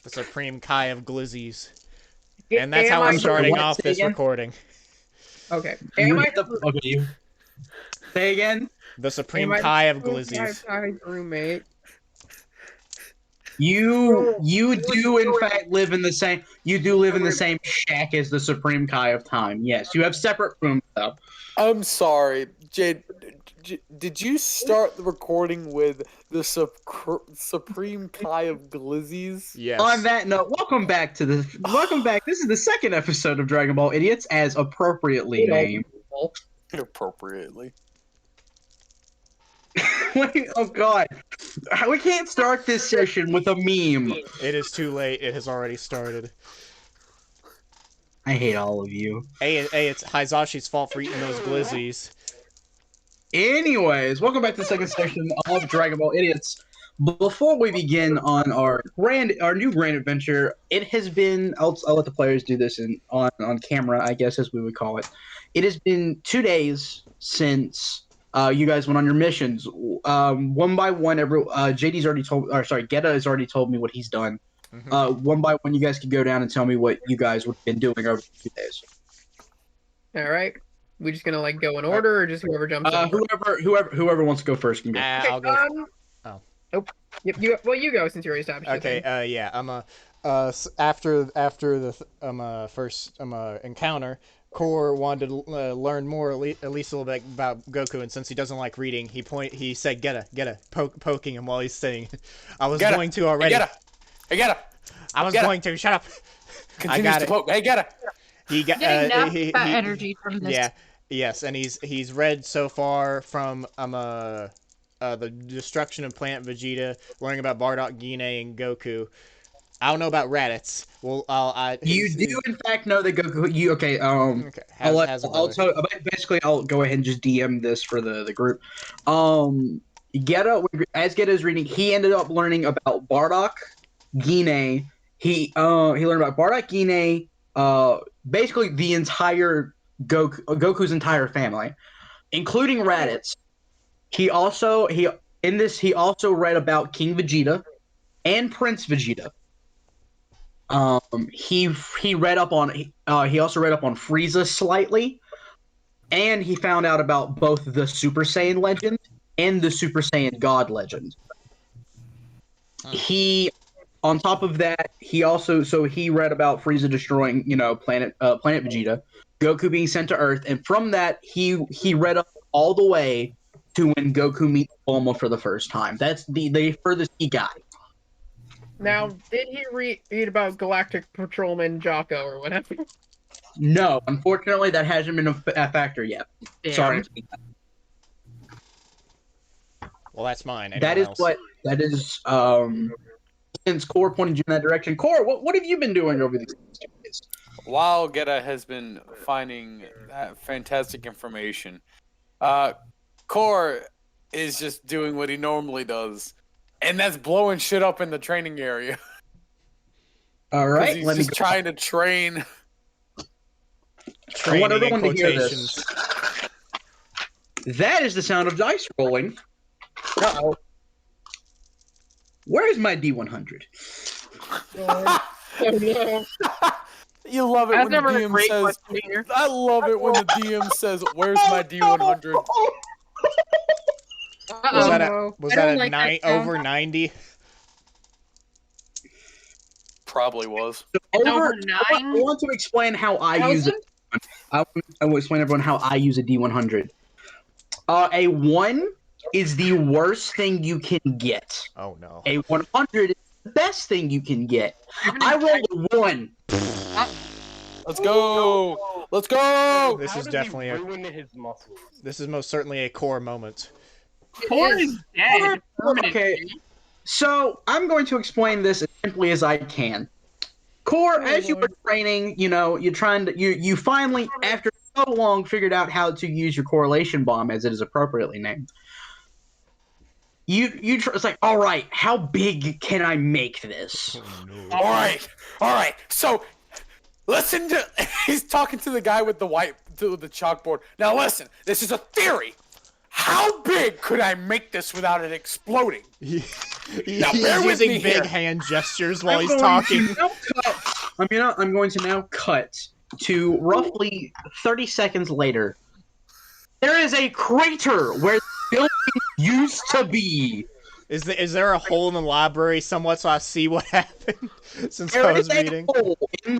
The Supreme Kai of Glizzies. And that's how we're starting off this recording. Okay. Okay. Say again. The Supreme Kai of Glizzies. Roommate. You do in fact live in the same. You do live in the same shack as the Supreme Kai of Time. Yes, you have separate rooms though. I'm sorry, Jade. Did you start the recording with the Supreme Kai of Glizzies? Yes. On that note, welcome back. This is the second episode of Dragonball Idiots, as appropriately named. Appropriately. Wait, oh god, we can't start this session with a meme. It is too late. It has already started. I hate all of you. Hey, it's Hisashi's fault for eating those glizzies. Anyways, welcome back to the second session of Dragon Ball Idiots. Before we begin on our new grand adventure, it has been. I'll let the players do this on camera, I guess, as we would call it. It has been 2 days since you guys went on your missions. One by one, Gheata has already told me what he's done. Mm-hmm. One by one, you guys can go down and tell me what you guys have been doing over 2 days. All right. We just gonna go in order, or just whoever jumps in? Whoever wants to go first can go. I'll go. Nope. You go since you already established. Okay. Yeah. I'm after the first encounter, Core wanted to learn more, at least a little bit about Goku, and since he doesn't like reading, he said Gheata, poking him while he's singing. I was going to already. Hey, Gheata. I was going to. Shut up. Continues to poke. Hey, Gheata. He got getting energy from this. Yeah. Yes, and he's read so far from the destruction of Planet Vegeta, learning about Bardock, Gine, and Goku. I don't know about Raditz. Well, you do in fact know that Goku. Okay. Basically, I'll go ahead and just DM this for the group. Gheata is reading, he ended up learning about Bardock, Gine. He learned about Bardock, Gine, basically the entire Goku's entire family, including Raditz. He also read about King Vegeta and Prince Vegeta. He also read up on Frieza slightly, and he found out about both the Super Saiyan legend and the Super Saiyan God legend. On top of that, he read about Frieza destroying, planet Vegeta, Goku being sent to Earth, and from that he read up all the way to when Goku meets Bulma for the first time. That's the furthest he got. Now, did he read about Galactic Patrolman Jocko or whatever? No, unfortunately, that hasn't been a factor yet. Damn. Sorry. Well, that's mine. That is. Since Core pointed you in that direction, Core, what have you been doing over these 2 days? While Gheata has been finding that fantastic information, Core is just doing what he normally does, and that's blowing shit up in the training area. All right, he's just trying to train. I want everyone to hear this. That is the sound of dice rolling. Uh-oh. Where is my D100? Oh, no. You love it when the DM says. I love it when the DM says, "Where's my D100?" Was that a over 90? Probably was. Over 9? I want to explain how I use it. I will explain to everyone how I use a D100. A 1 is the worst thing you can get. Oh no. A 100 is the best thing you can get. I rolled a 1. Let's go! Let's go! This is definitely his muscles. This is most certainly a Core moment. Core is dead. Okay, so I'm going to explain this as simply as I can. Core, as you were training, you finally, after so long, figured out how to use your correlation bomb, as it is appropriately named. It's like, all right, how big can I make this? Oh, no. All right. So, listen to. He's talking to the guy with the the chalkboard. Now listen, this is a theory. How big could I make this without it exploding? Now, He's bear with using me big here. hand gestures while I'm he's going talking. to now cut. I'm going to now cut to roughly 30 seconds later. There is a crater where the building used to be. Is there a hole in the library somewhat so I see what happened since I There was is a reading? hole in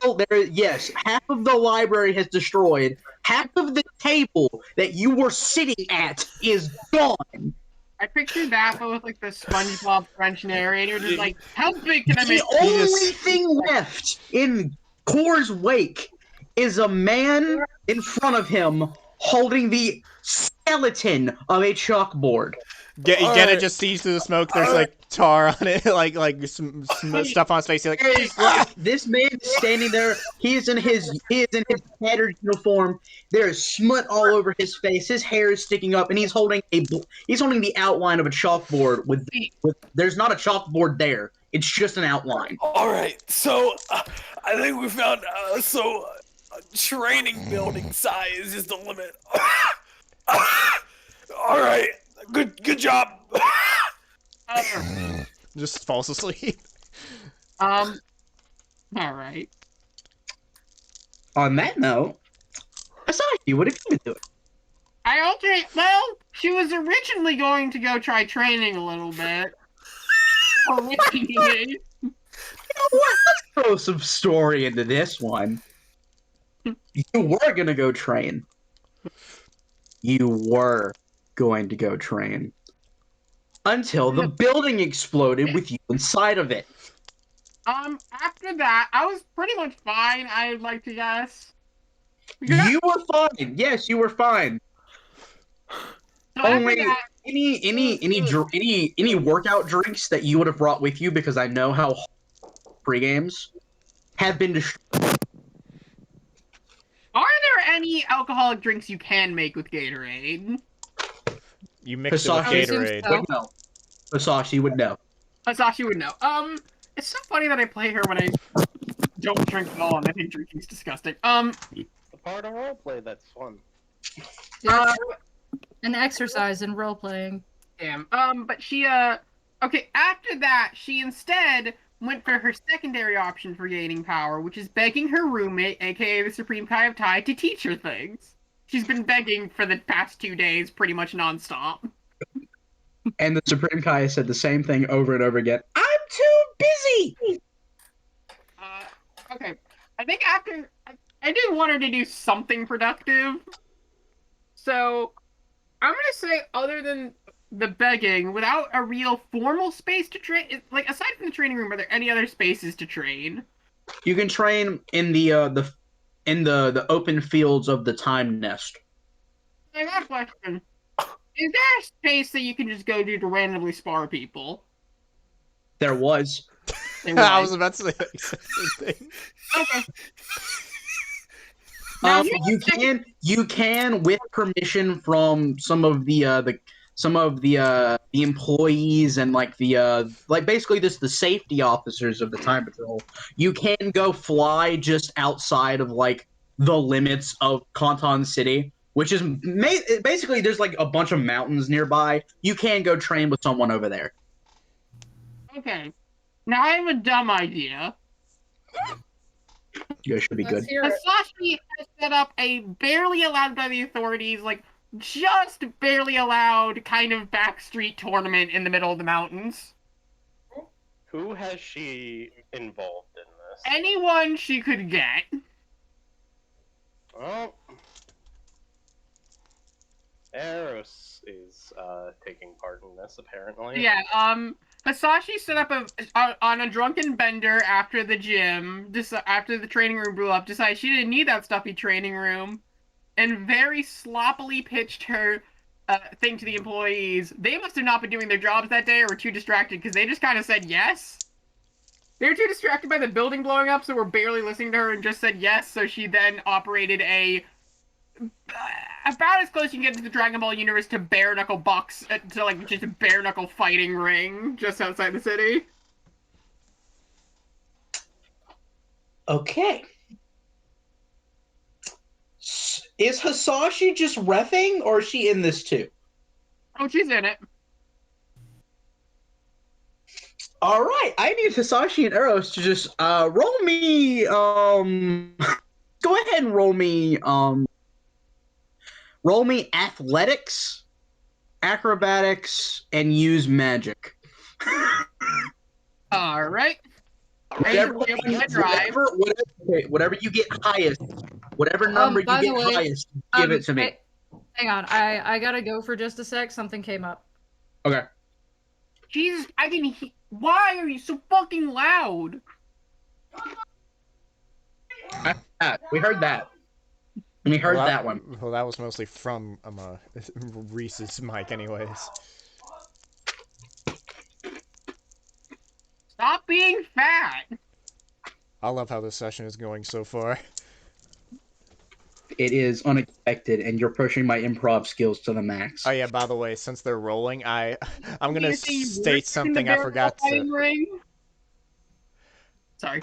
yes, half of the library has destroyed. Half of the table that you were sitting at is gone. I pictured that, but with like the SpongeBob French narrator, just like, how big can I The make? only thing left in Core's wake is a man in front of him holding the skeleton of a chalkboard. Gheata just sees through the smoke. There's like tar on it, like some stuff on his face. He's like, "Ah!" This man is standing there. He is in his tattered uniform. There is smut all over his face. His hair is sticking up, and he's holding the outline of a chalkboard with there's not a chalkboard there. It's just an outline. All right, so I think we found training building size is the limit. All right, good job. Just falls asleep. All right. On that note, Hisashi, what have you been doing? Well, she was originally going to go try training a little bit. Originally. You know what? Let's throw some story into this one. You were gonna go train. You were going to go train. Until the building exploded with you inside of it. After that, I was pretty much fine, I'd like to guess. You were fine. Yes, you were fine. So Only after that, any workout drinks that you would have brought with you, because I know how pre-games have been destroyed. are there any alcoholic drinks you can make with Gatorade? You mix it with Hisashi Gatorade. so. would know. Hisashi would know. Hisashi would know. It's so funny that I play her when I don't drink at all, and I think drinking's disgusting. The part of roleplay that's fun. Yeah, and exercise and role playing. Damn. But she, okay, after that, she instead went for her secondary option for gaining power, which is begging her roommate, aka the Supreme Kai of Tai, to teach her things. She's been begging for the past 2 days, pretty much nonstop. And the Supreme Kai said the same thing over and over again. I'm too busy! Okay. I think after... I did want her to do something productive. So, I'm gonna say, other than the begging, without a real formal space to train... Like, aside from the training room, are there any other spaces to train? You can train in the open fields of the Time Nest. I got a question. Is there a space that you can just go to randomly spar people? There was. I was about to say the same thing. Okay. Now, You can with permission from some of the employees and like basically just the safety officers of the Time Patrol. You can go fly just outside of like the limits of Canton City, which is basically there's like a bunch of mountains nearby. You can go train with someone over there. Okay. Now I have a dumb idea. You guys should be good. Hisashi has set up a barely allowed by the authorities, like just barely allowed kind of backstreet tournament in the middle of the mountains. Who has she involved in this? Anyone she could get. Well, Eros is taking part in this, apparently. Yeah, Hisashi set up on a drunken bender after the gym, after the training room blew up, decided she didn't need that stuffy training room, and very sloppily pitched her thing to the employees. They must have not been doing their jobs that day or were too distracted, because they just kind of said yes. They were too distracted by the building blowing up, so were barely listening to her and just said yes, so she then operated about as close you can get to the Dragon Ball universe to bare knuckle box, to like just a bare knuckle fighting ring just outside the city. Okay. Is Hisashi just reffing, or is she in this too? Oh, she's in it. All right, I need Hisashi and Eros to just roll me. Go ahead and roll me athletics, acrobatics, and use magic. All right. Whatever, whatever you get highest, whatever number you By the get way, highest, give it to me. Hang on, I gotta go for just a sec. Something came up. Okay. Jesus, I can. Why are you so fucking loud? We heard that. We heard Well, that one. Well, that was mostly from Reese's mic, anyways. Stop being fat. I love how this session is going so far. It is unexpected, and you're pushing my improv skills to the max. Oh yeah, by the way, since they're rolling, I'm gonna You see state Rick in something the I forgot fighting to. ring? Sorry.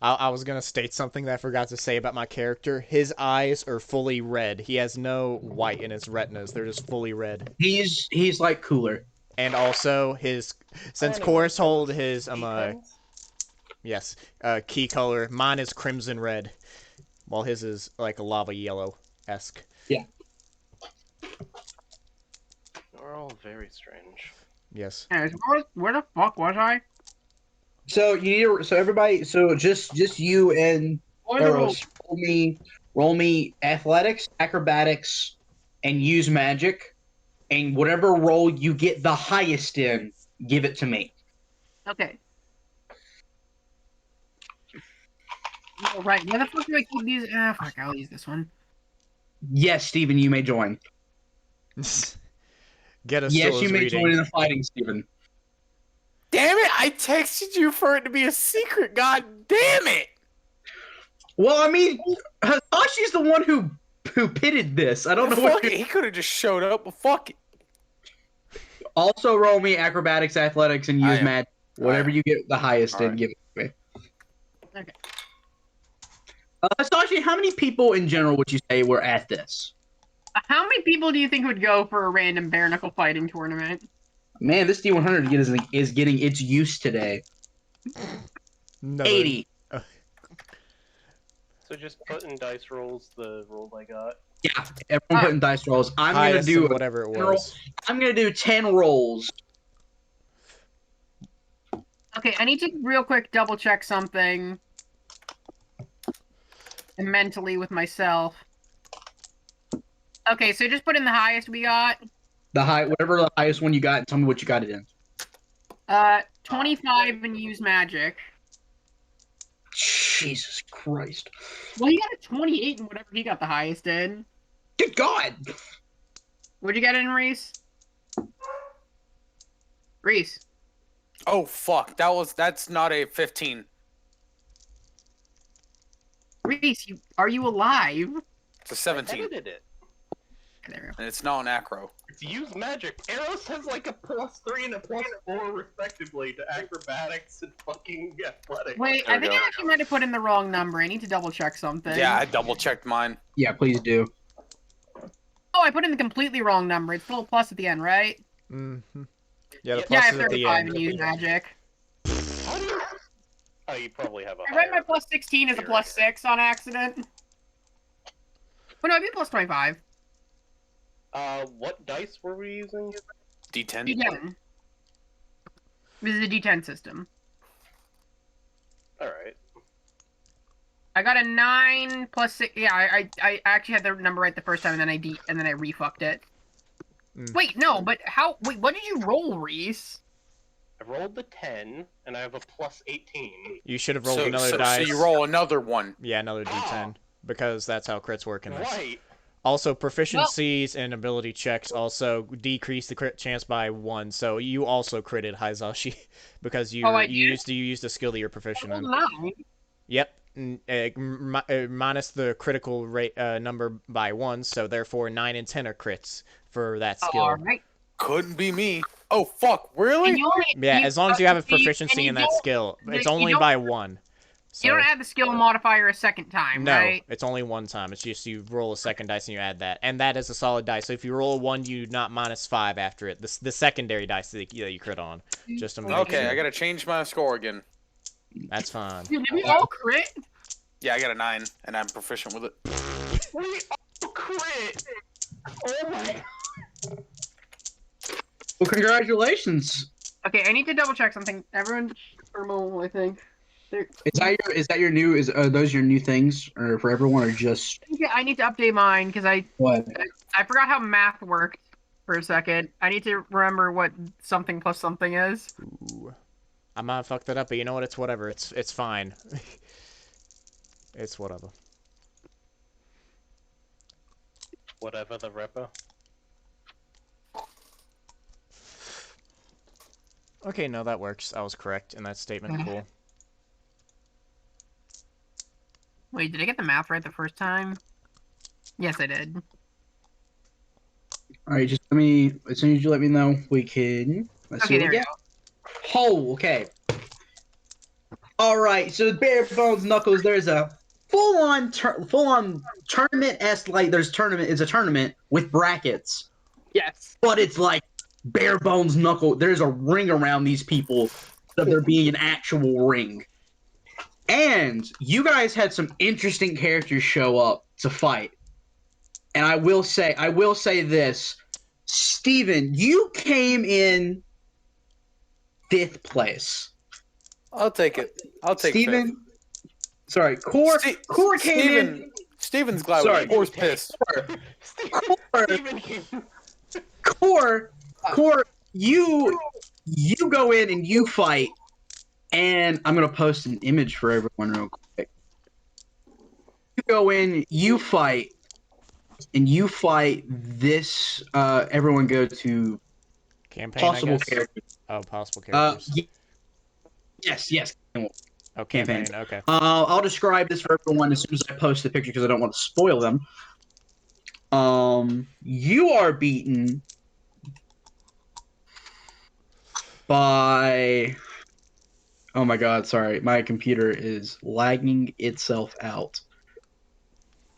I was gonna state something that I forgot to say about my character. His eyes are fully red. He has no white in his retinas. They're just fully red. He's like cooler. And also since Chorus hold his yes, key color, mine is crimson red, while his is like a lava yellow-esque. Yeah. We're all very strange. Yes. Anyways, where the fuck was I? So you need so everybody just you and Eros roll me athletics, acrobatics, and use magic, and whatever roll you get the highest in, give it to me. Okay. Oh, right. Where the fuck do I keep these? Ah, fuck. I'll use this one. Yes, Steven, you may join. Get us. Yes, you may join in the fighting, Steven. Damn it! I texted you for it to be a secret. God damn it! Well, I mean, Hisashi's the one who pitted this. I don't know what. He could have just showed up, but fuck it. Also, roll me acrobatics, athletics, and use magic. Whatever you get the highest in, give it to me. Okay. Hisashi, how many people in general would you say were at this? How many people do you think would go for a random bare knuckle fighting tournament? Man, this D100 is getting its use today. 80. So just put in dice rolls the roll I got. Yeah, everyone put in dice rolls. I'm gonna do whatever it was. I'm gonna do 10 rolls. Okay, I need to real quick double check something mentally with myself. Okay, so just put in the highest we got. Whatever the highest one you got, and tell me what you got it in. 25 and use magic. Jesus Christ. Well, he got a 28 and whatever he got the highest in. Good God! What'd you get in, Reese? Reese. Oh fuck! That's not a 15. Reese, are you alive? It's a 17, I edited it. There we go. and it's not an acro. It's use magic. Eros has like a +3 and a +4 respectively to acrobatics and fucking athletics. Wait, There I we think go. I actually might have put in the wrong number. I need to double check something. Yeah, I double checked mine. Yeah, please do. Oh, I put in the completely wrong number. It's still a plus at the end, right? Mm-hmm. Yeah, the Yeah, plus I is have at the 35 end. and use magic. How do you... Oh, you probably have a I read my higher- plus 16 as a plus 6 on accident. Oh no, it'd be plus 25. What dice were we using? D10. D10. This is a D10 system. Alright. I got a 9 plus 6. Yeah, I actually had the number right the first time, and then I refucked it. Mm. Wait, no, but how? Wait, what did you roll, Reese? I rolled the 10, and I have a +18. You should have rolled another dice. So you roll another one. Yeah, another D10, because that's how crits work in this. Right. Also, proficiencies and ability checks also decrease the crit chance by 1. So you also critted Hisashi because you used a skill that you're proficient in. 9. Yep. Minus the critical rate number by 1, so therefore 9 and 10 are crits for that skill. All right. Couldn't be me. Oh fuck! Really? And you only, Yeah, as long as you have a proficiency and you in that don't- skill, it's you only don't- by 1. So, You don't add the skill modifier a second time, no, right? it's only one time. It's just you roll a second dice and you add that, and that is a solid dice. So if you roll a 1, you not -5 after it. The secondary dice that you crit on, just to make Okay, sure. I gotta change my score again. That's fine. Dude, did we all crit? Yeah, I got a 9, and I'm proficient with it. We all crit! Oh my. Well, congratulations. Okay, I need to double check something. Everyone, thermal, I think. Is that your new? Are those your new things, or for everyone, or just Yeah, I need to update mine because I what? forgot how math worked for a second. I need to remember what something plus something is. Ooh. I might have fucked that up, but you know what? It's whatever. It's fine. It's whatever. Whatever the Ripper. Okay, no, that works. I was correct in that statement. Cool. Wait, did I get the math right the first time? Yes, I did. All right, just let me. As soon as you let me know, we can. Let's Okay, see there what we we go. get. Oh, okay. All right, so bare bones knuckles. There's a full-on tournament-esque, like there's tournament. It's a tournament with brackets, Yes. but it's like bare bones knuckle. There's a ring around these people, of there being an actual ring. And you guys had some interesting characters show up to fight. And I will say this, Steven, you came in 5th place. I'll take it. I'll take Steven, 5th. sorry, Core came in. Steven's glad Sorry. with Core's pissed. Core, you go in and you fight, and I'm gonna post an image for everyone real quick. You go in, you fight, and you fight this. Everyone go to Campaign, possible I guess? characters. Oh, possible characters. Yes. Oh, campaign. campaign. Okay. I'll describe this for everyone as soon as I post the picture because I don't want to spoil them. You are beaten by. Oh my god, sorry. My computer is lagging itself out.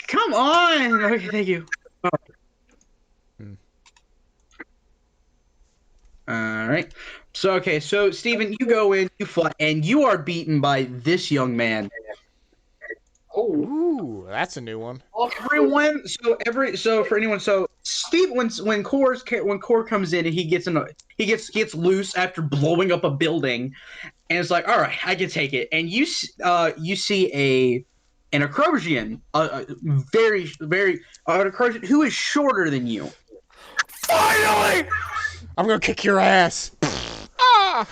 Come on! Okay, thank you. Oh. Alright. So Steven, you go in, you fight, and you are beaten by this young man. Ooh, that's a new one. Everyone, so for anyone, so Steve, when Core comes in and he gets loose after blowing up a building, and it's like, all right, I can take it. And you see an Acrosian, an Acrosian who is shorter than you. Finally! I'm gonna kick your ass. Ah!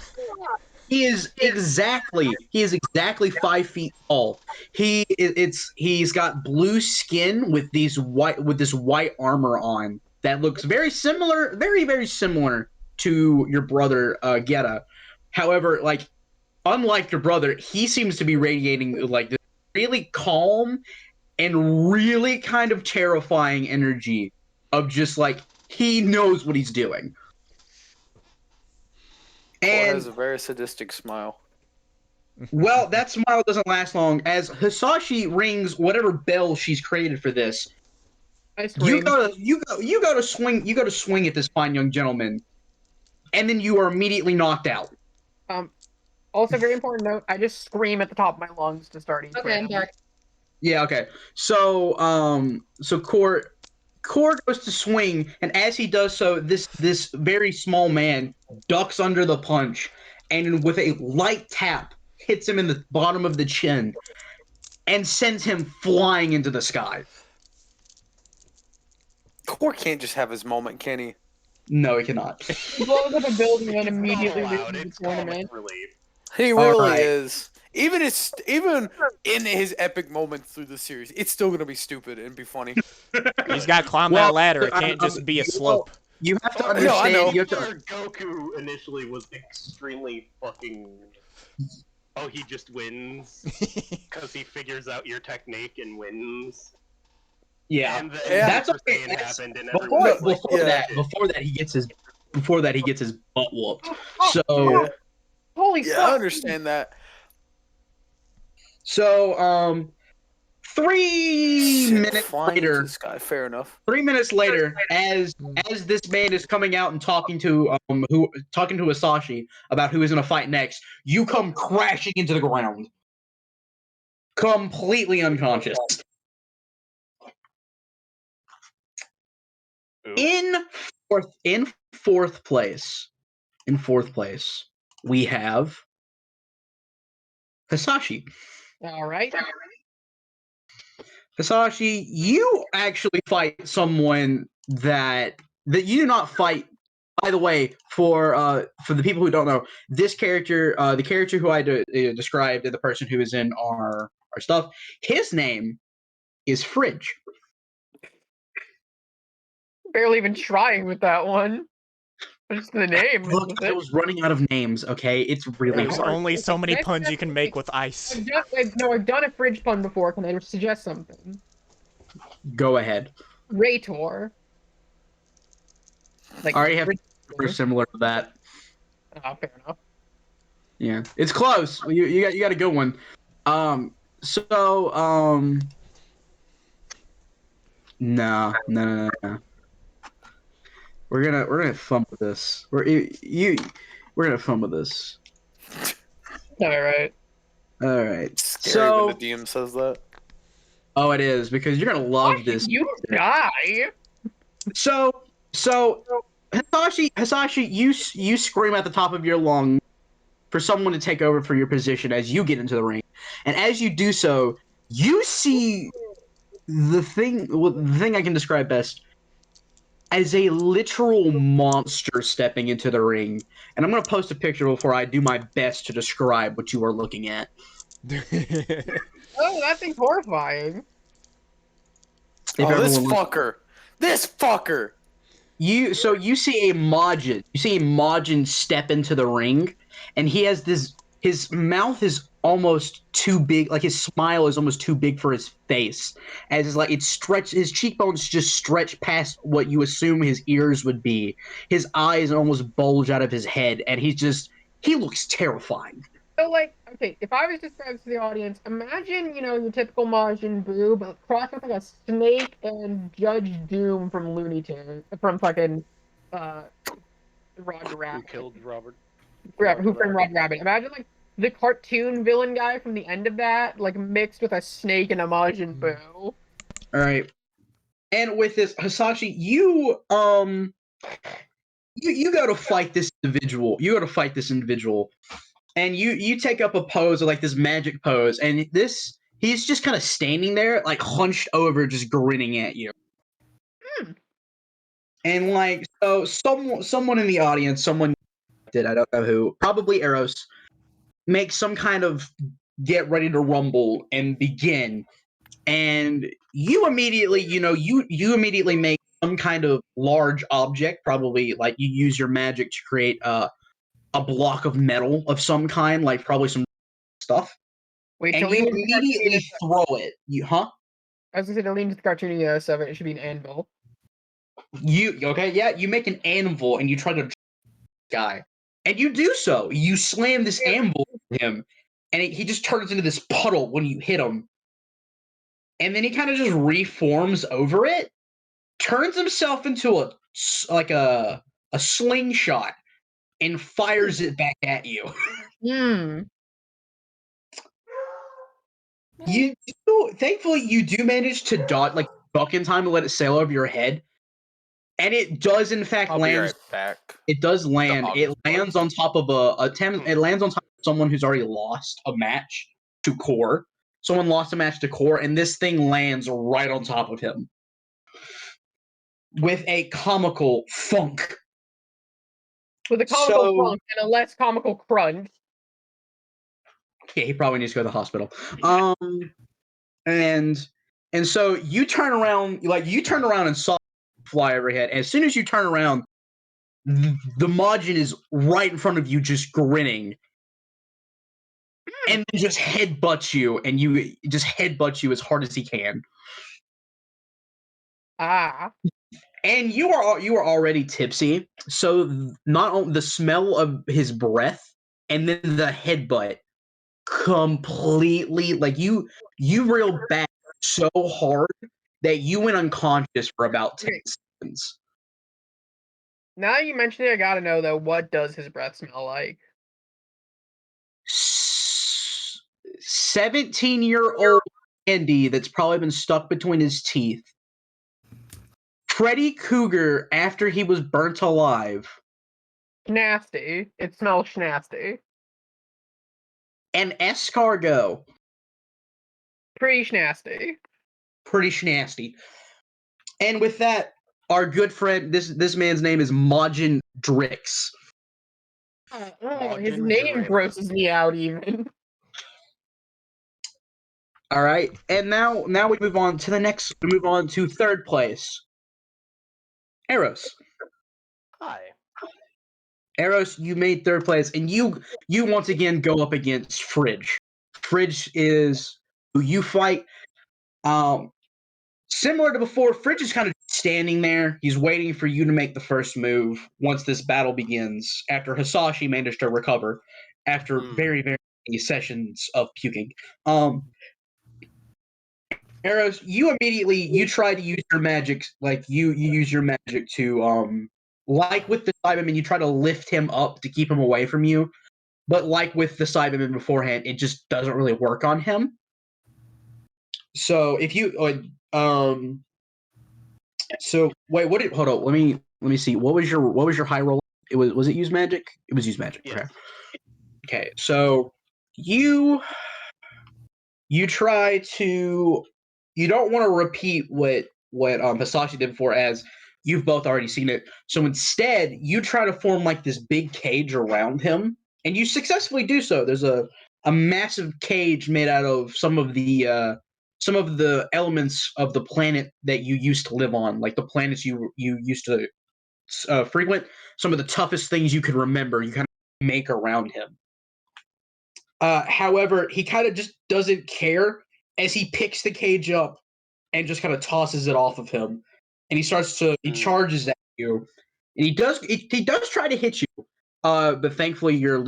He is exactly 5 feet tall. He's got blue skin with this white armor on that looks very similar, very similar to your brother Gheata. However, like unlike your brother, he seems to be radiating like this really calm and really kind of terrifying energy of just like he knows what he's doing. Core And has a very sadistic smile. well, that smile doesn't last long as Hisashi rings whatever bell she's created for this. I scream. You go to swing at this fine young gentleman, and then you are immediately knocked out. Also, very important note: I just scream at the top of my lungs to start each Okay, I'm round. back. Yeah, okay. So Core goes to swing, and as he does so, this very small man ducks under the punch, and with a light tap, hits him in the bottom of the chin, and sends him flying into the sky. Core can't just have his moment, can he? No, he cannot. He blows up a building and then immediately Allowed. loses the It's comic tournament. relief. He really right. is. Even in his epic moments through the series, it's still gonna be stupid and be funny. He's got to climb Well, that ladder. It can't just be a slope. You have to Well, Yeah, I know. understand. You have to. Where Goku initially was extremely fucking. Oh, he just wins because he figures out your technique and wins. Yeah, And then Yeah. that's Super okay. Saiyan That's- happened, and before everyone's like, that he gets his butt whooped. So Holy Yeah, fuck! I understand that. So 3 Shit, minutes flying into later, the sky. Fair enough. 3 minutes later, as this man is coming out and talking to Hisashi about who is going to fight next, you come crashing into the ground, completely unconscious. In fourth place, we have Hisashi. All right. Hisashi, you actually fight someone that you do not fight. By the way, for the people who don't know, this character, the character who I described, and the person who is in our stuff, his name is Fridge. Barely even trying with that one. Just the name. Look, I was running out of names. Okay, it's really There's hard. only so many puns you can make with ice. I've done a fridge pun before. Can I suggest something? Go ahead. Raytor. Like, I already have similar to that. Oh, fair enough. Yeah, it's close. You got a good one. No. We're gonna have fun with this. We're gonna have fun with this. All right. All right. Scary when the DM says that. Oh, it is, because you're gonna love this. You die. So Hisashi, you scream at the top of your lungs for someone to take over for your position as you get into the ring, and as you do so, you see the thing I can describe best as a literal monster stepping into the ring. And I'm going to post a picture before I do my best to describe what you are looking at. Oh, that thing's horrifying. This fucker! You see a Majin. You see a Majin step into the ring, and he has this. His mouth is almost too big. Like, his smile is almost too big for his face, as like it's stretched. His cheekbones just stretch past what you assume his ears would be. His eyes almost bulge out of his head, and he looks terrifying. So, like, okay, if I was to describe to the audience, imagine, your typical Majin Buu, but cross with like a snake and Judge Doom from Looney Tunes, from fucking Roger Rabbit. Who killed Robert? Who framed Roger Rabbit? Imagine like the cartoon villain guy from the end of that, like mixed with a snake and a Majin Buu. All right, and with this Hisashi, you go to fight this individual. And you take up a pose, like this magic pose, and he's just kind of standing there, like hunched over, just grinning at you. And like, so someone in the audience, I don't know who, probably Eros, makes some kind of get ready to rumble and begin. And you immediately, you immediately make some kind of large object, probably like you use your magic to create a block of metal of some kind, like probably some stuff. Wait, and you immediately throw it. I was gonna say, to lean to the cartooniness of it, it should be an anvil. You make an anvil and you try to guy. And you do so. You slam this anvil at him, and he just turns into this puddle when you hit him. And then he kind of just reforms over it, turns himself into a slingshot, and fires it back at you. Thankfully, you do manage to duck in time to let it sail over your head, and it does in fact land. Right back. It does land. It lands on top of It lands on top of someone who's already lost a match to Core. Someone lost a match to Core, and this thing lands right on top of him with a comical funk. With a comical funk and a less comical crunch. Yeah, he probably needs to go to the hospital. And so you turn around, and saw fly overhead. And as soon as you turn around, the Majin is right in front of you, just grinning, and then just headbutts you, and you just headbutt you as hard as he can. And you are already tipsy, so not only the smell of his breath and then the headbutt completely like you reeled back so hard that you went unconscious for about 10 seconds. Now you mention it, I gotta know though, what does his breath smell like? 17-year-old Andy that's probably been stuck between his teeth. Freddy Cougar after he was burnt alive. Nasty. It smells nasty. And escargot. Pretty nasty. Pretty schnasty. And with that, our good friend, this man's name is Majin Drix. His name grosses me out even. All right, and now we move on to the next. We move on to third place. Eros. Hi. Eros, you made third place, and you once again go up against Fridge. Fridge is who you fight. Similar to before, Fridge is kind of standing there. He's waiting for you to make the first move once this battle begins. After Hisashi managed to recover after very many sessions of puking. Eros, you try to use your magic, like you use your magic to like with the Cyberman, you try to lift him up to keep him away from you. But like with the Cyberman beforehand, it just doesn't really work on him. So if you so wait, hold on, let me see. What was your high roll? Was it use magic? It was use magic. Yes. Okay. So you try to, you don't want to repeat what Hisashi did before, as you've both already seen it. So instead, you try to form like this big cage around him, and you successfully do so. There's a massive cage made out of some of the elements of the planet that you used to live on, like the planets you used to frequent. Some of the toughest things you could remember, you kind of make around him. However, he kind of just doesn't care as he picks the cage up and just kind of tosses it off of him, and he charges at you, and he does try to hit you, but thankfully your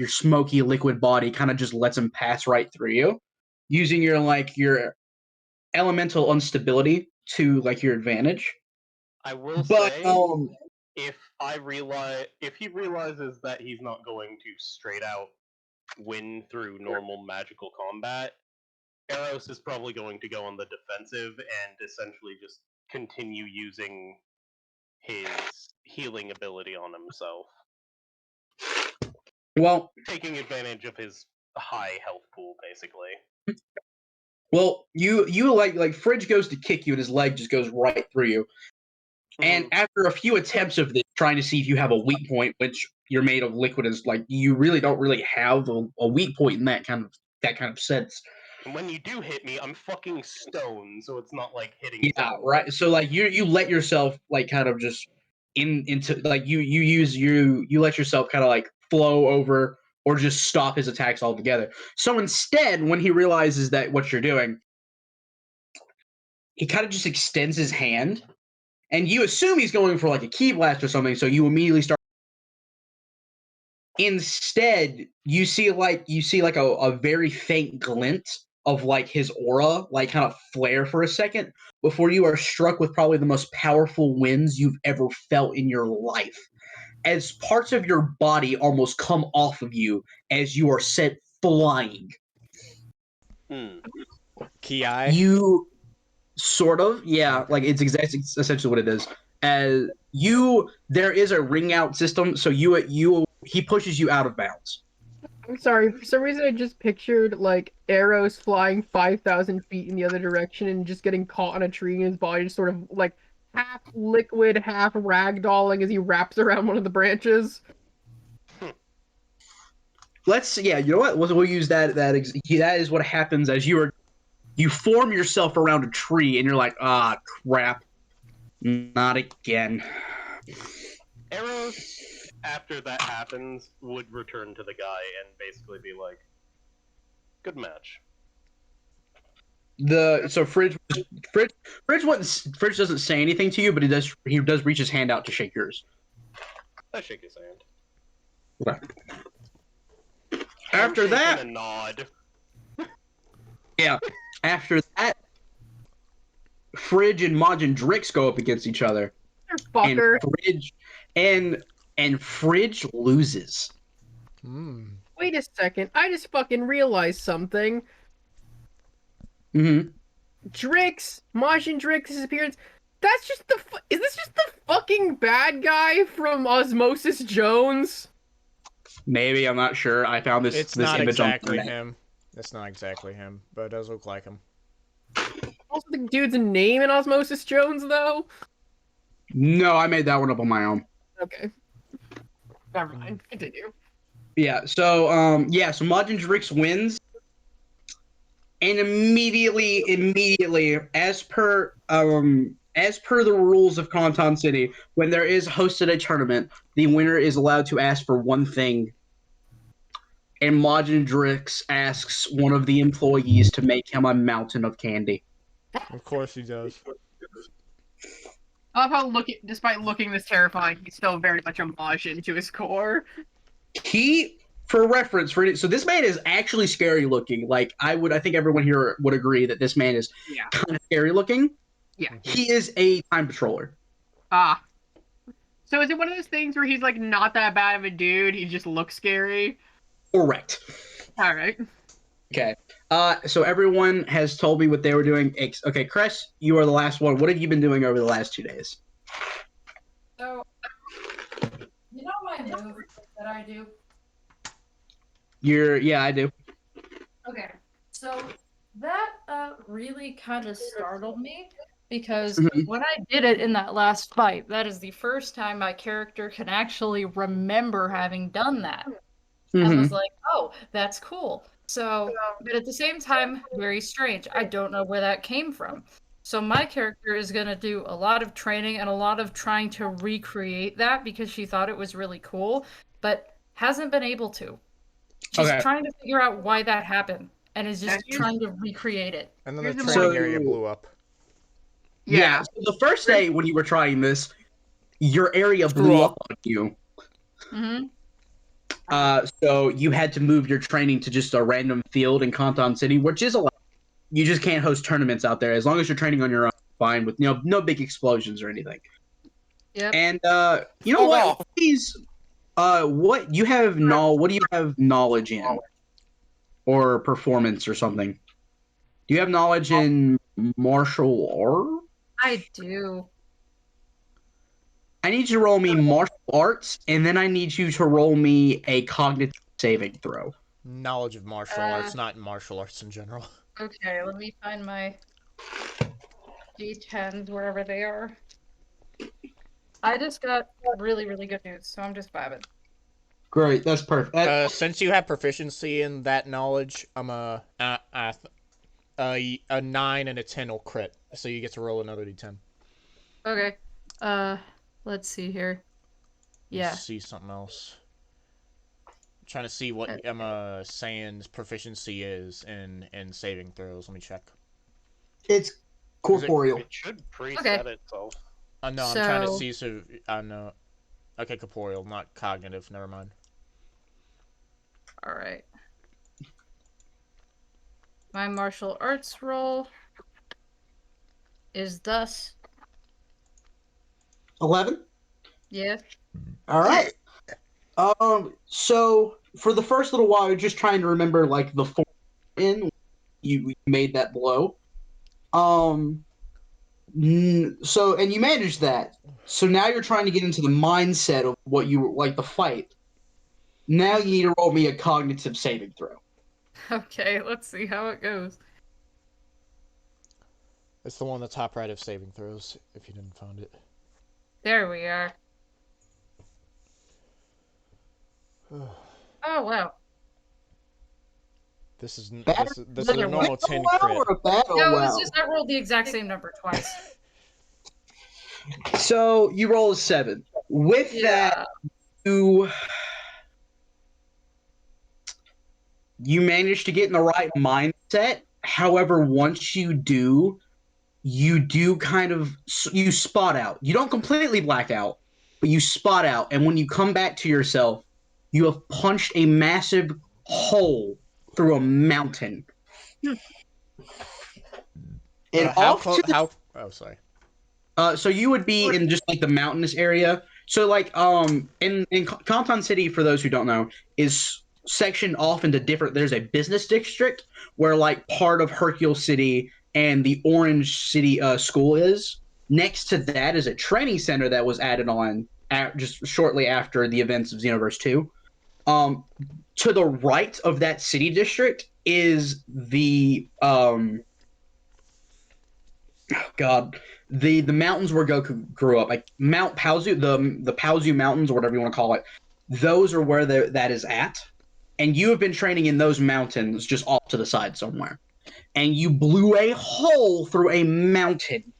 smoky liquid body kind of just lets him pass right through you, using your elemental instability to like your advantage. I will But say, if he realizes that he's not going to straight out win through normal magical combat, Eros is probably going to go on the defensive and essentially just continue using his healing ability on himself, well, taking advantage of his high health pool, basically. well, you like Fridge goes to kick you, and his leg just goes right through you. And after a few attempts of this, trying to see if you have a weak point, which you're made of liquid, is like you really don't really have a weak point in that kind of sense. And when you do hit me, I'm fucking stone, so it's not like hitting. Yeah, right. So like you let yourself like kind of just into like you let yourself kind of like flow over or just stop his attacks altogether. So instead, when he realizes that what you're doing, he kind of just extends his hand. And you assume he's going for like a key blast or something, so you immediately start. Instead, you see like a very faint glint of like his aura, like kind of flare for a second before you are struck with probably the most powerful winds you've ever felt in your life, as parts of your body almost come off of you as you are sent flying. Ki. You sort of, yeah, like it's essentially what it is. As there is a ring out system, so he pushes you out of bounds. I'm sorry, for some reason I just pictured like Eros flying 5,000 feet in the other direction and just getting caught on a tree and his body just sort of like half liquid, half ragdolling as he wraps around one of the branches. You know what? We'll use that. That is what happens as you form yourself around a tree, and you're like, ah, crap, not again. Eros, after that happens, would return to the guy and basically be like, "Good match." Fridge doesn't say anything to you, but he does reach his hand out to shake yours. I shake his hand. Okay. After handshake that, and a nod. after that, Fridge and Majin Drix go up against each other, and Fucker. Fridge loses. Wait a second. I just fucking realized something. Mm-hmm. Majin Drix's appearance. That's just is this just the fucking bad guy from Osmosis Jones? Maybe, I'm not sure. I found this It's this not image exactly on the him. It's not exactly him, but it does look like him. Also, the dude's name in Osmosis Jones, though. No, I made that one up on my own. Okay. Never mind. Continue. Yeah. So so Majin Drix wins, and immediately, as per the rules of Conton City, when there is hosted a tournament, the winner is allowed to ask for one thing. And Majin Drix asks one of the employees to make him a mountain of candy. Of course he does. I love how despite looking this terrifying, he's still very much a Majin to his core. For reference, so this man is actually scary looking. Like I think everyone here would agree that this man is kind of scary looking. Yeah. He is a time patroller. Ah. So is it one of those things where he's like not that bad of a dude, he just looks scary? Correct. Alright. Okay. So everyone has told me what they were doing. Okay, Cress, you are the last one. What have you been doing over the last 2 days? So, you know my move that I do? Yeah, I do. Okay, so that really kind of startled me because when I did it in that last fight, that is the first time my character can actually remember having done that. And was like, oh, that's cool. So, but at the same time, very strange. I don't know where that came from. So my character is going to do a lot of training and a lot of trying to recreate that because she thought it was really cool, but hasn't been able to. She's trying to figure out why that happened and is just trying to recreate it. And then the training area blew up. Yeah. So the first day when you were trying this, your area blew up on you. Mm-hmm. So you had to move your training to just a random field in Canton City, which is a lot. You just can't host tournaments out there as long as you're training on your own. Fine with no big explosions or anything. Yep. And you know what? Please, what do you have knowledge in, or performance or something? Do you have knowledge in martial art? I do. I need you to roll me martial arts, and then I need you to roll me a cognitive saving throw. Knowledge of martial arts, not martial arts in general. Okay, let me find my D10s wherever they are. I just got really, really good news, so I'm just vibing. Great, that's perfect. Since you have proficiency in that knowledge, I'm a 9 and a 10 will crit, so you get to roll another d10. Okay. Let's see here. Yeah. Let's see something else. I'm trying to see what Emma Sand's proficiency is in saving throws. Let me check. It's corporeal. It should preset itself. No, I'm trying to see. So I know. Okay, corporeal, not cognitive. Never mind. All right. My martial arts roll is thus 11. Yeah. All right. So for the first little while, you're just trying to remember like the form in you made that blow. So and you managed that. So now you're trying to get into the mindset of what you like the fight. Now you need to roll me a cognitive saving throw. Okay, let's see how it goes. It's the one on the top right of saving throws, if you didn't find it. There we are. Oh, wow. This is a normal 10 crit. No, it was just I rolled the exact same number twice. So you roll a 7. With that, you manage to get in the right mindset. However, once you do kind of you spot out. You don't completely black out, but you spot out. And when you come back to yourself, you have punched a massive hole through a mountain. And How off close? to the How? Oh, sorry. so you would be in just like the mountainous area. So like in Compton City, for those who don't know, is sectioned off into different. There's a business district where like part of Hercule City and the Orange City school is. Next to that is a training center that was added on just shortly after the events of Xenoverse 2. To the right of that city district is the God, the mountains where Goku grew up, like Mount Paozu, the Paozu Mountains, or whatever you want to call it. Those are where that is at, and you have been training in those mountains, just off to the side somewhere. And you blew a hole through a mountain,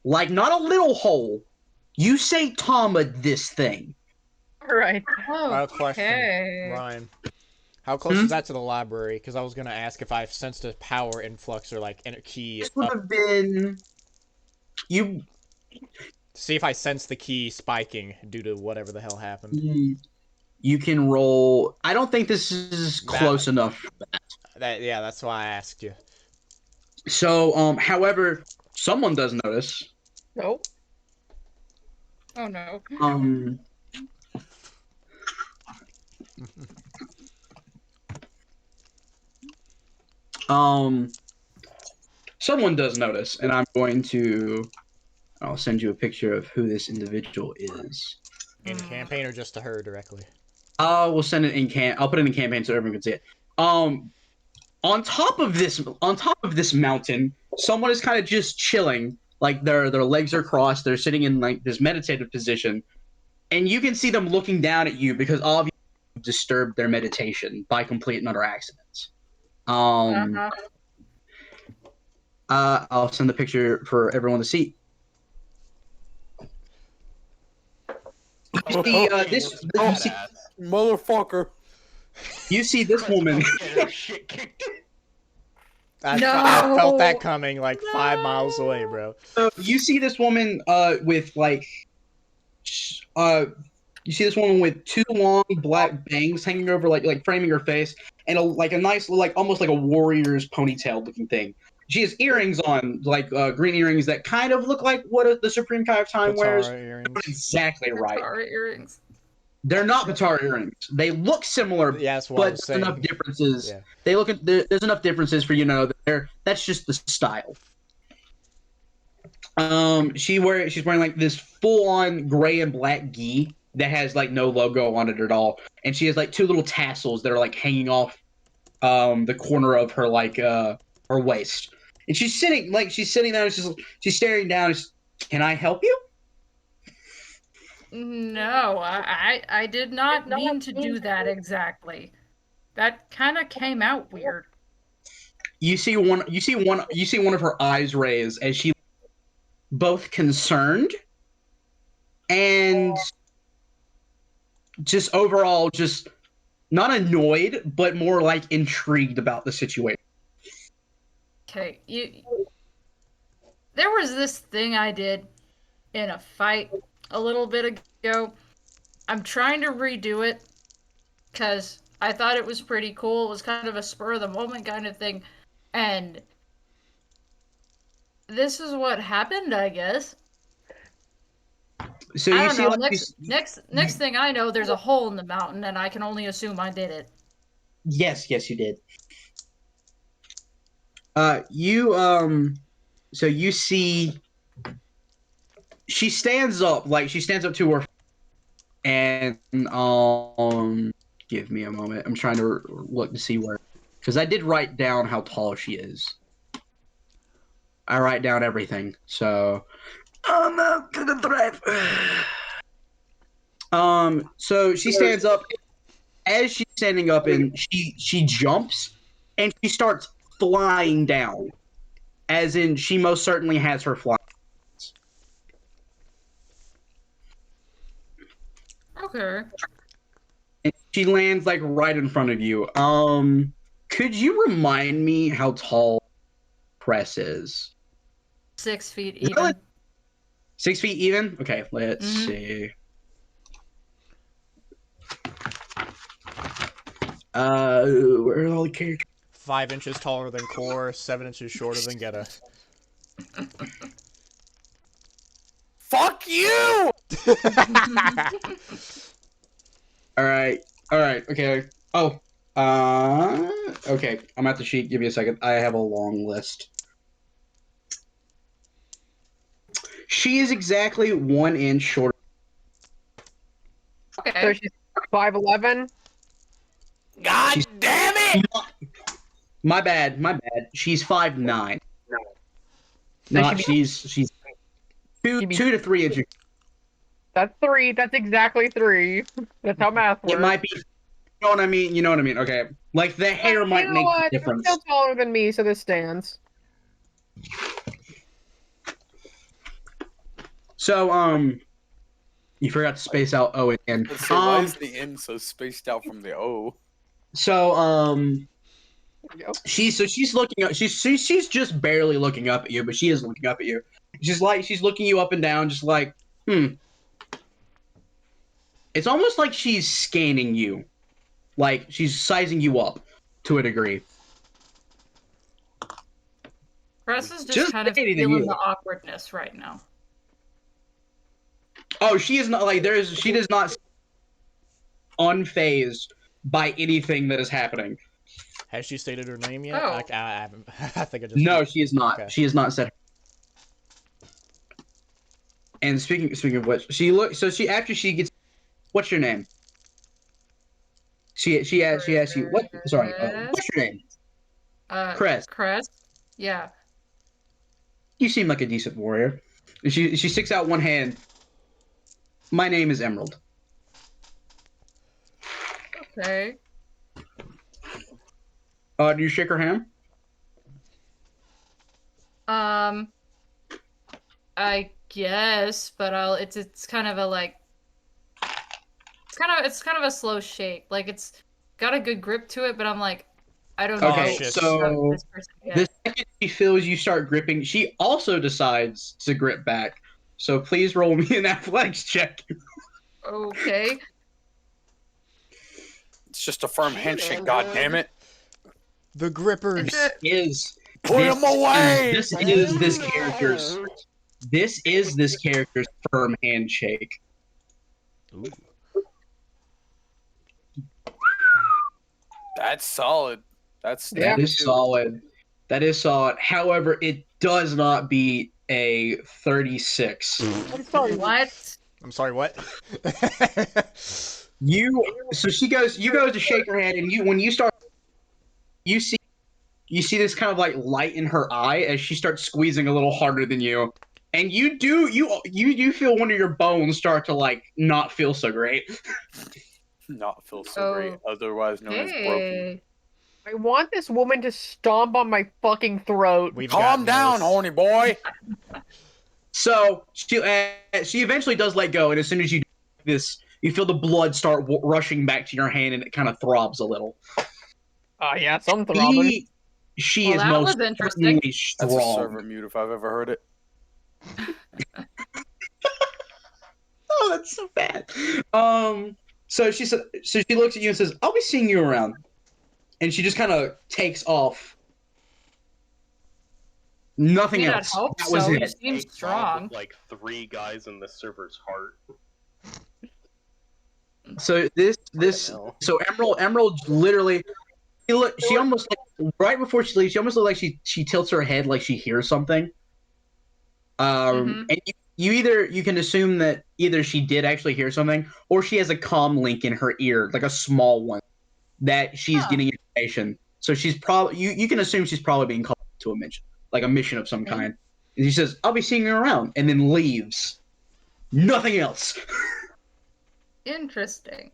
like not a little hole. You say Tama this thing. Right. Question, Okay. Ryan. How close is that to the library? Because I was gonna ask if I've sensed a power influx or like a key This would up. have been you. See if I sense the key spiking due to whatever the hell happened. You can roll. I don't think this is close enough. Yeah, that's why I asked you. So, however, someone does notice. Nope. Oh no. Someone does notice, and I'll send you a picture of who this individual is. In campaign or just to her directly? We'll send it in I'll put it in campaign so everyone can see it. On top of this mountain, someone is kind of just chilling, like their legs are crossed, they're sitting in like this meditative position, and you can see them looking down at you because obviously you disturbed their meditation by complete and utter accidents. I'll send the picture for everyone to see. You see, motherfucker. You see this woman. Shit kicked. I felt that coming like 5 miles away, bro. You see this woman with like, you see this woman with 2 long black bangs hanging over like framing her face, and a nice like almost like a warrior's ponytail looking thing. She has earrings on, like green earrings that kind of look like what the Supreme Kai of Time wears. Earrings. Not exactly right. Katara earrings. They're not Patara earrings. They look similar, Yeah, that's what but I was saying. enough differences. Yeah. There's enough differences for that's just the style. She's wearing like this full on gray and black gi that has like no logo on it at all, and she has like 2 little tassels that are like hanging off the corner of her like her waist. And she's sitting there, and she's staring down. Can I help you? No, I did not mean to do that exactly. That kind of came out weird. You see one of her eyes raise as she both concerned and just overall just not annoyed, but more like intrigued about the situation. Okay, there was this thing I did in a fight a little bit ago. I'm trying to redo it because I thought it was pretty cool. It was kind of a spur of the moment kind of thing. And this is what happened, I guess. So I you don't see, know. like, Next thing I know, there's a hole in the mountain, and I can only assume I did it. yes, you did. So you see, she stands up to her, and give me a moment. I'm trying to look to see where, because I did write down how tall she is. I write down everything, so I'm up to the drive. So she stands up. As she's standing up, and she jumps, and she starts flying down. As in, she most certainly has her flying. Okay. And she lands like right in front of you. Could you remind me how tall Cress is? 6 feet even. 6 feet even? Okay, let's see. Where are all the characters? 5 inches taller than Core, 7 inches shorter than Gheata. Fuck you! All right, okay. Oh, okay. I'm at the sheet. Give me a second. I have a long list. She is exactly 1 inch shorter. So Okay. she's 5'11". God She's- damn it! My bad. She's 5'9". Then Not she'd be- she's two she'd be- 2 to 3 inches. That's 3. That's exactly 3. That's how math works. It might be. You know what I mean? You know what I mean? Okay. Like the hair might You know make what? a You're difference. still taller than me, so this stands. So you forgot to space out O and N. Let's see, why is the N so spaced out from the O? So There we go. she's looking up. She's just barely looking up at you, but she is looking up at you. She's looking you up and down, just like It's almost like she's scanning you, like she's sizing you up to a degree. Cress is just Just kind of anything feeling you- the awkwardness right now. Oh, she is not like she does not unfazed by anything that is happening. Has she stated her name yet? Oh. I haven't. I think I just. No, she is not. Okay. She has not said. And speaking of which, she after she gets, what's your name? She asks you what? Sorry, what's your name? Cress. Cress? Yeah. You seem like a decent warrior. And she sticks out one hand. My name is Emerald. Okay. Do you shake her hand? I guess, but it's kind of a like it's kind of a slow shake. Like it's got a good grip to it, but I'm like, I don't know. Okay, shit. so how this person the gets. second she feels you start gripping, she also decides to grip back. So please roll me an athletics check. Okay. It's just a firm handshake, god damn it. The grippers. Put him away! This is this character's firm handshake. Ooh. That's solid. That's Yeah. That is solid. That is solid. However, it does not beat a 36. I'm sorry. What? I'm sorry. What? You go to shake her hand, and when you start, you see this kind of like light in her eye as she starts squeezing a little harder than you, and you feel one of your bones start to like not feel so great. Not feel so great, otherwise known as broken. Hey. I want this woman to stomp on my fucking throat. We've Calm got down, this. horny boy. So she eventually does let go, and as soon as you do this, you feel the blood start rushing back to your hand, and it kind of throbs a little. Yeah, some throbbing. She Well, is that most was interesting. certainly That's a strong. server mute if I've ever heard it. Oh, that's so bad. So she looks at you and says, "I'll be seeing you around," and she just kind of takes off. Nothing I'd else. hope That was so. it. You seem A mob strong. of, like 3 guys in the server's heart. So hell. so Emerald literally, she almost like right before she leaves, she almost looks like she tilts her head like she hears something. And you can assume that either she did actually hear something, or she has a comm link in her ear, like a small one, that she's getting information. So she's probably you can assume she's probably being called to a mission, like a mission of some kind. And she says, "I'll be seeing you around," and then leaves. Nothing else. Interesting.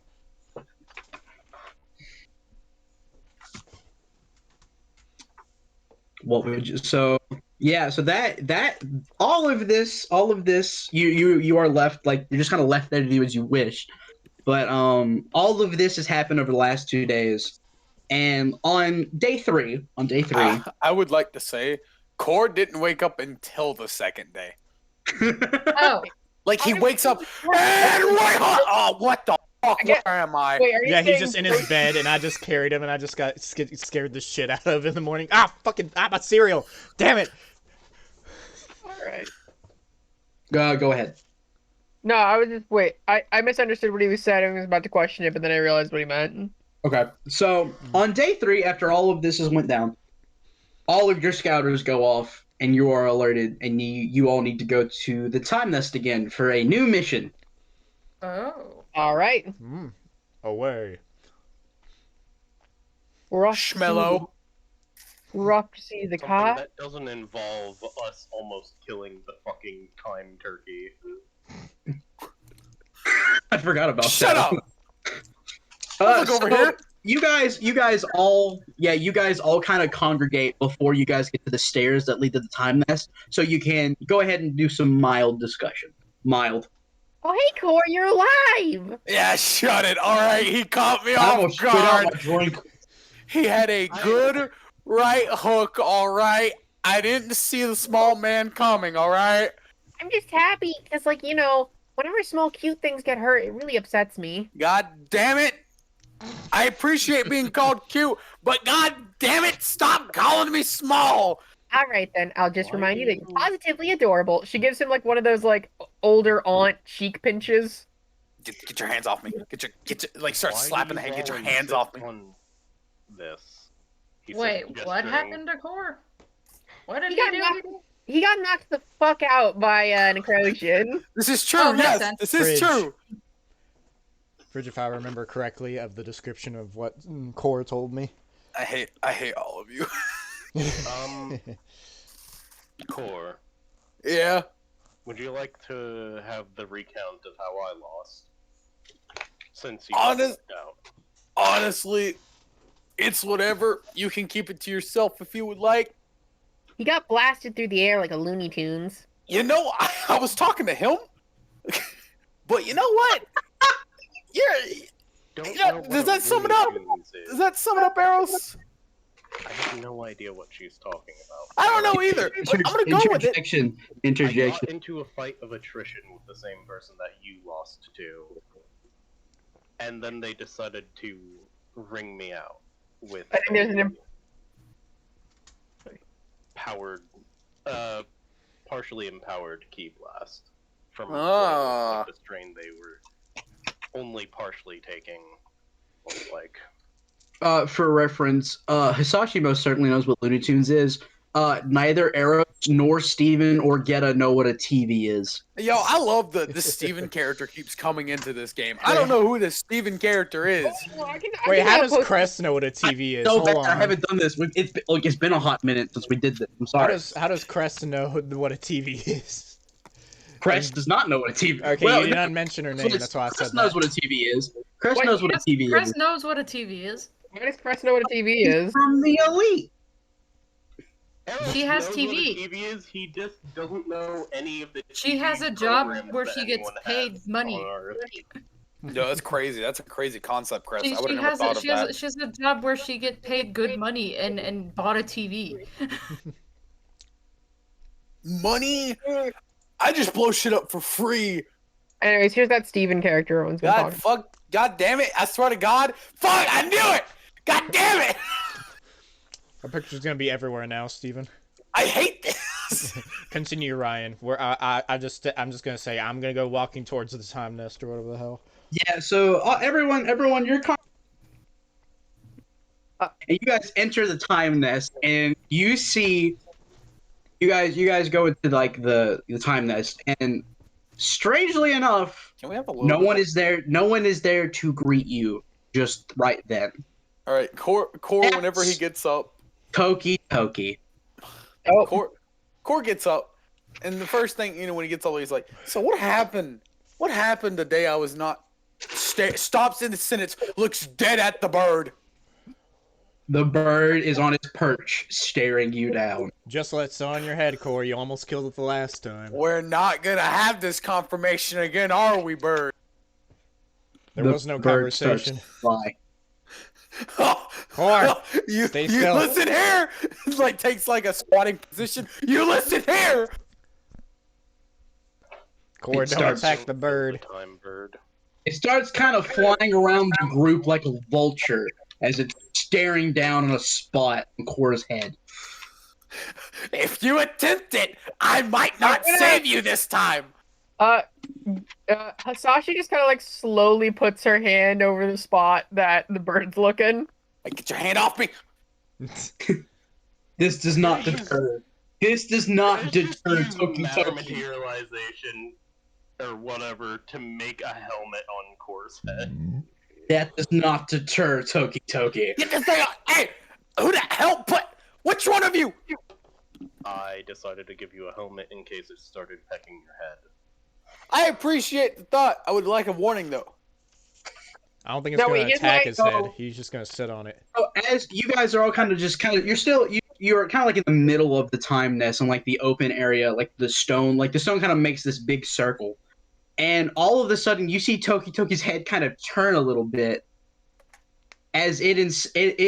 What would you, so yeah, so that all of this you are left, like you're just kind of left there to do as you wish. But all of this has happened over the last 2 days. And on day three, I would like to say, Core didn't wake up until the second day. Oh. Like he wakes up and wait, oh, what the Fuck, where am I? Wait, are you Yeah, he's saying just in his bed, and I just carried him, and I just got scared the shit out of him in the morning. Ah, fucking, my cereal! Damn it! Alright. Go ahead. No, I was just wait. I misunderstood what he was saying. I was about to question it, but then I realized what he meant. Okay, so on day 3, after all of this has went down, all of your scouters go off, and you are alerted, and you all need to go to the time nest again for a new mission. Oh. Alright. Away. We're off Schmello. We're off to see the Something car. that doesn't involve us almost killing the fucking time turkey. I forgot about Shut that. up! Look over here. You guys all kind of congregate before you guys get to the stairs that lead to the time nest, so you can go ahead and do some mild discussion. Mild. Oh, hey, Core, you're alive! Yeah, shut it. All right, he caught me I off almost spit out guard. my drink. He had a good right hook. All right, I didn't see the small man coming. All right. I'm just happy because, like, you know, whenever small cute things get hurt, it really upsets me. God damn it. I appreciate being called cute, but god damn it, stop calling me small. All right, then. I'll just Why remind you do that you're positively adorable. She gives him, like, one of those, like, older aunt cheek pinches. Get your hands off me. Get your like start Why do slapping the you hand. Get your all hands insist off me. on this? He Wait, said what gesturing- happened to Core? What did He he got do? knocked, he got knocked the fuck out by an Necrosion. This is true. Oh, makes Yes, sense. this is Fridge. true. Fridge, if I remember correctly, of the description of what Core told me. I hate all of you. Core, Yeah. would you like to have the recount of how I lost? Since you Honest- knocked out. Honestly, it's whatever. You can keep it to yourself if you would like. He got blasted through the air like a Looney Tunes. You know, I was talking to him, but you know what? Don't Yeah, know what does a that sum it Looney up? Tunes is. Does that sum it up, Eros? I have no idea what she's talking about. I don't know either. But I'm gonna go with it. Interjection. I Interjection. got into a fight of attrition with the same person that you lost to, and then they decided to ring me out with I think there's an powered, partially empowered key blast from Ah. the strain they were only partially taking. Looked like. For reference, Hisashi most certainly knows what Looney Tunes is. Neither Eros nor Steven or Gheata know what a TV is. Yo, I love that this Steven character keeps coming into this game. I don't know who this Steven character is. Wait, how does Cress know what a TV is? No, Hold I on. haven't done this. It's been a hot minute since we did this. I'm How sorry. does Cress know what a TV is? Cress does not know what a TV is. Okay, Well, you did not mention her name. That's why I Cress said knows that. what a TV is. Cress Wait, knows what a TV Chris is. knows what a TV is. Why does Cress know what a TV is? From the Elite. Eros She has knows TV. What a TV is. He just doesn't know any of the. She TV has a job programs where that she gets anyone paid has money. on Earth. No, that's crazy. That's a crazy concept, Chris. She, I would she have never has thought a, of she, has that. a, she has a job where she gets paid good money and bought a TV. Money? I just blow shit up for free. Anyways, here's that Steven character everyone's been God talking. God damn it. I swear to God. Fuck, I knew it. God damn it. Our picture's gonna be everywhere now, Steven. I hate this. Continue, Ryan. I'm just gonna say I'm gonna go walking towards the time nest or whatever the hell. Yeah. So everyone, you're. And you guys enter the time nest, and you see. You guys go into like the time nest, and strangely enough, Can we have a little no bit one more- is there. No one is there to greet you just right then. All right, Core whenever he gets up, Toki. Oh, Core gets up, and the first thing, when he gets up, he's like, so what happened? What happened the day I was not... Stops in the sentence, looks dead at the bird. The bird is on its perch, staring you down. Just let it on your head, Core. You almost killed it the last time. We're not gonna have this confirmation again, are we, bird? There The was no bird starts conversation. to fly. Core, you stay still. listen here. Like takes like a squatting position. You listen here. Core, It don't starts- attack the bird. Time bird. It starts kind of flying around the group like a vulture as it's staring down on a spot on Korra's head. If you attempt it, I might not save you this time. Hisashi just kind of like slowly puts her hand over the spot that the bird's looking. Hey, get your hand off me. This does not deter. This does not deter Toki matter Toki. materialization or whatever to make a helmet on Korra's head. That does not deter Toki Toki. Get this thing on. Hey, who the hell put? Which one of you? I decided to give you a helmet in case it started pecking your head. I appreciate the thought. I would like a warning though. I don't think it's No, going to he's attack like- his head. He's just going to sit on it. So as you guys are all kind of you're kind of like in the middle of the time nest and like the open area, like the stone kind of makes this big circle. And all of a sudden you see Toki Toki's head kind of turn a little bit as it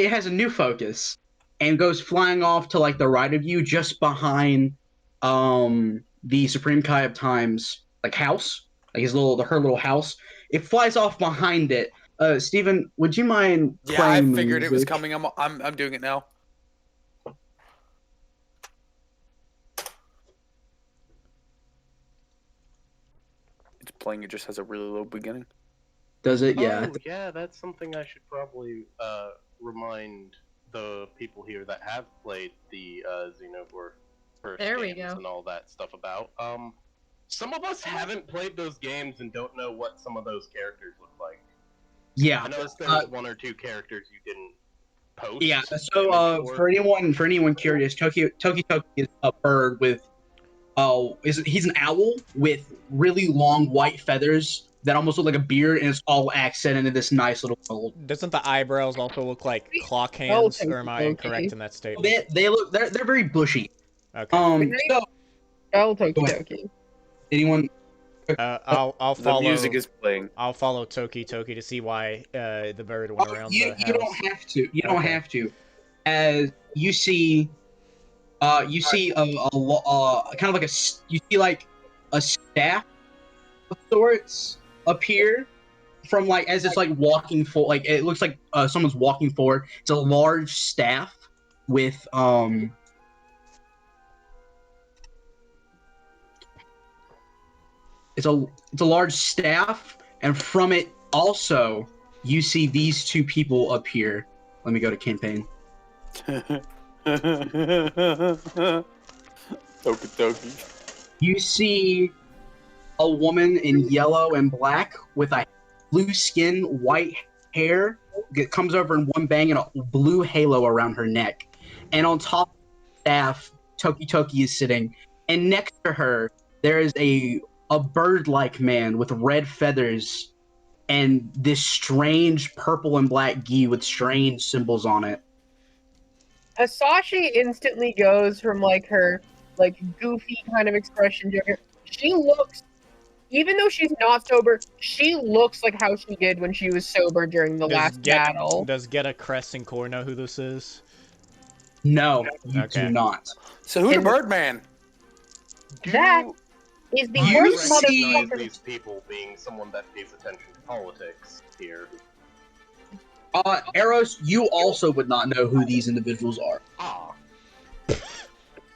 has a new focus and goes flying off to like the right of you, just behind the Supreme Kai of Time's like house, like her little house. It flies off behind it. Steven, would you mind Yeah, I playing the figured it was music? coming. I'm doing it now. It's playing. It just has a really low beginning. Does it? Yeah. Oh, yeah, that's something I should probably remind the people here that have played the Xenoblade first There we games go. and all that stuff about. Some of us haven't played those games and don't know what some of those characters look like. Yeah. I noticed there's one or two characters you didn't post. Yeah. So for anyone curious, Toki Toki is a bird with he's an owl with really long white feathers that almost look like a beard, and it's all accented in this nice little gold. Doesn't the eyebrows also look like clock hands, or am I incorrect in that statement? They're very bushy. Okay. So Oh, Toki Go ahead. Toki. anyone? I'll The follow. music is playing. I'll follow Toki Toki to see why the bird went around You the house. don't have to. You don't Okay. have to. As you see, kind of like a staff of sorts appear from like as it's like walking for like it looks like someone's walking forward. It's a large staff with It's a large staff, and from it also you see these two people appear. Let me go to campaign. Toki. You see a woman in yellow and black with a blue skin, white hair. It comes over in one bang and a blue halo around her neck. And on top of the staff, Toki Toki is sitting. And next to her, there is a bird-like man with red feathers and this strange purple and black gi with strange symbols on it. Hisashi instantly goes from like her like goofy kind of expression to her. She looks, even though she's not sober, she looks like how she did when she was sober during the last battle. Does Gheata, Cress, and Core know who this is? No, you Okay. do not. So who the Birdman? That is the You worst see- motherfucker. These people being someone that pays attention to politics here. Eros, you also would not know who these individuals are. Ah,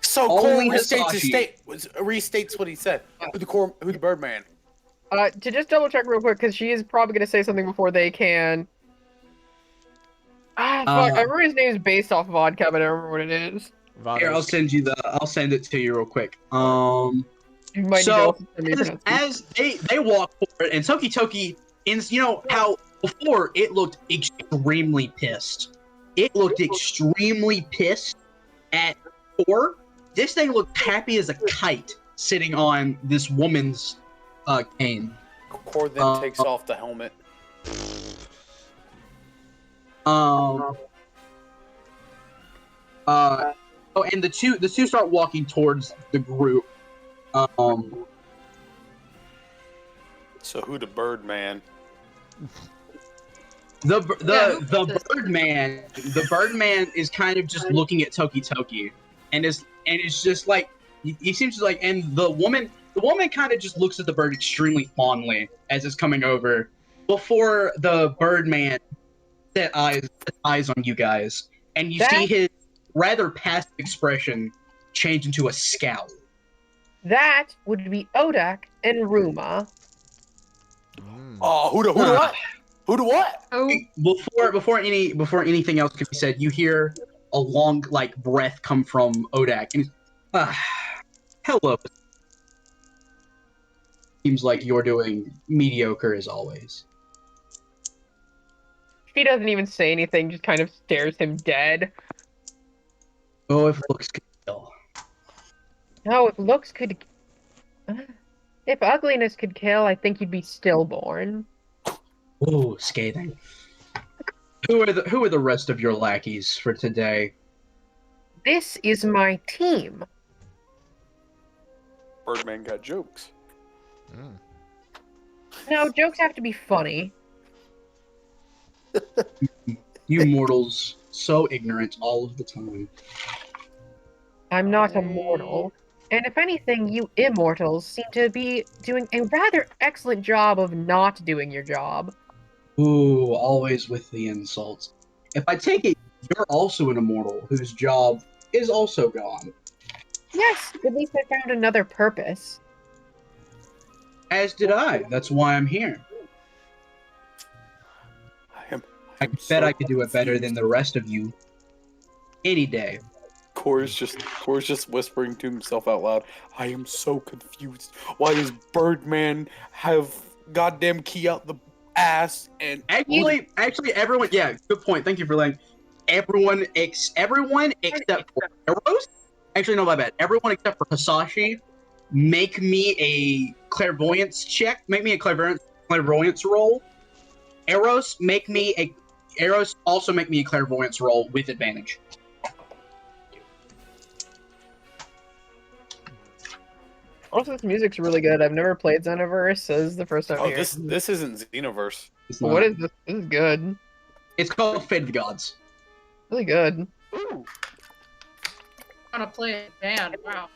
So Only Cole Hisashi. restates what he said. Who the Birdman? To just double check real quick, because she is probably going to say something before they can. Fuck, I remember his name is based off vodka, but I don't remember what it is. Here, I'll send it to you real quick. You might So, need to also as they walk forward, and Toki Toki, you know how before it looked extremely pissed. It looked extremely pissed at Core. This thing looked happy as a kite sitting on this woman's cane. Core then takes off the helmet. And the two start walking towards the group. So who the Birdman? The Birdman is kind of just looking at Toki Toki, and it's just like he seems to like, and the woman kind of just looks at the bird extremely fondly as it's coming over, before the Birdman set eyes on you guys, and you see his rather passive expression change into a scowl. That would be Odak and Ruma. Oh, who the what? Who the what? Oh, Before anything else can be said, you hear a long breath come from Odak, and hello. Seems like you're doing mediocre as always. She doesn't even say anything, just kind of stares him dead. Oh, if looks could kill. No, if looks could... If ugliness could kill, I think you'd be stillborn. Oh, scathing. Who are the rest of your lackeys for today? This is my team. Birdman got jokes. No, jokes have to be funny. You mortals, so ignorant all of the time. I'm not a mortal. And if anything, you immortals seem to be doing a rather excellent job of not doing your job. Ooh, always with the insults. If I take it, you're also an immortal whose job is also gone. Yes, at least I found another purpose. As did I. That's why I'm here. I bet I could do it better than the rest of you. Any day. Core's just whispering to himself out loud. I am so confused. Why does Birdman have goddamn key out the ass and Actually, everyone. Yeah, good point. Thank you for letting everyone except for Eros. Actually, no, my bad. Everyone except for Hisashi, make me a clairvoyance check. Make me a clairvoyance roll. Eros, also make me a clairvoyance roll with advantage. Also, this music's really good. I've never played Xenoverse, so this is the first time oh, here. this isn't Xenoverse. What is this? This is good. It's called Fate of the Gods. Really good. Ooh. I want to play a band. Wow.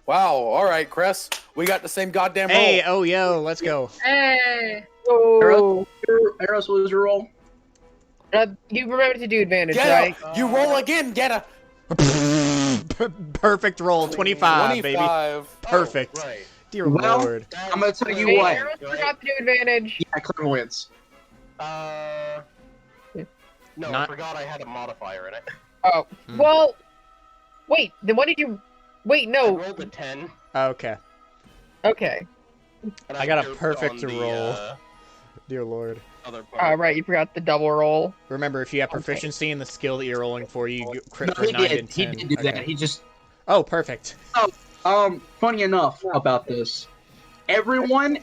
Wow. All right, Cress. We got the same goddamn roll. Hey, oh yo, let's go. Hey. Oh, Eros, what was your roll? you remember to do advantage, Gheata, right? you roll again, Gheata. Perfect roll, 25, baby. 25. Perfect. Right. Dear Well, Lord. I'm gonna tell you Wait, what. Eros forgot to do advantage. Yeah, clairvoyance. No, Not- I forgot I had a modifier in it. Oh, well, wait, then what did you... Wait, I no. rolled a 10. Okay. Okay. And I got a doped perfect on the, roll. Dear Lord. other part. Right, you forgot the double roll. Remember, if you have proficiency in the skill that you're rolling for, you crit No, for he 9 did. and He 10. did do that. Okay. He just. Oh, perfect. Funny enough about this, everyone.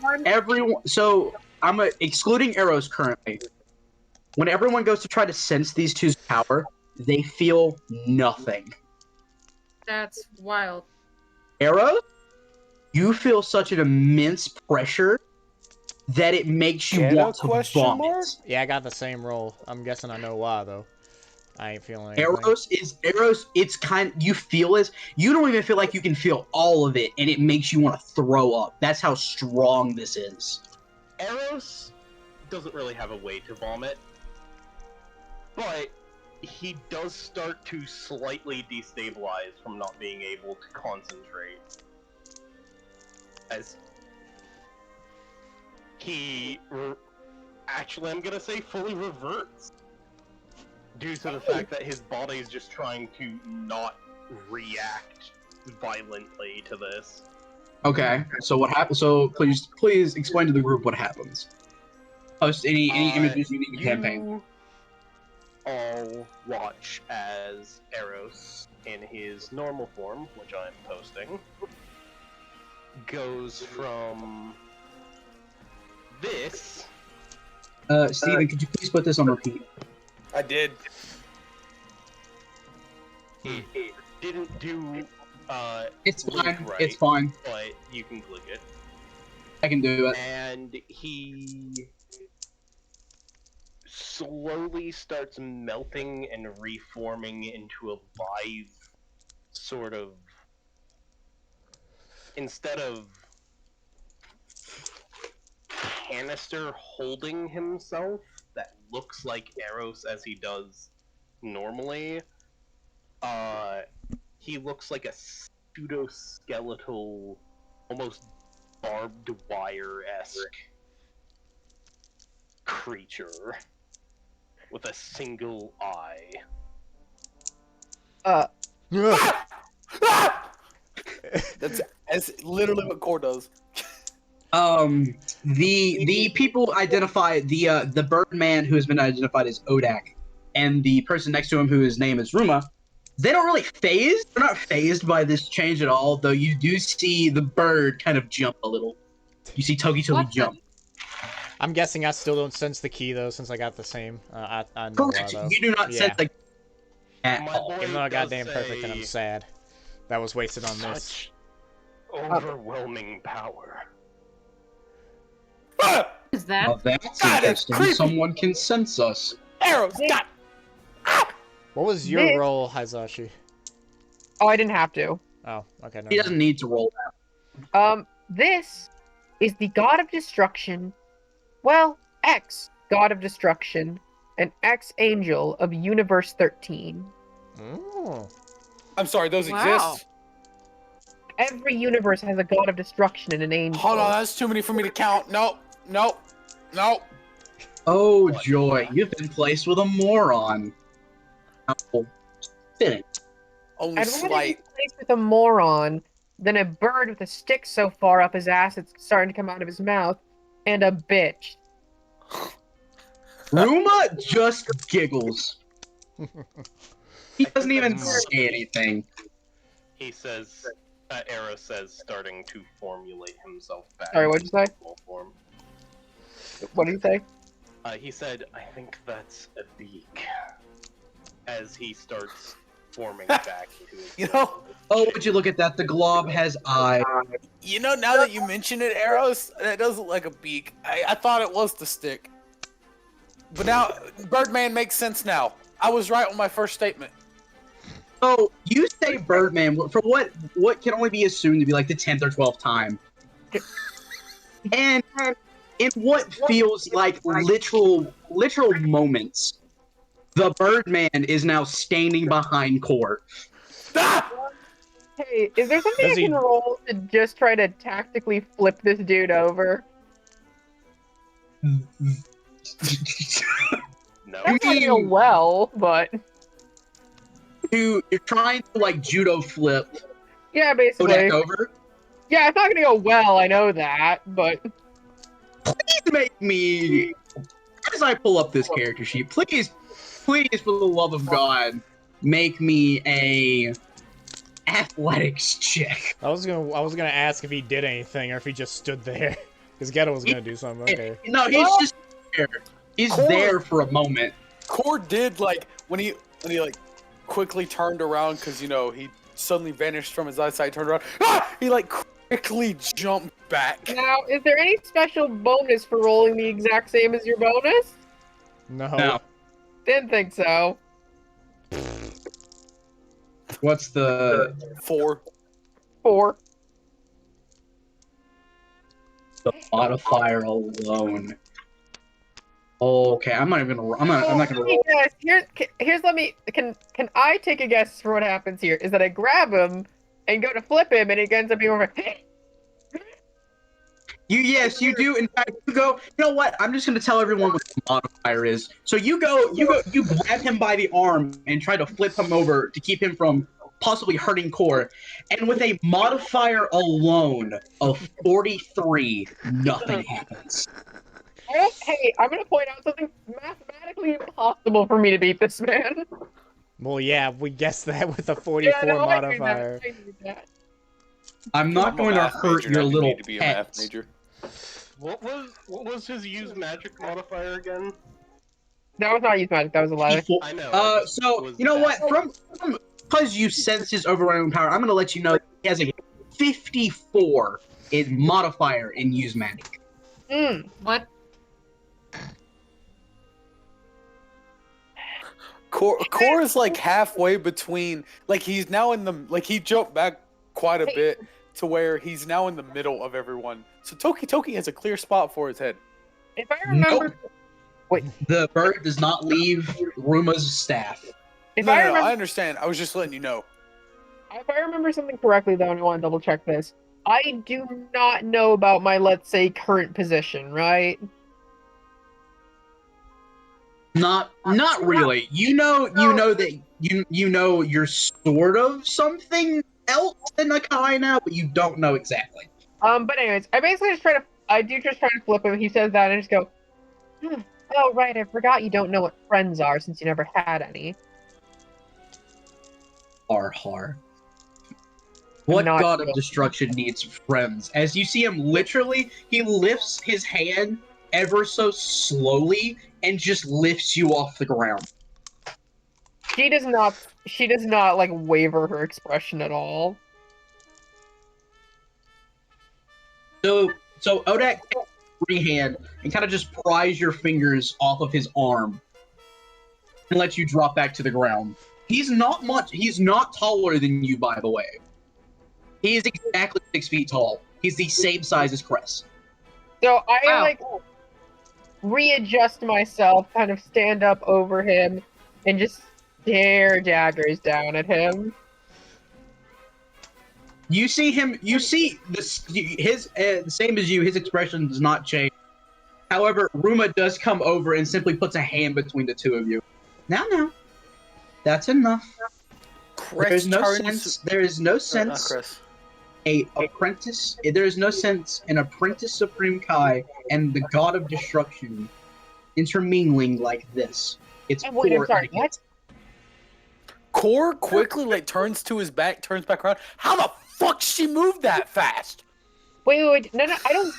So I'm excluding Eros currently. When everyone goes to try to sense these two's power, they feel nothing. That's wild. Eros, you feel such an immense pressure that it makes you Get a want to question vomit. mark? Yeah, I got the same roll. I'm guessing I know why, though. I ain't feeling anything. Eros. It's you feel as you don't even feel like you can feel all of it, and it makes you want to throw up. That's how strong this is. Eros doesn't really have a way to vomit, but he does start to slightly destabilize from not being able to concentrate. As he actually, I'm gonna say fully reverts due to the fact that his body is just trying to not react violently to this. Okay, so what happens? So please explain to the group what happens. Post any images you need in the campaign. You all watch as Eros, in his normal form, which I'm posting, goes from this. Steven, could you please put this on repeat? I did. It didn't do. It's link fine. right, It's fine. But you can click it. I can do it. And he slowly starts melting and reforming into a live sort of, instead of canister holding himself that looks like Eros as he does normally. He looks like a pseudo-skeletal, almost barbed wire-esque creature with a single eye. That's literally what Core does. The people identify the Birdman who has been identified as Odak, and the person next to him whose name is Ruma. They don't really phased. They're not phased by this change at all, though you do see the bird kind of jump a little. You see Togi jump. I'm guessing I still don't sense the key though, since I got the same. I know Correct. though. You do not sense the at My all. boy Even though I got does damn perfect and I'm say, sad. That was wasted on this. Such overwhelming power. Is that? Well, that's That is interesting. creepy. Someone can sense us. Eros, stop! What was your This- role, Hisashi? Oh, I didn't have to. Oh, okay. He doesn't need to roll that. This is the god of destruction. Well, ex-god of destruction, an ex-angel of Universe 13. Oh. I'm sorry, those Wow. exist? Every universe has a god of destruction and an angel. Hold on, that's too many for me to count. Nope. Oh joy, you've been placed with a moron. Oh, fitting. Only I'd rather be slight. placed with a moron than a bird with a stick so far up his ass it's starting to come out of his mouth, and a bitch. Ruma just giggles. He doesn't even say anything. He says, Eros says, starting to formulate himself back. Sorry, what'd you say? into normal form. What do you say? He said, I think that's a beak. As he starts forming back into his You know, Oh, would you look at that? The glob has eyes. now that you mention it, Eros, that does look like a beak. I thought it was the stick. But now, Birdman makes sense now. I was right on my first statement. So you say Birdman for what can only be assumed to be like the 10th or 12th time, and in what feels like literal moments, the Birdman is now standing behind Core. Ah! Hey, is there something I Does he- can roll to just try to tactically flip this dude over? No. That's not gonna go well, but You're trying to like judo flip yeah, basically. Odak over. Yeah, it's not gonna go well, I know that, but Please make me, as I pull up this character sheet, please, for the love of God, make me a athletics check. I was gonna ask if he did anything or if he just stood there. Because Gheata was gonna do something. Okay. No, he's just there. He's Core- there for a moment. Core did, like, when he like, quickly turned around, because, he suddenly vanished from his eyesight, turned around. He, like, quickly jumped back. now, is there any special bonus for rolling the exact same as your bonus? No. Didn't think so. What's the 4. 4. modifier alone? Okay, I'm not gonna roll. Here's let me can I take a guess for what happens here? Is that I grab him and go to flip him and it ends up being over. Yes, you do. In fact, you go. You know what? I'm just gonna tell everyone what the modifier is. So you grab him by the arm and try to flip him over to keep him from possibly hurting Core. And with a modifier alone of 43, nothing happens. Hey, I'm gonna point out something mathematically impossible for me to beat this man. Well, yeah, we guessed that with a 44 no, I knew modifier. that, I knew that. I'm not I'm a going to math hurt major, your not little need to be a math pets. major. What was his use magic modifier again? That was not use magic, that was a lie. I know. I just So was you know what? asking. From because you sense his overwhelming power, I'm going to let you know he has a 54 in modifier in use magic. What? Core is like halfway between, like he's now in the, like he jumped back quite a bit to where he's now in the middle of everyone. So Toki has a clear spot for his head. If I remember, Nope. Wait. The bird does not leave Ruma's staff. if No, I no, no, remember, I understand. I was just letting you know. if I remember something correctly, though, and I want to double check this, I do not know about my, let's say, current position, right? Not really. You know that you know you're sort of something else than a Kai now, but you don't know exactly. But anyways, I do just try to flip him. He says that, and I just go, oh, right, I forgot you don't know what friends are since you never had any. Har. What Not god of real. destruction needs friends? As you see him literally, he lifts his hand ever so slowly and just lifts you off the ground. She does not, like, waver her expression at all. So Odak takes free hand and kind of just pries your fingers off of his arm and lets you drop back to the ground. He's not taller than you, by the way. He is exactly 6 feet tall. He's the same size as Cress. So I, Wow. like, readjust myself, kind of stand up over him, and just stare daggers down at him. You see him. You see his same as you. His expression does not change. However, Ruma does come over and simply puts a hand between the two of you. Now, that's enough. There is no sense. There is no sense. Chris. There is no sense an apprentice Supreme Kai and the God of Destruction intermingling like this. It's Wait, I'm poor sorry, etiquette. what? Core quickly turns back around. How the fuck she moved that fast? Wait, no, I don't.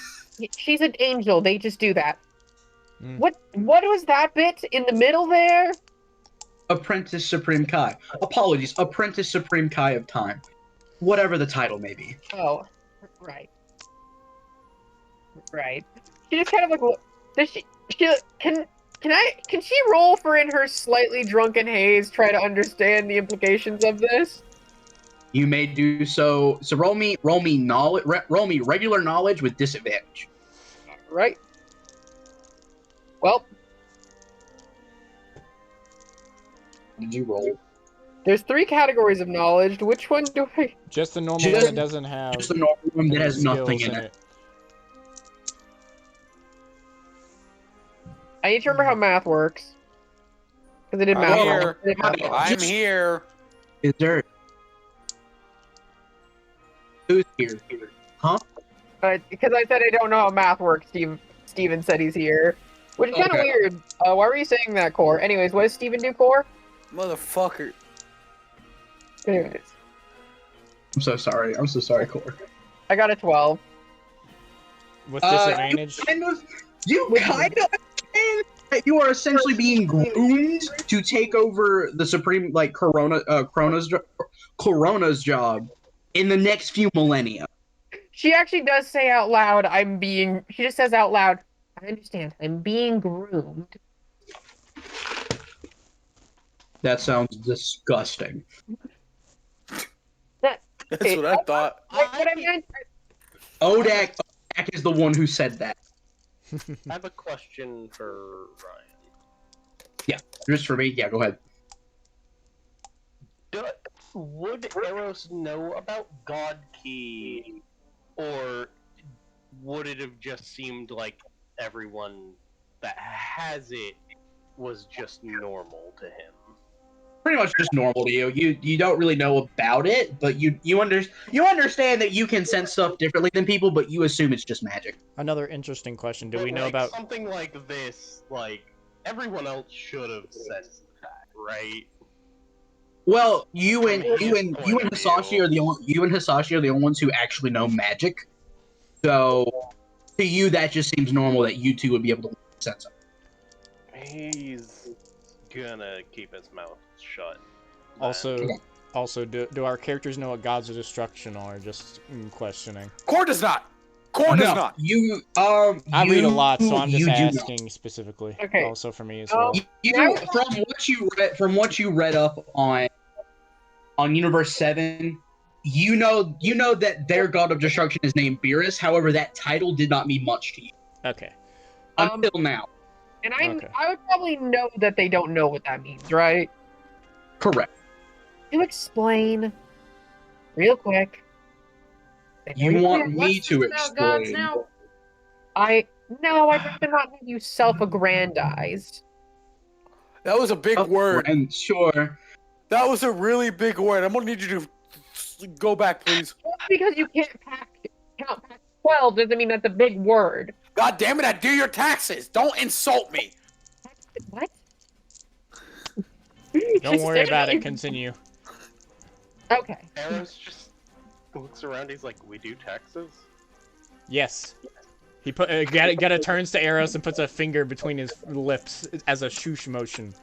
She's an angel. They just do that. Mm. What was that bit in the middle there? Apprentice Supreme Kai. Apologies, Apprentice Supreme Kai of Time. Whatever the title may be. Oh, right. She just kind of like. Does she can she roll for in her slightly drunken haze? Try to understand the implications of this. You may do so. So roll me regular knowledge with disadvantage. Right. Well, What did you roll? there's 3 categories of knowledge. Which one do I? Just the normal Just- one that doesn't have Just the normal one that any has nothing skills in it. I need to remember how math works. Because I did math. I'm wrong. here. I did math wrong. I'm here. Is there? Who's here? Huh? Because I said I don't know how math works. Steven said he's here, which is kind of Okay. weird. Why were you saying that, Core? Anyways, what does Steven do, Core? Motherfucker. Anyways, I'm so sorry, Core. I got a 12. with disadvantage. You kind of understand that you are essentially being groomed to take over the Supreme, like, Corona's job in the next few millennia. She actually does say out loud, she just says out loud, I understand, I'm being groomed. That sounds disgusting. That's what I thought. What I meant, Odak is the one who said that. I have a question for Ryan. Just for me? Yeah, go ahead. Would Eros know about God Key, or would it have just seemed like everyone that has it was just normal to him? Pretty much just normal to you. You don't really know about it, but you understand that you can sense stuff differently than people, but you assume it's just magic. Another interesting question. Do But, we know like, about something like this? Like, everyone else should have sensed that, right? Well, you and Hisashi are the only ones who actually know magic. So to you, that just seems normal that you two would be able to sense it. He's gonna keep his mouth shut. also do our characters know what gods of destruction are? Just questioning. Core does not. Core does No, not. you I read a lot, so I'm just you do not. asking specifically. Okay. Also for me as well. You from what you read up on Universe 7, you know that their god of destruction is named Beerus. However, that title did not mean much to you. Okay. Until now. And Okay. I would probably know that they don't know what that means, right? Correct. To explain, real quick. You want Let's me to think about gods explain? now. No, I'd rather not have you self-aggrandize. That was a big word. And sure. That was a really big word. I'm gonna need you to go back, please. Just because you can't count past 12 doesn't mean that's a big word. God damn it! I do your taxes. Don't insult me. What? Don't worry about it. Continue. Okay. Eros just looks around. He's like, "We do taxes." Yes. He put Gheata turns to Eros and puts a finger between his lips as a shoosh motion.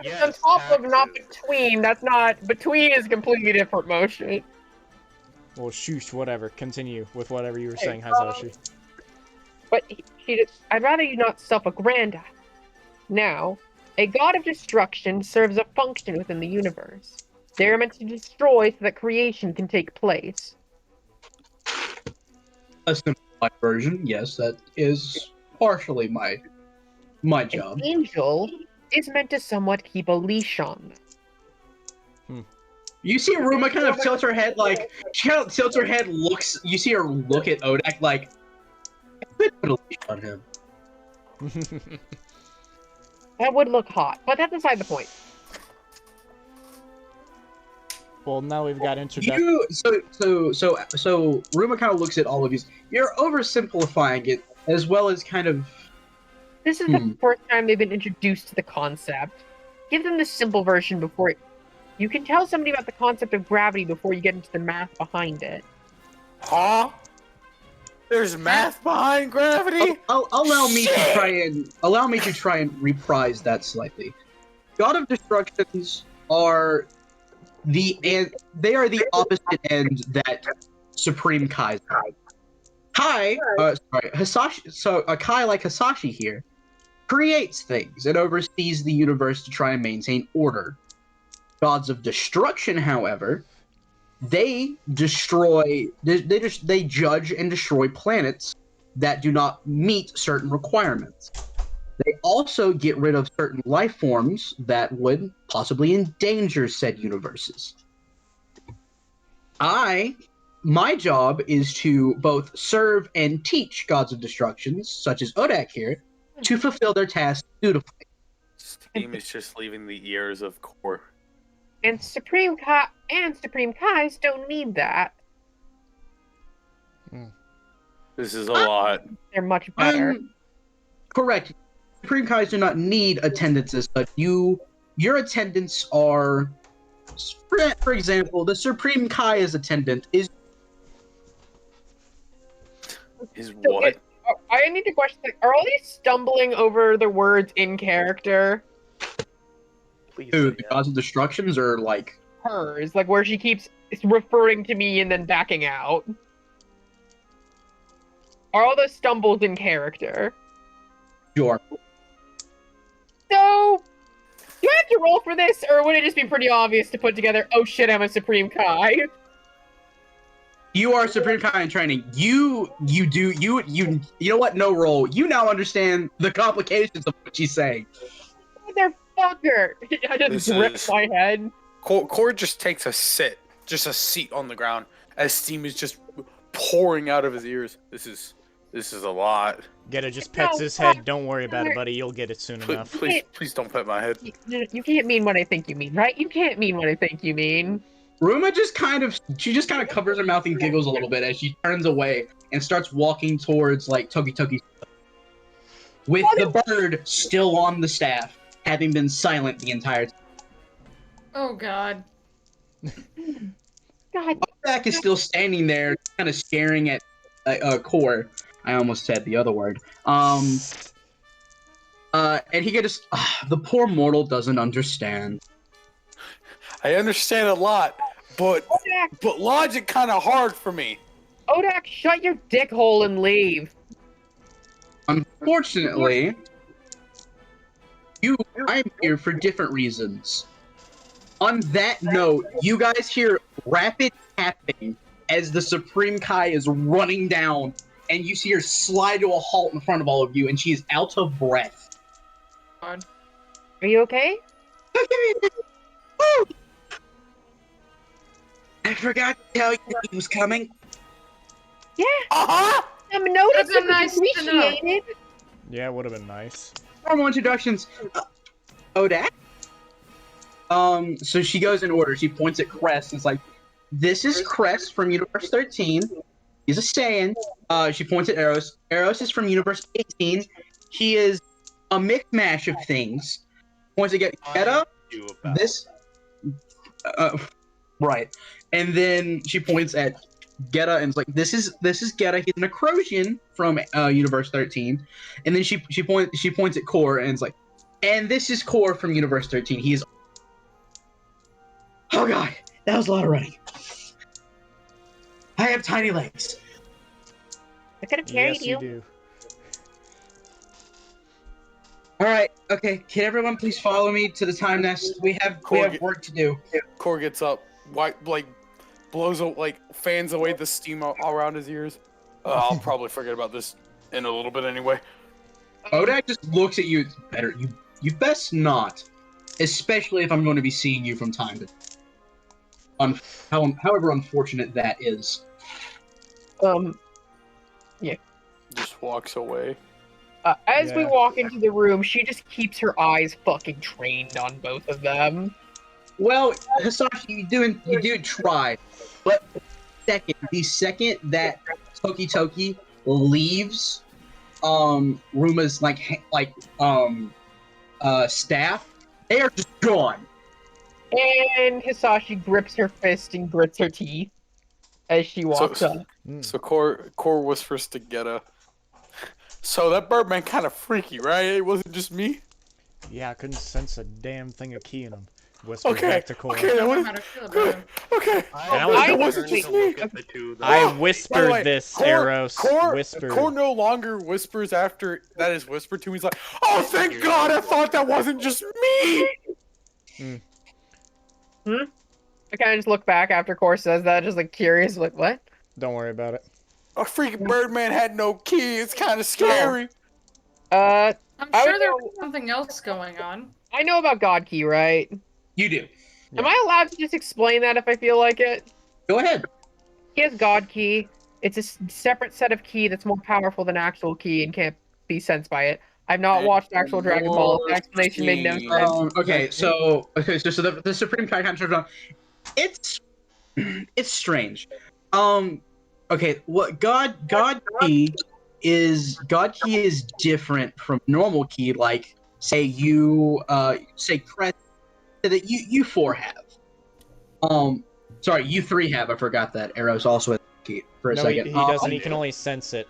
Yes, on top of, not taxes. between. That's not. Between is a completely different motion. Well, shoosh, whatever. Continue with whatever you were saying, Hisashi. But I'd rather you not self-aggrandize. Now, a god of destruction serves a function within the universe. They are meant to destroy so that creation can take place. A simplified version, yes, that is partially my job. An angel is meant to somewhat keep a leash on them. You see Ruma kind of tilts her head, like, she kind of tilts her head, you see her look at Odak, like, I could put a leash on him. That would look hot, but that's beside the point. Well, now we've got introduction. So Ruma kind of looks at all of these. You're oversimplifying it, as well as kind of. This is the first time they've been introduced to the concept. Give them the simple version before you can tell somebody about the concept of gravity before you get into the math behind it. Huh? There's math behind gravity? Allow me to try and reprise that slightly. God of Destructions are the opposite end that Supreme Kai's are. Hisashi. So a Kai like Hisashi here creates things and oversees the universe to try and maintain order. Gods of Destruction, however, they destroy. They judge and destroy planets that do not meet certain requirements. They also get rid of certain life forms that would possibly endanger said universes. My job is to both serve and teach gods of destructions, such as Odak here, to fulfill their tasks dutifully. Steam is just leaving the ears of Core. And Supreme Kais don't need that. This is a lot. They're much better. Correct. Supreme Kais do not need attendances, but your attendants are, for example, the Supreme Kai's attendant is What? I need to question, are all these stumbling over the words in character? Please, the gods of destructions, or like Hers, like where she keeps referring to me and then backing out. Are all those stumbles in character? Sure. So, do I have to roll for this, or would it just be pretty obvious to put together, oh shit, I'm a Supreme Kai? You are Supreme Kai in training. You know what? No roll. You now understand the complications of what she's saying. Motherfucker! I just grip my head. Core just takes a seat on the ground as steam is just pouring out of his ears. This is a lot. Gheata just pets his head. Don't worry about it, buddy. You'll get it soon enough. Please don't pet my head. You can't mean what I think you mean, right? You can't mean what I think you mean. Ruma just kind of covers her mouth and giggles a little bit as she turns away and starts walking towards like Toki with the bird still on the staff, having been silent the entire time. Oh god. God. Back is still standing there, kind of staring at Core. I almost said the other word. And he just the poor mortal doesn't understand. I understand a lot, but logic kind of hard for me. Odak, shut your dick hole and leave. Unfortunately, I'm here for different reasons. On that note, you guys hear rapid tapping as the Supreme Kai is running down and you see her slide to a halt in front of all of you, and she is out of breath. God. Are you okay? I forgot to tell you that he was coming. Yeah. Uh-huh! I'm noticing. That's nice to know. Appreciated. Yeah, it would have been nice. Formal introductions. Odak. So she goes in order. She points at Cress and is like, "This is Cress from Universe 13. He's a Saiyan." She points at Eros. Eros is from Universe 18. He is a mix-mash of things. Points at Gheata. This. Right. And then she points at Gheata and is like, "This is Gheata. He's an Acrosian from Universe 13." And then she points at Core and is like, "And this is Core from Universe 13. He is." Oh god, that was a lot of running. I have tiny legs. I could have carried Yes, you do. All right, okay. Can everyone please follow me to the time nest? We have work to do. Core gets up, blows, fans away the steam all around his ears. I'll probably forget about this in a little bit anyway. Odak just looks at you. Better you best not, especially if I'm going to be seeing you from time to time. However unfortunate that is. Just walks away. As we Yeah. walk into the room, she just keeps her eyes fucking trained on both of them. Well, Hisashi, you do try, but the second that Toki leaves, Ruma's staff, they are just gone. And Hisashi grips her fist and grits her teeth as she walks up. So Core whispers to Gheata. So that Birdman kind of freaky, right? It wasn't just me. Yeah, I couldn't sense a damn thing of ki in him. Whispered Okay. back to Core. Okay. That was good. Okay. I wasn't just me. I By whispered the way, this, Core- Eros. Whispered. Core no longer whispers after that is whispered to him. He's like, "Oh, thank God! I thought that wasn't just me." I kind of just look back after Core says that, just like curious, like, what? Don't worry about it. A freaking Birdman had no key. It's kind of scary. I I'm I sure would there know- was something else going on. know about God Key, right? You do. Yeah. Am I allowed to just explain that if I feel like it? Go ahead. He has God Key. It's a separate set of key that's more powerful than actual key and can't be sensed by it. I've not watched actual Dragon Ball. The explanation made no sense. So the Supreme Kai Concept, it's strange. Okay, what God Key is different from normal key, like say Cress that you four have. Sorry, you three have. I forgot that. Eros also has key for a No, second. he doesn't. He can only sense it.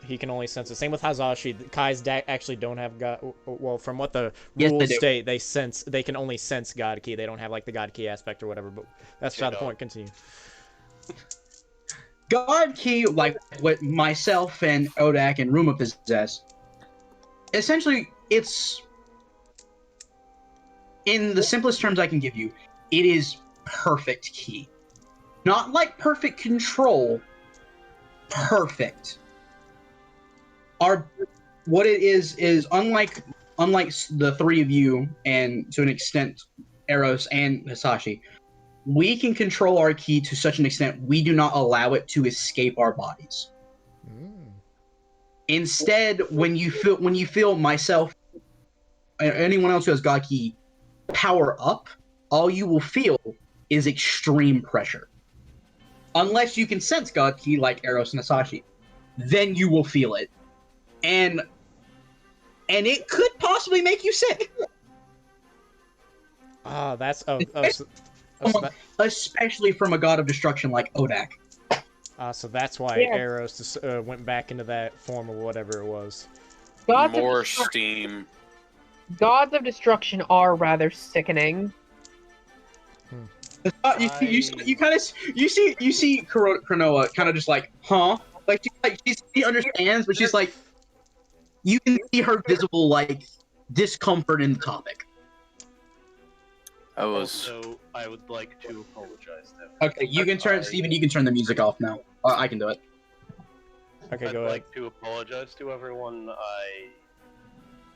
Same with Hisashi. The Kai's actually don't have God. Well, from what the Yes, rules they do. state, they can only sense God Key. They don't have like the God Key aspect or whatever. But that's not the point. Continue. God Key, like what myself and Odak and Ruma possess, essentially, it's, in the simplest terms I can give you, it is perfect key. Not like perfect control, perfect. What it is unlike the three of you, and to an extent, Eros and Hisashi, we can control our ki to such an extent we do not allow it to escape our bodies. Instead, when you feel myself or anyone else who has God ki power up, all you will feel is extreme pressure. Unless you can sense God ki like Eros and Hisashi, then you will feel it, and it could possibly make you sick. Ah, that's Especially from a god of destruction like Odak. so that's why Yeah. Eros went back into that form or whatever it was. Gods of More destruction- steam. Gods of destruction are rather sickening. You see Cronoa kind of just like, huh? She understands, but she's like, you can see her visible like discomfort in the topic. Also, I would like to apologize to Okay, you can turn Steven. You can turn the music off now. I can do it. Okay, I'd go ahead. like to apologize to everyone. I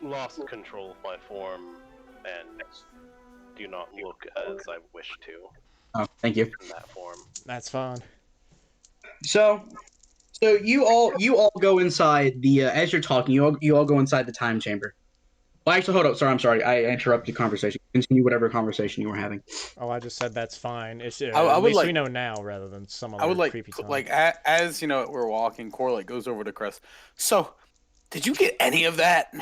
lost control of my form and do not look as I wish to Oh, thank you. in that form. That's fine. So you all go inside the as you're talking, you all go inside the time chamber. Well, actually, hold up. Sorry, I'm sorry. I interrupted the conversation. Continue whatever conversation you were having. Oh, I just said that's fine. It's, I at would least we like- know now rather than some I other would like, creepy time. like as you know, we're walking. Core like goes over to Cress. So, did you get any of that?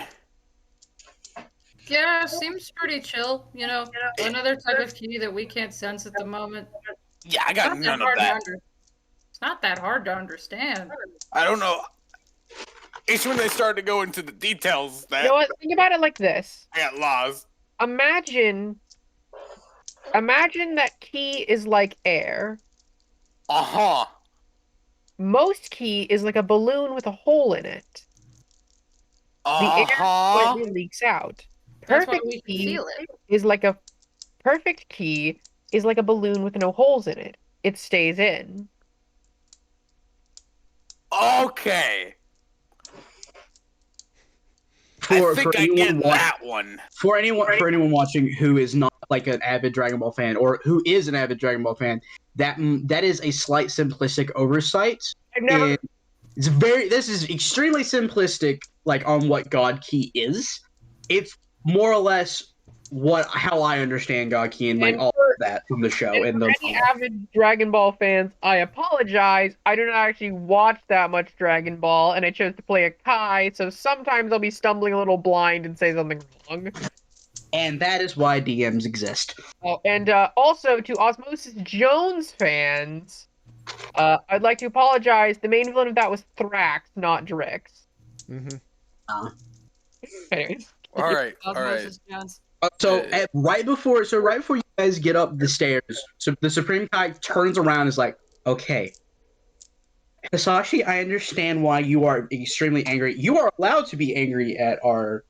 Yeah, seems pretty chill. You know, another type of key that we can't sense at the moment. Yeah, I got none of that. It's not that hard to understand. I don't know. It's when they started to go into the details that You know what? Think about it like this. I got lost. Imagine that key is like air. Uh-huh. Most key is like a balloon with a hole in it. The air Uh-huh. slightly leaks out. That's why Perfect we can key feel it. is like a perfect key is like a balloon with no holes in it. It stays in. Okay. For I think I anyone get watching, that one. for anyone watching who is not like an avid Dragon Ball fan, or who is an avid Dragon Ball fan, that is a slight simplistic oversight. I've never. This is extremely simplistic, like on what God Key is. It's more or less how I understand God Key and like And all for- of that from the show And and for the any avid Dragon Ball fans, I apologize. I do not actually watch that much Dragon Ball, and I chose to play a Kai, so sometimes I'll be stumbling a little blind and say something wrong. and that is why DMs exist. Oh, and also to Osmosis Jones fans, I'd like to apologize. The main villain of that was Thrax, not Drix. Mm-hmm. Anyways. All right. Osmosis Jones. Right before you guys get up the stairs, so the Supreme Kai turns around and is like, "Okay, Hisashi, I understand why you are extremely angry. You are allowed to be angry at our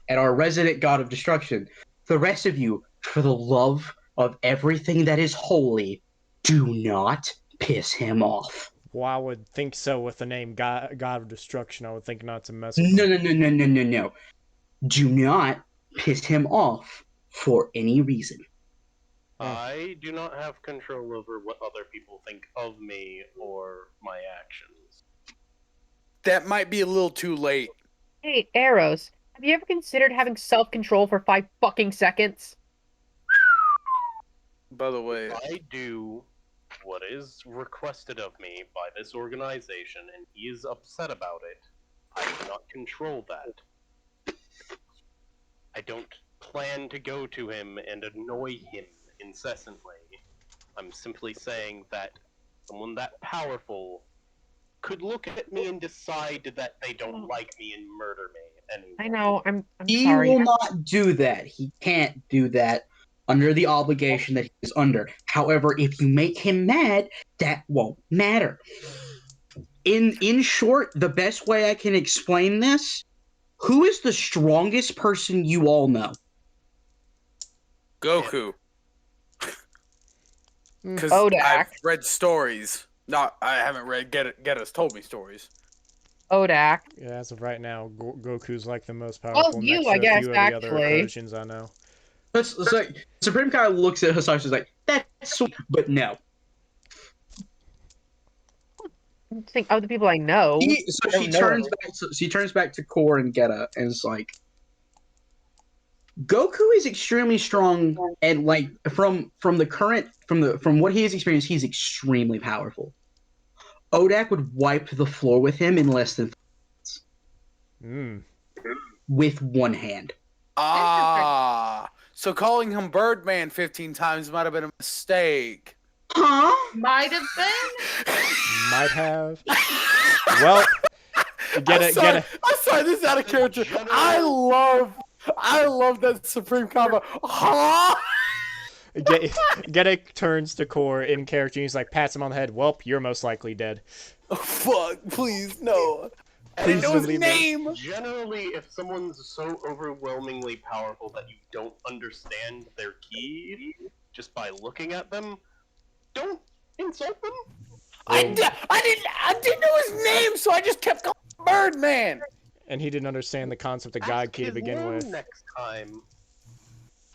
resident god of destruction. The rest of you, for the love of everything that is holy, do not piss him off." Well, I would think so with the name God of Destruction. I would think not to mess with No, him. no. Do not piss him off for any reason. I do not have control over what other people think of me or my actions. That might be a little too late. Hey, Eros, have you ever considered having self-control for 5 fucking seconds? By the way, I do what is requested of me by this organization, and he is upset about it. I cannot control that. I don't plan to go to him and annoy him incessantly. I'm simply saying that someone that powerful could look at me and decide that they don't like me and murder me anyway. I know, I'm He sorry. will not do that. He can't do that under the obligation that he is under. However, if you make him mad, that won't matter. In short, the best way I can explain this, who is the strongest person you all know? Goku. Because Odak. I've read stories. No, I haven't read. Gheata's told me stories. Odak. Yeah, as of right now, Goku's like the most powerful. you, next I to a guess, few of the other actually. Ekosians I know. It's like Supreme Kai looks at Hisashi like, that's sweet, but no. Think of the people I know. She turns back to Core and Gheata and is like, Goku is extremely strong, and like from what he has experienced, he's extremely powerful. Odak would wipe the floor with him in less than 5 minutes. With one hand. Ah, so calling him Birdman 15 times might have been a mistake. Huh? Might have been. Might have. Well, I'm sorry, this is out of character. I love that Supreme combo. Huh? Geta turns to Core in character and he's like, pats him on the head. Welp, you're most likely dead. Oh, fuck, please, no. I Please didn't know don't his leave name. Generally, if someone's so overwhelmingly powerful that you don't understand their ki just by looking at them, don't insult them. I didn't know his name, so I just kept calling him Birdman. And he didn't understand the concept of God Key to His begin name with. next time.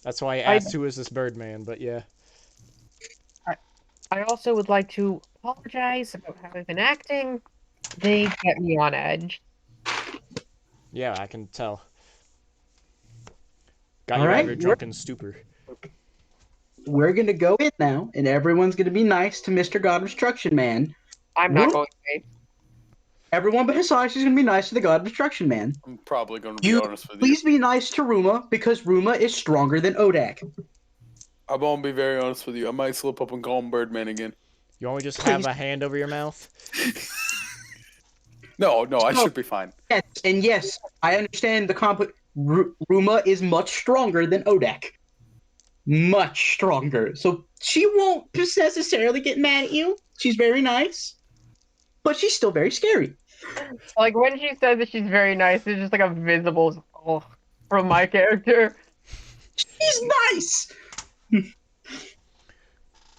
That's why I asked who is this Birdman, but yeah. I also would like to apologize about how I've been acting. They get me on edge. Yeah, I can tell. Got All you out right, of your drunken stupor. We're gonna go in now, and everyone's gonna be nice to Mr. God of Destruction Man. I'm not going to be. Everyone but Hisashi is gonna be nice to the God of Destruction Man. I'm probably going to be honest with you. Please be nice to Ruma, because Ruma is stronger than Odak. I'm going to be very honest with you. I might slip up and call him Birdman again. You only just have a hand over your mouth? No, I should be fine. Yes, and yes, I understand the conflict. Ruma is much stronger than Odak. Much stronger. So she won't just necessarily get mad at you. She's very nice. But she's still very scary. Like, when she says that she's very nice, it's just like a visible from my character. She's nice!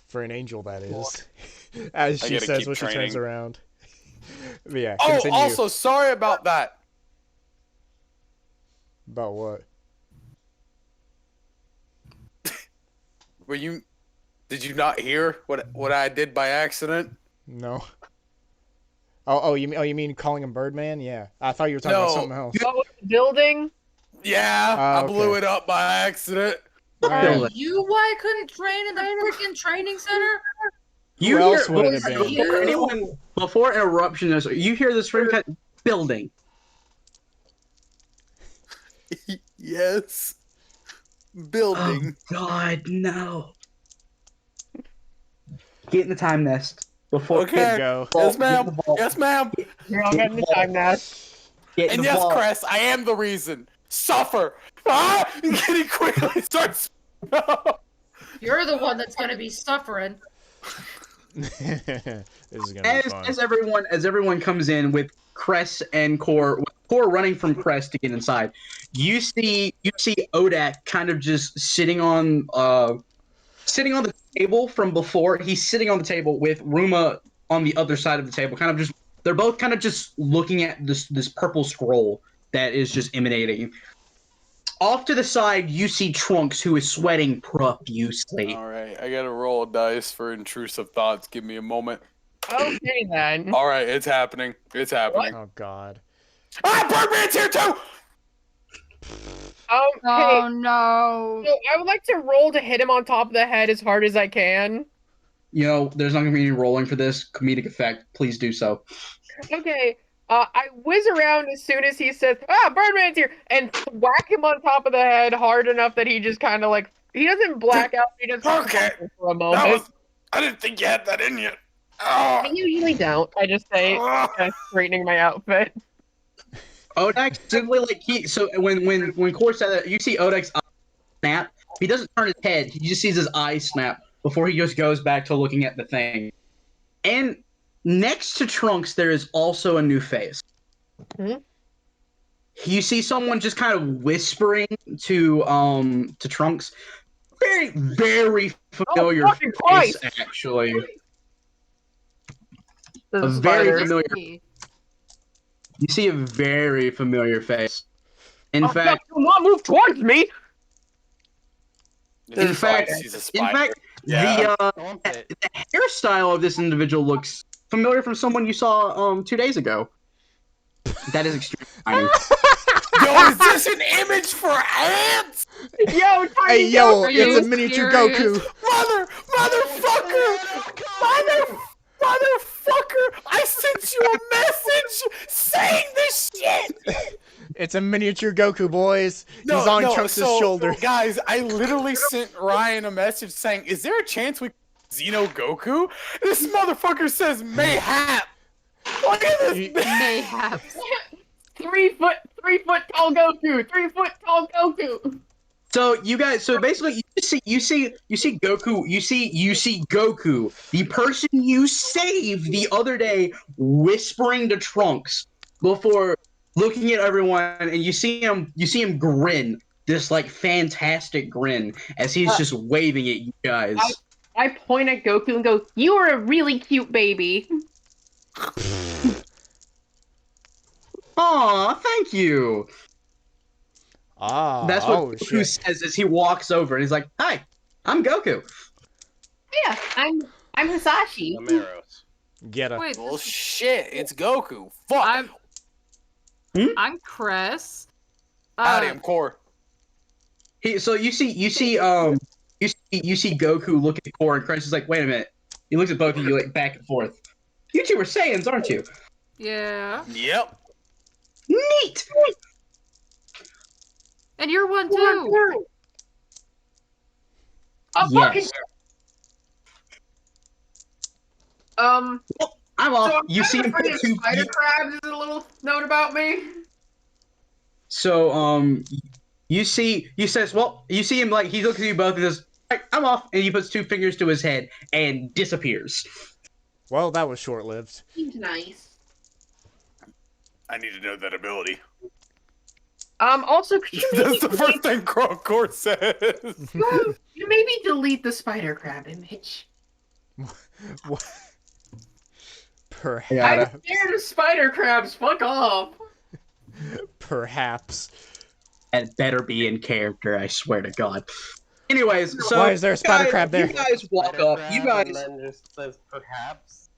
For an angel, that is. As she gotta says keep when she turns training. around. But yeah, Oh, continue. also, sorry about that. About what? Did you not hear what I did by accident? No. Oh, you mean calling him Birdman? Yeah. I thought you were talking about something else. Oh, building? Yeah, I blew okay. it up by accident. Alright. You why couldn't train in the freaking training center? You Who else hear, would it have been? before interruption, you hear this ring cut building. Yes. Building. Oh, God, no. Get in the time nest. Before Okay. Go. Yes, Get ma'am. the ball. Yes, ma'am. You're all getting the time nest. Get And the yes, ball. Cress, I am the reason. Suffer. Ah! Getting quickly starts. You're the one that's gonna be suffering. This is gonna be fun. As everyone comes in with Cress and Core running from Cress to get inside, you see Odak kind of just sitting on the table from before. He's sitting on the table with Ruma on the other side of the table. They're both kind of just looking at this purple scroll that is just emanating. Off to the side, you see Trunks, who is sweating profusely. All right, I gotta roll a dice for intrusive thoughts. Give me a moment. Okay, then. All right, it's happening. It's happening. Oh God. Ah, Birdman's here too. Okay. Oh no. So I would like to roll to hit him on top of the head as hard as I can. You know, there's not going to be any rolling for this comedic effect. Please do so. Okay. I whiz around as soon as he says, Birdman's here, and whack him on top of the head hard enough that he just kind of like, he doesn't black out, he just Okay. for a moment. I didn't think you had that in you. Oh. I usually don't. I just say, straightening my outfit. Odak simply when Core said that, you see Odak's eye snap. He doesn't turn his head. He just sees his eyes snap before he just goes back to looking at the thing. And next to Trunks, there is also a new face. Mhm. You see someone just kind of whispering to Trunks. Very, very familiar fucking face, Christ! actually. The A very spider. familiar. You see a very familiar face. In fact, do not move towards me! in fact, he's a spider. the Stomp it. the hairstyle of this individual looks familiar from someone you saw 2 days ago. That is extremely funny. Yo, is this an image for ants? Yo, Hey yo, Are you it's a miniature serious? Goku. Motherfucker! I sent you a message saying this shit. It's a miniature Goku, boys. He's on Trunks' shoulder. Guys, I literally sent Ryan a message saying, "Is there a chance we Xeno Goku?" This motherfucker says mayhap. Look at this. Mayhap. 3 foot tall Goku! 3 foot tall Goku! So you guys, so basically, you see Goku, you see Goku, the person you saved the other day, whispering to Trunks before looking at everyone, and you see him grin, this like fantastic grin as he's just waving at you guys. I point at Goku and go, "You are a really cute baby." Aw, thank you. Ah, That's what oh Goku shit. says as he walks over and he's like, "Hi, I'm Goku." Yeah, I'm Hisashi. I'm Eros. Gheata. Wait, Well, shit, it's Goku. Fuck. I'm Cress. Howdy, I'm Core. So you see Goku look at Core and Crunch is like, "Wait a minute." He looks at both of you like back and forth. You two are Saiyans, aren't you? Yeah. Yep. Neat. And you're one too. Oh, Yes. I'm I'm off. So I'm You see kind him of put afraid of two. spider crabs. Is a little note about me. So you see him like he looks at you both and says, "Right, I'm off," and he puts two fingers to his head and disappears. Well, that was short-lived. seems nice. I need to know that ability. Also, could you That's maybe the first thing Core says. you maybe delete the spider crab image? What? Yeah, Perhaps. I'm scared of spider crabs. Fuck off. Perhaps. that better be in character. I swear to God. Anyways, so Why is there a spider crab there? You guys walk Spider up. You crab, guys. and then just says perhaps.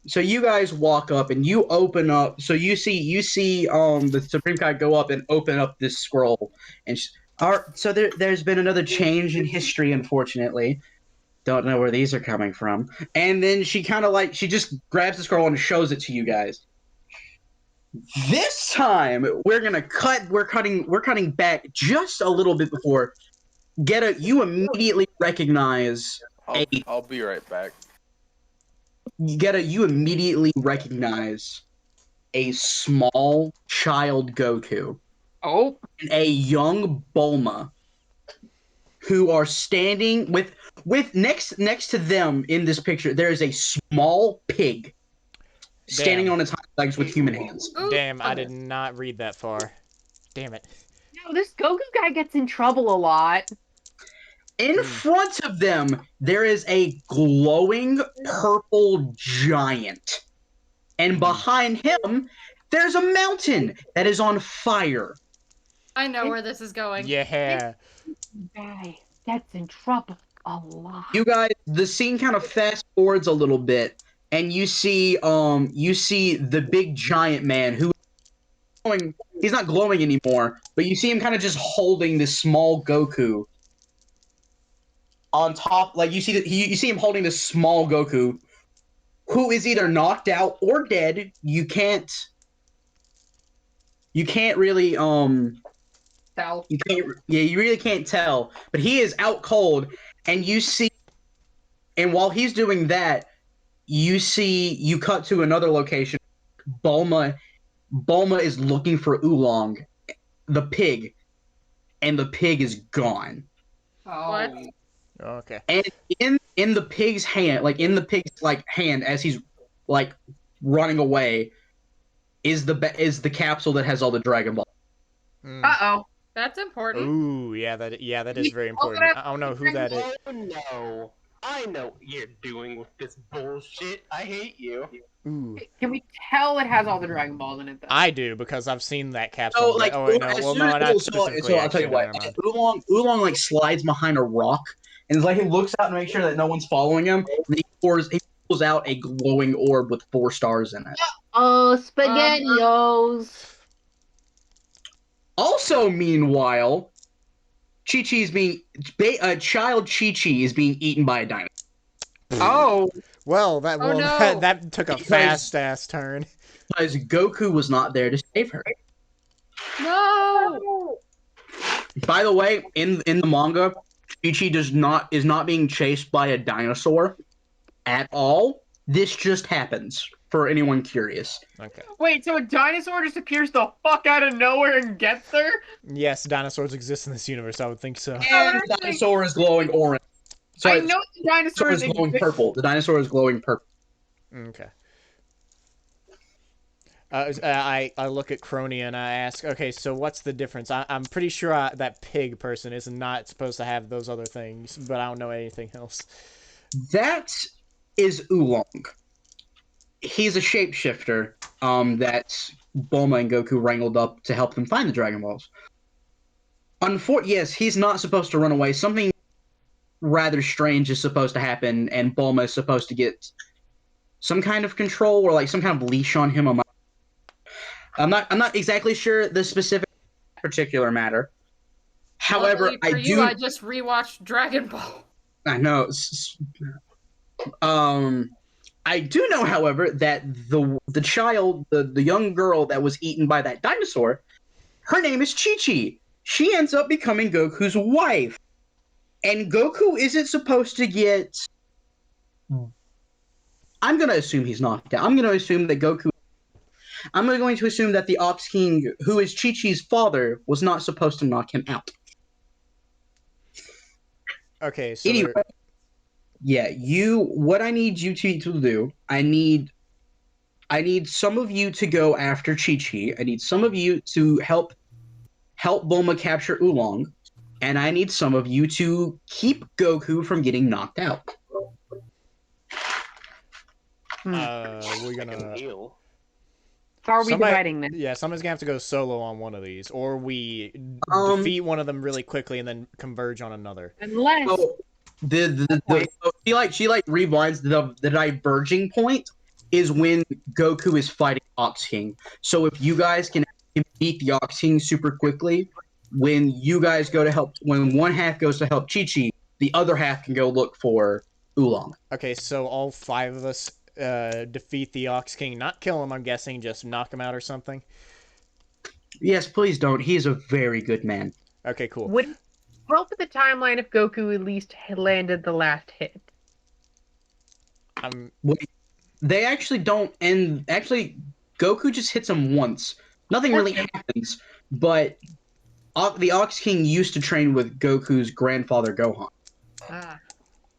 So you guys walk up and you open up. So you see the Supreme Kai go up and open up this scroll. And so there's been another change in history, unfortunately. Don't know where these are coming from. And then she kind of like she just grabs the scroll and shows it to you guys. This time we're gonna cut. We're cutting back just a little bit before. You immediately recognize I'll be right back. you immediately recognize a small child Goku Oh, and a young Bulma who are standing with next to them in this picture. There is a small pig standing Damn. on its hind legs with human hands. Ooh, Damn, I did not read that far. Damn it. no, this Goku guy gets in trouble a lot. In front of them, there is a glowing purple giant. And behind him, there's a mountain that is on fire. I know where this is going. Yeah. Guy gets in trouble a lot. You guys, the scene kind of fast forwards a little bit, and you see the big giant man who he's not glowing anymore, but you see him kind of just holding this small Goku on top. Like you see him holding this small Goku who is either knocked out or dead. You can't really So you really can't tell, but he is out cold. And while he's doing that, you cut to another location. Bulma is looking for Oolong, the pig, and the pig is gone. What? Okay. And in the pig's hand, hand as he's like running away, is the capsule that has all the Dragon Ball. oh. That's important. Ooh, yeah, that is very important. I don't know who that is. Oh no! I know what you're doing with this bullshit. I hate you. Ooh. Can we tell it has all the Dragon Balls in it though? I do because I've seen that capsule. So like, oh wait, no, as well, soon no, as not so specifically. I'll tell you Actually, what. never mind. Oolong like slides behind a rock and it's like he looks out to make sure that no one's following him. And he pulls out a glowing orb with 4 stars in it. Oh, SpaghettiOs. Also, meanwhile, child Chi Chi is being eaten by a dinosaur. Oh. Well, no. that took a Because- fast ass turn. Because Goku was not there to save her. No! By the way, in the manga, Chi-Chi is not being chased by a dinosaur at all. This just happens for anyone curious. Okay. Wait, so a dinosaur just appears the fuck out of nowhere and gets her? Yes, dinosaurs exist in this universe. I would think so. And the dinosaur is glowing orange. Sorry, I know the the dinosaur dinosaurs is glowing exist. purple. The dinosaur is glowing purple. Okay. I look at Crony and I ask, okay, so what's the difference? I'm pretty sure that pig person is not supposed to have those other things, but I don't know anything else. That is Oolong. he's a shapeshifter that Bulma and Goku wrangled up to help them find the Dragon Balls. Yes, he's not supposed to run away. Something rather strange is supposed to happen, and Bulma is supposed to get some kind of control or like some kind of leash on him. I'm not exactly sure the specific particular matter. However, Luckily for you, I just rewatched Dragon Ball. I know. I do know, however, that the child, the young girl that was eaten by that dinosaur, her name is Chi-Chi. She ends up becoming Goku's wife. And Goku isn't supposed to get... I'm going to assume he's knocked out. I'm going to assume that the Ox King, who is Chi-Chi's father, was not supposed to knock him out. Okay, so anyway, what I need you to do, I need some of you to go after Chi-Chi. I need some of you to help Bulma capture Oolong, and I need some of you to keep Goku from getting knocked out. We're gonna heal. How are we dividing this? Yeah, somebody's gonna have to go solo on one of these, or we defeat one of them really quickly and then converge on another. Unless she rewinds the diverging point is when Goku is fighting Ox King. So if you guys can beat the Ox King super quickly, when you guys go to help, when one half goes to help Chi-Chi, the other half can go look for Oolong. Okay, so all 5 of us defeat the Ox King, not kill him, I'm guessing, just knock him out or something. Yes, please don't. He is a very good man. Okay, cool. Would it help with the timeline if Goku at least had landed the last hit? They actually don't end. Actually, Goku just hits him once. Nothing really happens. But the Ox King used to train with Goku's grandfather Gohan.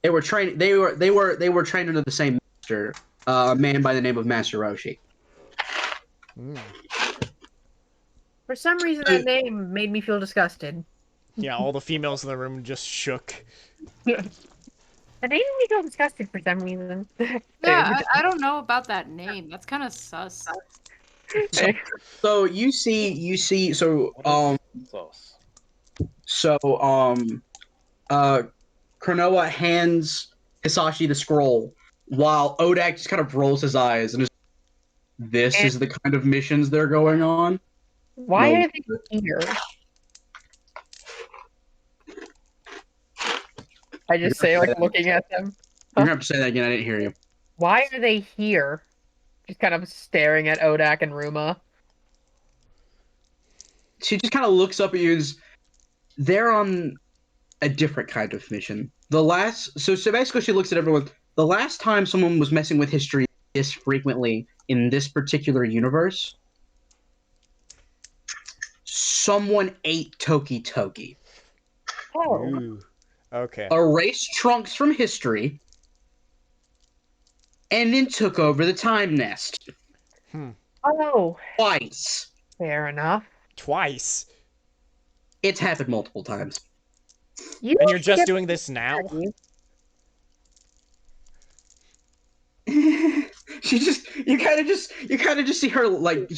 They were trained. They were trained under the same master, a man by the name of Master Roshi. For some reason, that name made me feel disgusted. Yeah, all the females in the room just shook. That made me feel disgusted for some reason. Yeah, I don't know about that name. That's kind of sus. So you see. Cronoa hands Hisashi the scroll, while Odak just kind of rolls his eyes and is the kind of missions they're going on. Why are they here? I just say, like, looking at them. You're gonna have to say that again. I didn't hear you. Why are they here? Just kind of staring at Odak and Ruma. She just kind of looks up at you. They're on a different kind of mission. So basically, she looks at everyone. The last time someone was messing with history this frequently in this particular universe, someone ate Toki Toki. Oh. Ooh. Okay. Erased Trunks from history, and then took over the Time Nest. Oh. Twice. Fair enough. Twice? It's happened multiple times. And you're just doing this now? You kind of just see her like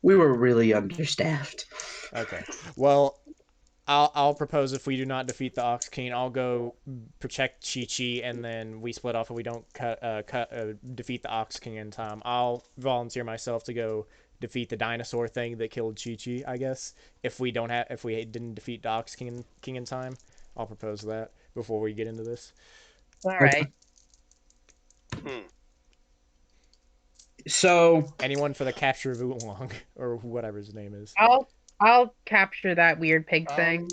we were really understaffed. Okay. Well, I'll propose if we do not defeat the Ox King, I'll go protect Chi-Chi, and then we split off if we don't defeat the Ox King in time. I'll volunteer myself to go defeat the dinosaur thing that killed Chi-Chi, I guess. If we didn't defeat the Ox King in time, I'll propose that before we get into this. All right. So anyone for the capture of Oolong or whatever his name is. I'll capture that weird pig thing.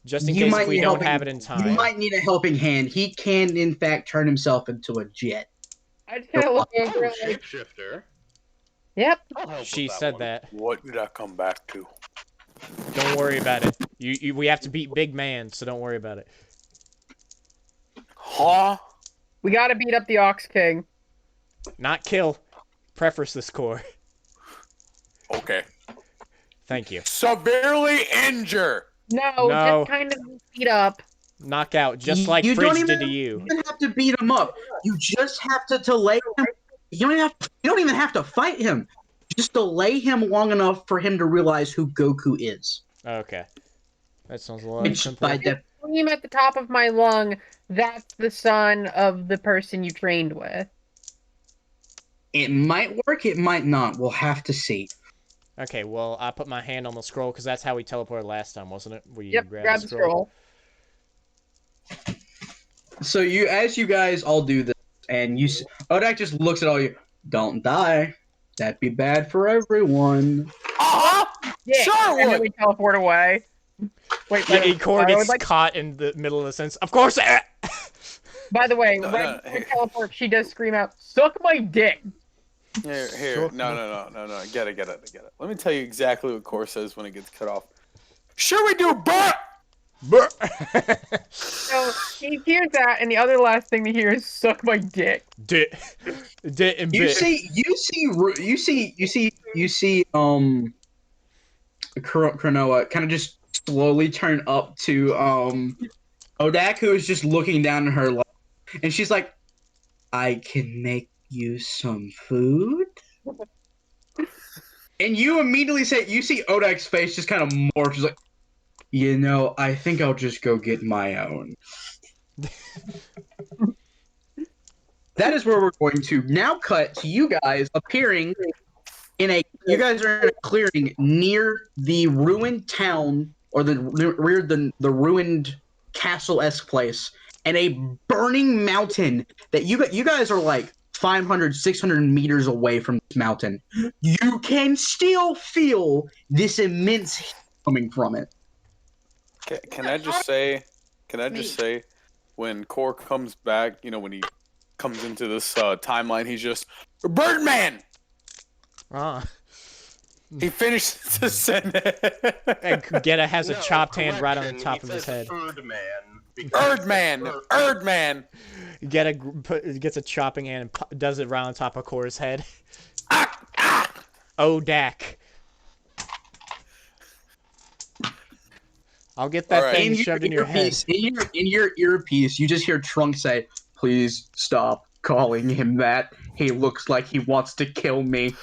Just in case if we don't have it in time. You might need a helping hand. He can, in fact, turn himself into a jet. I just kind of look over like shapeshifter. Yep. She said that. What did I come back to? Don't worry about it. We have to beat Big Man, so don't worry about it. Huh? We gotta beat up the Ox King. Not kill. Preface this core. Okay. Thank you. Severely injure. No, just kind of beat up. Knockout, just like you don't Fridge even did to you. have to beat him up. You just have to delay him. You don't even have to fight him. Just delay him long enough for him to realize who Goku is. Okay. That sounds a lot Which, simpler. Scream at the top of my lung, that's the son of the person you trained with. It might work, it might not. We'll have to see. Okay, well, I put my hand on the scroll because that's how we teleported last time, wasn't it? We Yep, grabbed grab the the scroll. So as you guys all do this, and Odak just looks at all you. Don't die. That'd be bad for everyone. Yeah, Sure and would. then we teleport away. Wait, Yeah, Core gets caught in the middle of the sentence. Of course! By the way, No, right no, before we here. teleport, she does scream out, "Suck my dick!" Here. No. Get it. Let me tell you exactly what Core says when it gets cut off. Sure we do, but So he hears that, and the other last thing to hear is "suck my dick." Dit and You bit. see Cronoa kind of just slowly turn up to Odak, who is just looking down at her, and she's like, "I can make you some food." And you immediately you see Odak's face just kind of morph. She's like, I think I'll just go get my own. That is where we're going to now cut to you guys appearing you guys are in a clearing near the ruined town or the ruined castle-esque place, and a burning mountain that you guys are like 500, 600 meters away from this mountain. You can still feel this immense heat coming from it. Can I just say, when Core comes back, when he comes into this timeline, he's just Birdman. He finished the sentence. And Gheata has a chopped hand right on the correction, top he of his said head. Erdman. Gheata gets a chopping hand and does it right on top of Core's head. Odak. I'll get that thing shoved in your head. In your earpiece, you just hear Trunk say, "Please stop calling him that. He looks like he wants to kill me."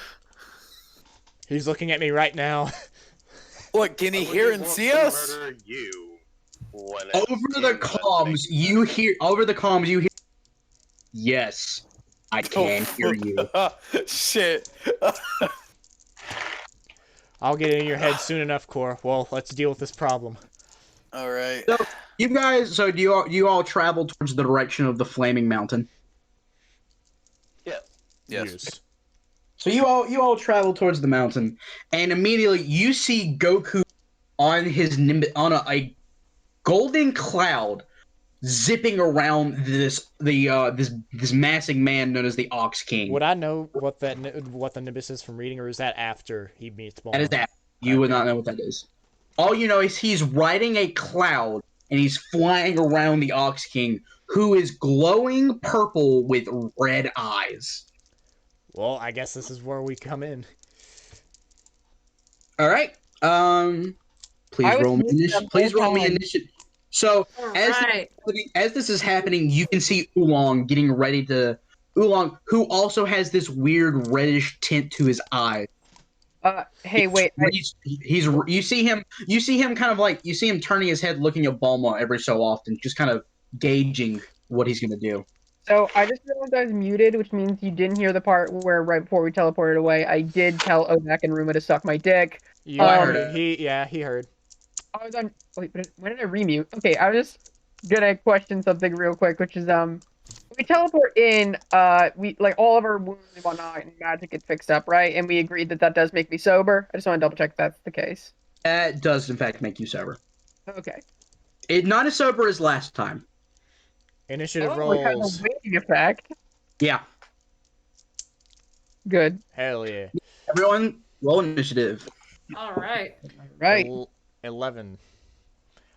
He's looking at me right now. What, can he hear and see us? Over the comms, you hear. Yes, I can hear you. Shit. I'll get in your head soon enough, Core. Well, let's deal with this problem. All right. So you guys, do you all travel towards the direction of the flaming mountain? Yes. So you all travel towards the mountain, and immediately you see Goku on his on a golden cloud, zipping around this massive man known as the Ox King. Would I know what the Nimbus is from reading, or is that after he meets Bulma? That is that. You would not know what that is. All you know is he's riding a cloud and he's flying around the Ox King, who is glowing purple with red eyes. Well, I guess this is where we come in. All right. Please roll me initiative. So as this is happening, you can see Oolong getting ready to Oolong, who also has this weird reddish tint to his eye. Hey, wait. You see him kind of like you see him turning his head, looking at Bulma every so often, just kind of gauging what he's gonna do. So I just realized I was muted, which means you didn't hear the part where right before we teleported away, I did tell Odak and Ruma to suck my dick. I heard it. He heard. I was on. Wait, but when did I remute? Okay, I was just gonna question something real quick, which is we teleport in, we like all of our wounds and whatnot, and magic gets fixed up, right? And we agreed that does make me sober. I just want to double check that's the case. That does in fact make you sober. Okay. It not as sober as last time. Initiative Kind of rolls. waiting effect. Yeah. Good. Hell yeah. Everyone, roll initiative. All right. Right. 11.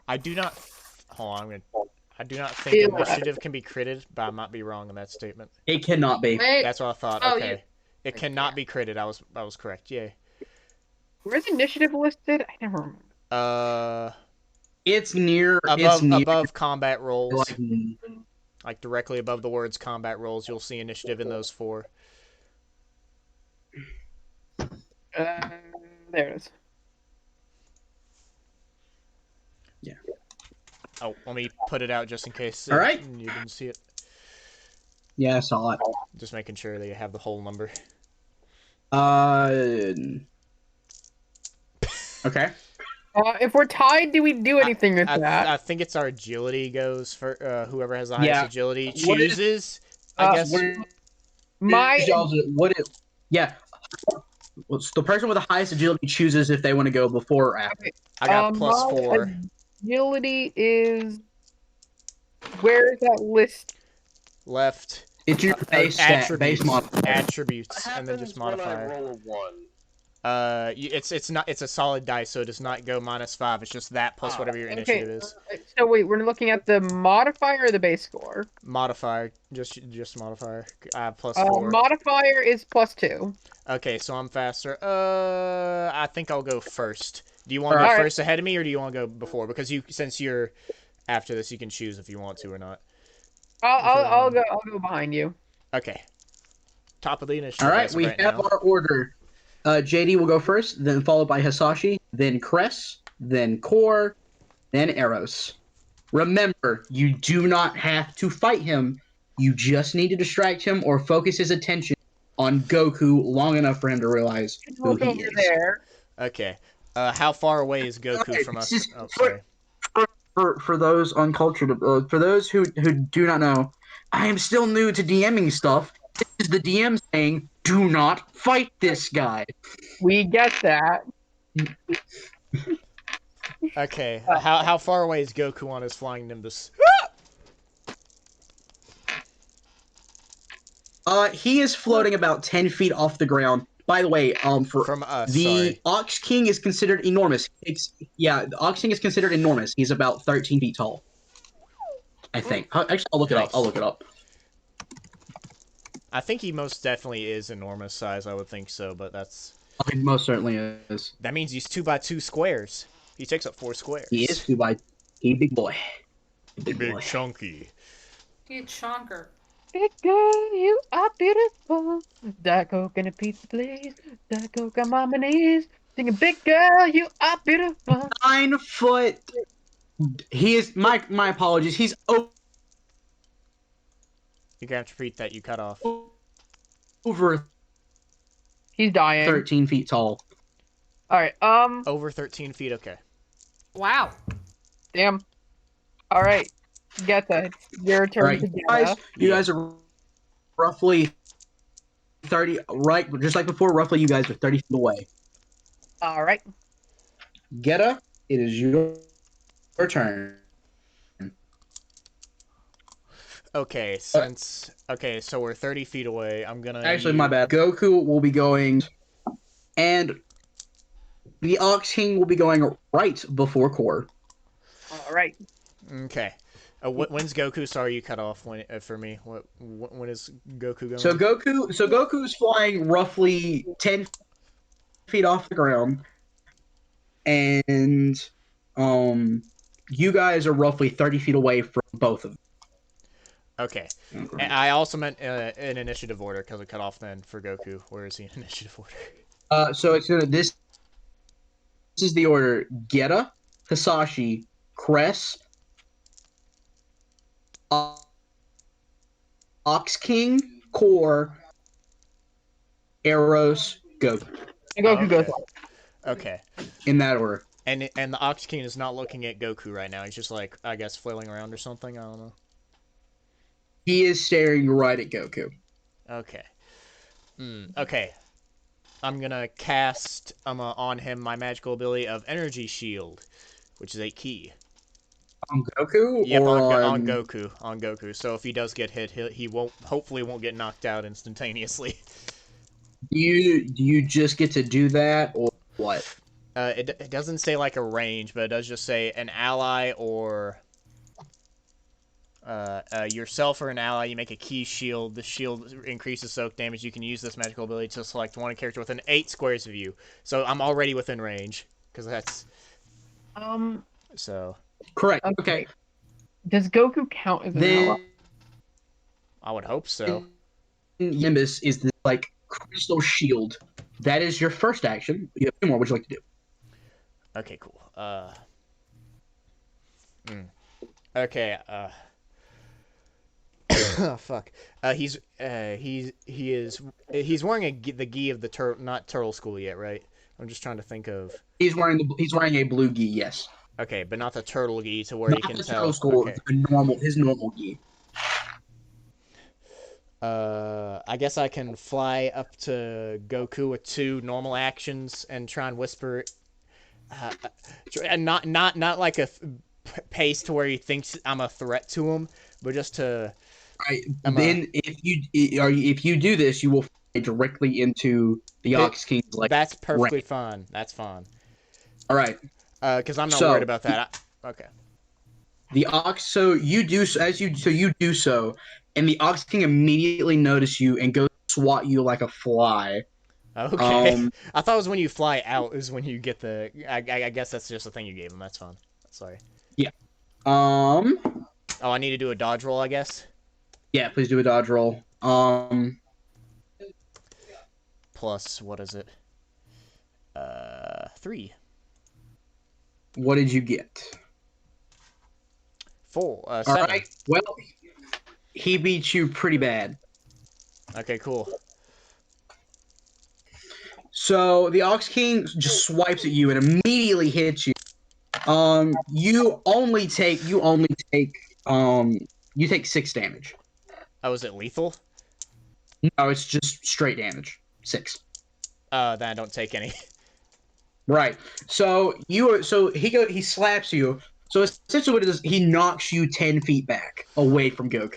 I do not. Hold on. I do not think initiative can be critted, but I might be wrong on that statement. It cannot be. Wait. That's what I thought. Oh, Okay. It cannot be critted. I was correct. Yay. Where's initiative listed? I never remember. It's near. It's Above near. above combat rolls, Like, like directly above the words combat rolls, you'll see initiative in those 4. There it is. yeah. Oh, let me put it out just in case All right. you didn't see it. Yeah, I saw it. Just making sure that you have the whole number. Okay. If we're tied, do we do anything with I that? think it's our agility goes for whoever has the highest Yeah. agility What is- chooses. I guess. What it? Yeah. The person with the highest agility chooses if they want to go before or after. I got my +4 agility is. Where is that list? left. It's your base stat, base Attributes, modifier. attributes, What and then just happens when I modifier. roll a 1? It's not a solid dice, so it does not go -5. It's just that plus whatever your initiative is. So wait, we're looking at the modifier or the base score? Modifier, just modifier. I have +4. Modifier is +2. Okay, so I'm faster. I think I'll go first. Do you want to go Alright. first ahead of me, or do you want to go before? Because since you're after this, you can choose if you want to or not. I'll go behind you. Okay. Top of the initiative. All right, as of we right have now. our order. JD will go first, then followed by Hisashi, then Cress, then Core, then Eros. Remember, you do not have to fight him. You just need to distract him or focus his attention on Goku long enough for him to realize who Look he over is. there. Okay. How far away is Goku Okay, from us? this is- Oh, sorry. For those uncultured, for those who do not know, I am still new to DMing stuff. This is the DM saying, "Do not fight this guy." We get that. Okay. How far away is Goku on his flying Nimbus? He is floating about 10 feet off the ground. By the way, for From us, the sorry. Ox King is considered enormous. The Ox King is considered enormous. He's about 13 feet tall. I think. Actually, I'll look it up. Nice. I'll look it up. I think he most definitely is enormous size. I would think so, but He most certainly is. that means he's 2x2 squares. He takes up 4 squares. He is 2 by. He big boy. Big boy. chunky. He's chonker. Big girl, you are beautiful. Diet Coke and a pizza, please. Diet Coke, I'm on my knees. Singing, big girl, you are beautiful. 9 foot. He is. My apologies. He's You're gonna have to repeat that. You cut off. over He's dying. 13 feet tall. All right. Over 13 feet. Okay. Wow. Damn. All right. Gheata, it's your turn All right, to Gheata. you guys are roughly 30. Right, just like before. Roughly, you guys are 30 feet away. All right. Gheata, it is your turn. Okay. Okay, so we're 30 feet away. I'm gonna. Actually, my bad. Goku will be going, and the Ox King will be going right before Core. All right. Okay. When's Goku? Sorry, you cut off for me. When is Goku going? So Goku's flying roughly 10 feet off the ground, and you guys are roughly 30 feet away from both of them. Okay. And I also meant in initiative order because it cut off then for Goku. Where is he in initiative order? So it's gonna this is the order: Gheata, Hisashi, Cress, Ox King, Core, Eros, Goku. And Goku goes. Okay. In that order. And the Ox King is not looking at Goku right now. He's just like, I guess, flailing around or something. I don't know. He is staring right at Goku. Okay. Okay. I'm gonna cast on him my magical ability of Energy Shield, which is a key. On Goku? Yep, or on Goku. On Goku. So if he does get hit, he hopefully won't get knocked out instantaneously. Do you just get to do that, or what? It doesn't say like a range, but it does just say an ally or yourself or an ally. You make a key shield. The shield increases soak damage. You can use this magical ability to select one character within 8 squares of you. So I'm already within range because that's. Um. So. Correct. Okay. Does Goku count as an ally? Then I would hope so. Nimbus is the like crystal shield. That is your first action. You have 2 more. What would you like to do? Okay, cool. Okay. Oh, fuck. He's wearing the gi of the not turtle school yet, right? I'm just trying to think of. He's wearing a blue gi. Yes. Okay, but not the turtle gi to where Not you can the tell. turtle school. Okay. His normal gi. I guess I can fly up to Goku with 2 normal actions and try and whisper. And not like a pace to where he thinks I'm a threat to him, but just to. Right. Then if you do this, you will fly directly into the Ox King's like. That's perfectly rank. fine. That's fine. All right. Because I'm not worried about that. Okay. The Ox. So you do you do so, and the Ox King immediately notices you and goes to swat you like a fly. Okay. I thought it was when you fly out is when you get the. I guess that's just the thing you gave him. That's fine. Sorry. Yeah. Oh, I need to do a dodge roll, I guess. Yeah, please do a dodge roll. Plus, what is it? 3. What did you get? 4. 7. All right. Well, he beat you pretty bad. Okay, cool. So the Ox King just swipes at you and immediately hits you. You take 6 damage. Oh, is it lethal? No, it's just straight damage. 6. Then I don't take any. Right. So he slaps you. So essentially, what it is, he knocks you 10 feet back away from Goku,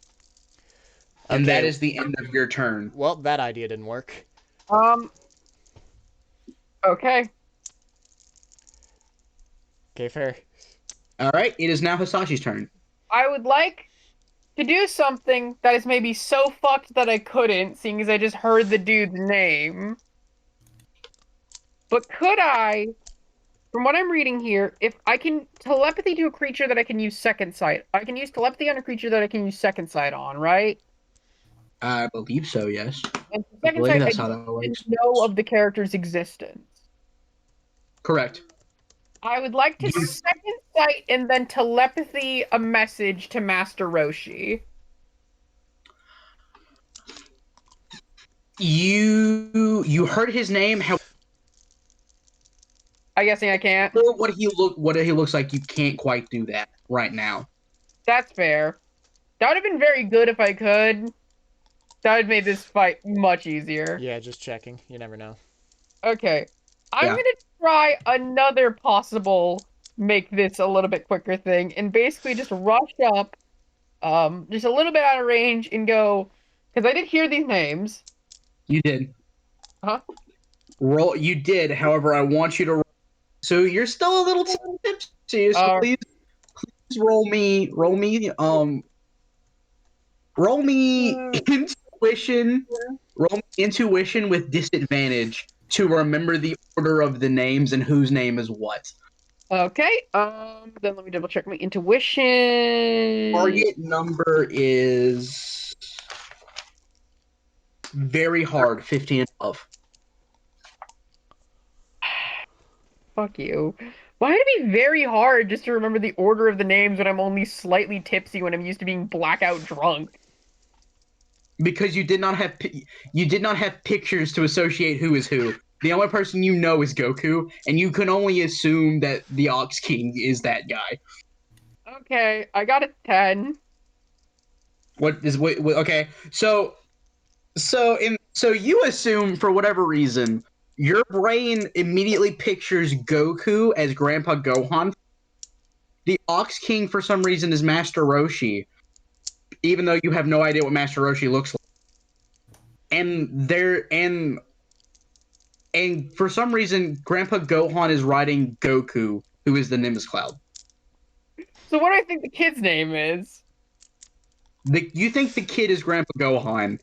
and that is the end of your turn. Well, that idea didn't work. Okay. Okay, fair. All right. It is now Hisashi's turn. I would like to do something that is maybe so fucked that I couldn't, seeing as I just heard the dude's name. But could I, from what I'm reading here, if I can telepathy to a creature that I can use second sight, I can use telepathy on a creature that I can use second sight on, right? I believe so. Yes. And I second believe sight, that's I how that works. know of the character's existence. Correct. I would like to second sight and then telepathy a message to Master Roshi. You heard his name. How? I'm guessing I can't. What he looks like. You can't quite do that right now. That's fair. That would have been very good if I could. That would have made this fight much easier. Yeah, just checking. You never know. Okay. I'm gonna try another possible make this a little bit quicker thing and basically just rush up just a little bit out of range and go, because I did hear these names. You did. Huh? Roll. You did. However, I want you to. So you're still a little tipsy. So please roll me intuition. Roll me intuition with disadvantage to remember the order of the names and whose name is what. Okay. Then let me double check my intuition. Target number is very hard, 15 and above. Fuck you. Why would it be very hard just to remember the order of the names when I'm only slightly tipsy when I'm used to being blackout drunk? Because you did not have pictures to associate who is who. The only person you know is Goku, and you can only assume that the Ox King is that guy. Okay, I got a 10. Okay? So you assume for whatever reason your brain immediately pictures Goku as Grandpa Gohan. The Ox King for some reason is Master Roshi, even though you have no idea what Master Roshi looks like. And for some reason, Grandpa Gohan is riding Goku, who is the Nimbus Cloud. So what do I think the kid's name is? You think the kid is Grandpa Gohan.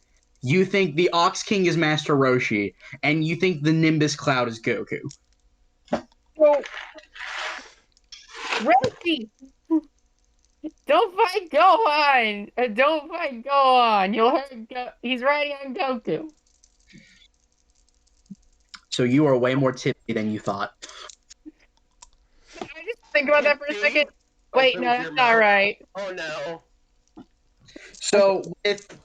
You think the Ox King is Master Roshi, and you think the Nimbus Cloud is Goku. So, Roshi, Don't fight Gohan! Don't fight Gohan! You'll hurt he's riding on Goku. So you are way more tipsy than you thought. I just think about that for a second. Wait, no, Opens that's your not mouth. right. Oh no. So with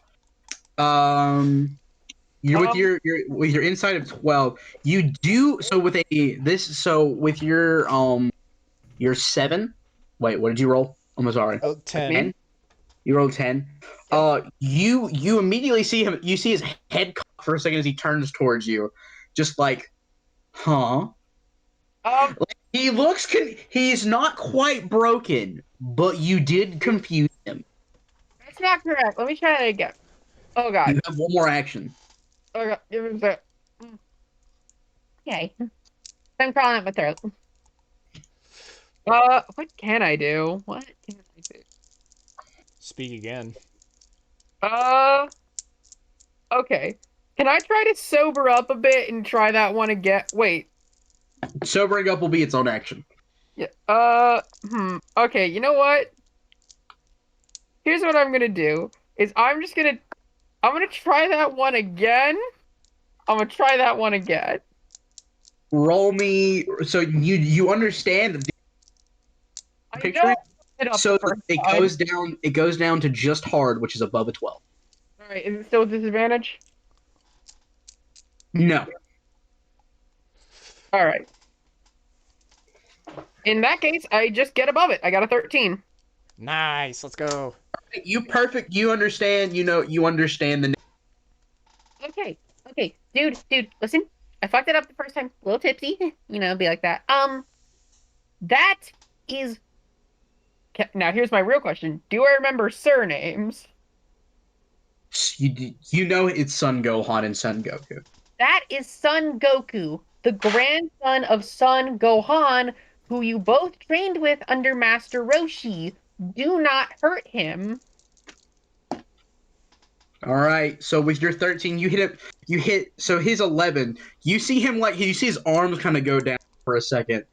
you're with your inside of 12, you do so with with your 7. Wait, what did you roll? I'm sorry. Oh, 10. 10. You rolled 10. You immediately see him. You see his head cock for a second as he turns towards you, just like, huh? Like, he's not quite broken, but you did confuse him. That's not correct. Let me try that again. Oh god. You have one more action. Oh god. Okay. I'm crawling up my throat. What can I do? What can I do? Speak again. Okay. Can I try to sober up a bit and try that one again? Wait. Sobering up will be its own action. Yeah. Okay, you know what? Here's what I'm gonna do. I'm gonna try that one again. I'm gonna try that one again. Roll me. So you understand the I picture. know it up So the first it time. goes down. It goes down to just hard, which is above a 12. Alright, is it still a disadvantage? No. Alright. In that case, I just get above it. I got a 13. Nice. Let's go. You understand. You understand the. Okay. Dude, listen. I fucked it up the first time. A little tipsy. Be like that. That is... Now, here's my real question. Do I remember surnames? You know it's Son Gohan and Son Goku. That is Son Goku, the grandson of Son Gohan, who you both trained with under Master Roshi. Do not hurt him. All right. So with your 13, you hit it. You hit. So his 11. You see him you see his arms kind of go down for a second,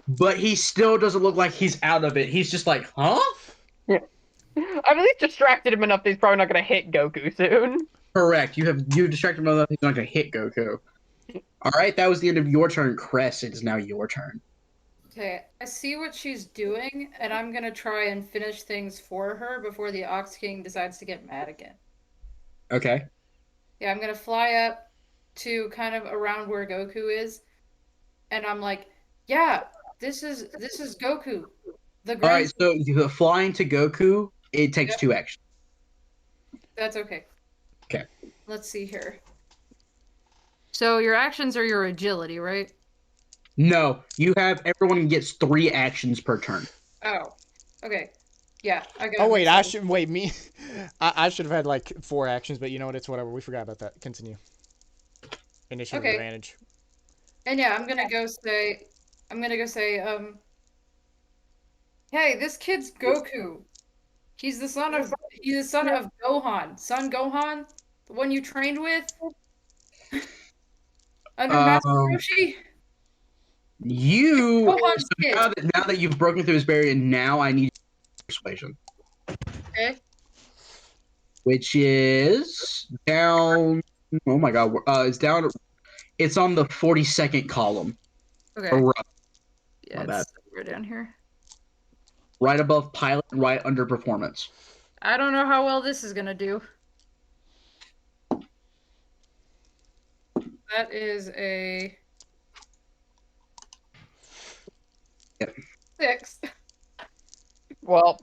but he still doesn't look like he's out of it. He's just like, huh? Yeah. I've at least distracted him enough that he's probably not going to hit Goku soon. Correct. You distracted him enough. He's not going to hit Goku. All right. That was the end of your turn, Cress. It is now your turn. Okay, I see what she's doing, and I'm gonna try and finish things for her before the Ox King decides to get mad again. Okay. Yeah, I'm gonna fly up to kind of around where Goku is, and I'm like, yeah, this is Goku. All right. So the flying to Goku, it takes 2 actions. That's okay. Okay. Let's see here. So your actions are your agility, right? No, everyone gets 3 actions per turn. Oh, okay. Yeah, I got. Oh wait, me. I should have had like 4 actions, but you know what? It's whatever. We forgot about that. Continue. Initiative advantage. And yeah, I'm gonna go say, hey, this kid's Goku. He's the son of Gohan. Son Gohan, the one you trained with under Master Roshi. Now that you've broken through his barrier, now I need persuasion. Okay. Which is down. Oh my god! It's down. It's on the 42nd column. Okay. Yeah, it's somewhere down here. Right above pilot and right under performance. I don't know how well this is gonna do. That is a 6. Well,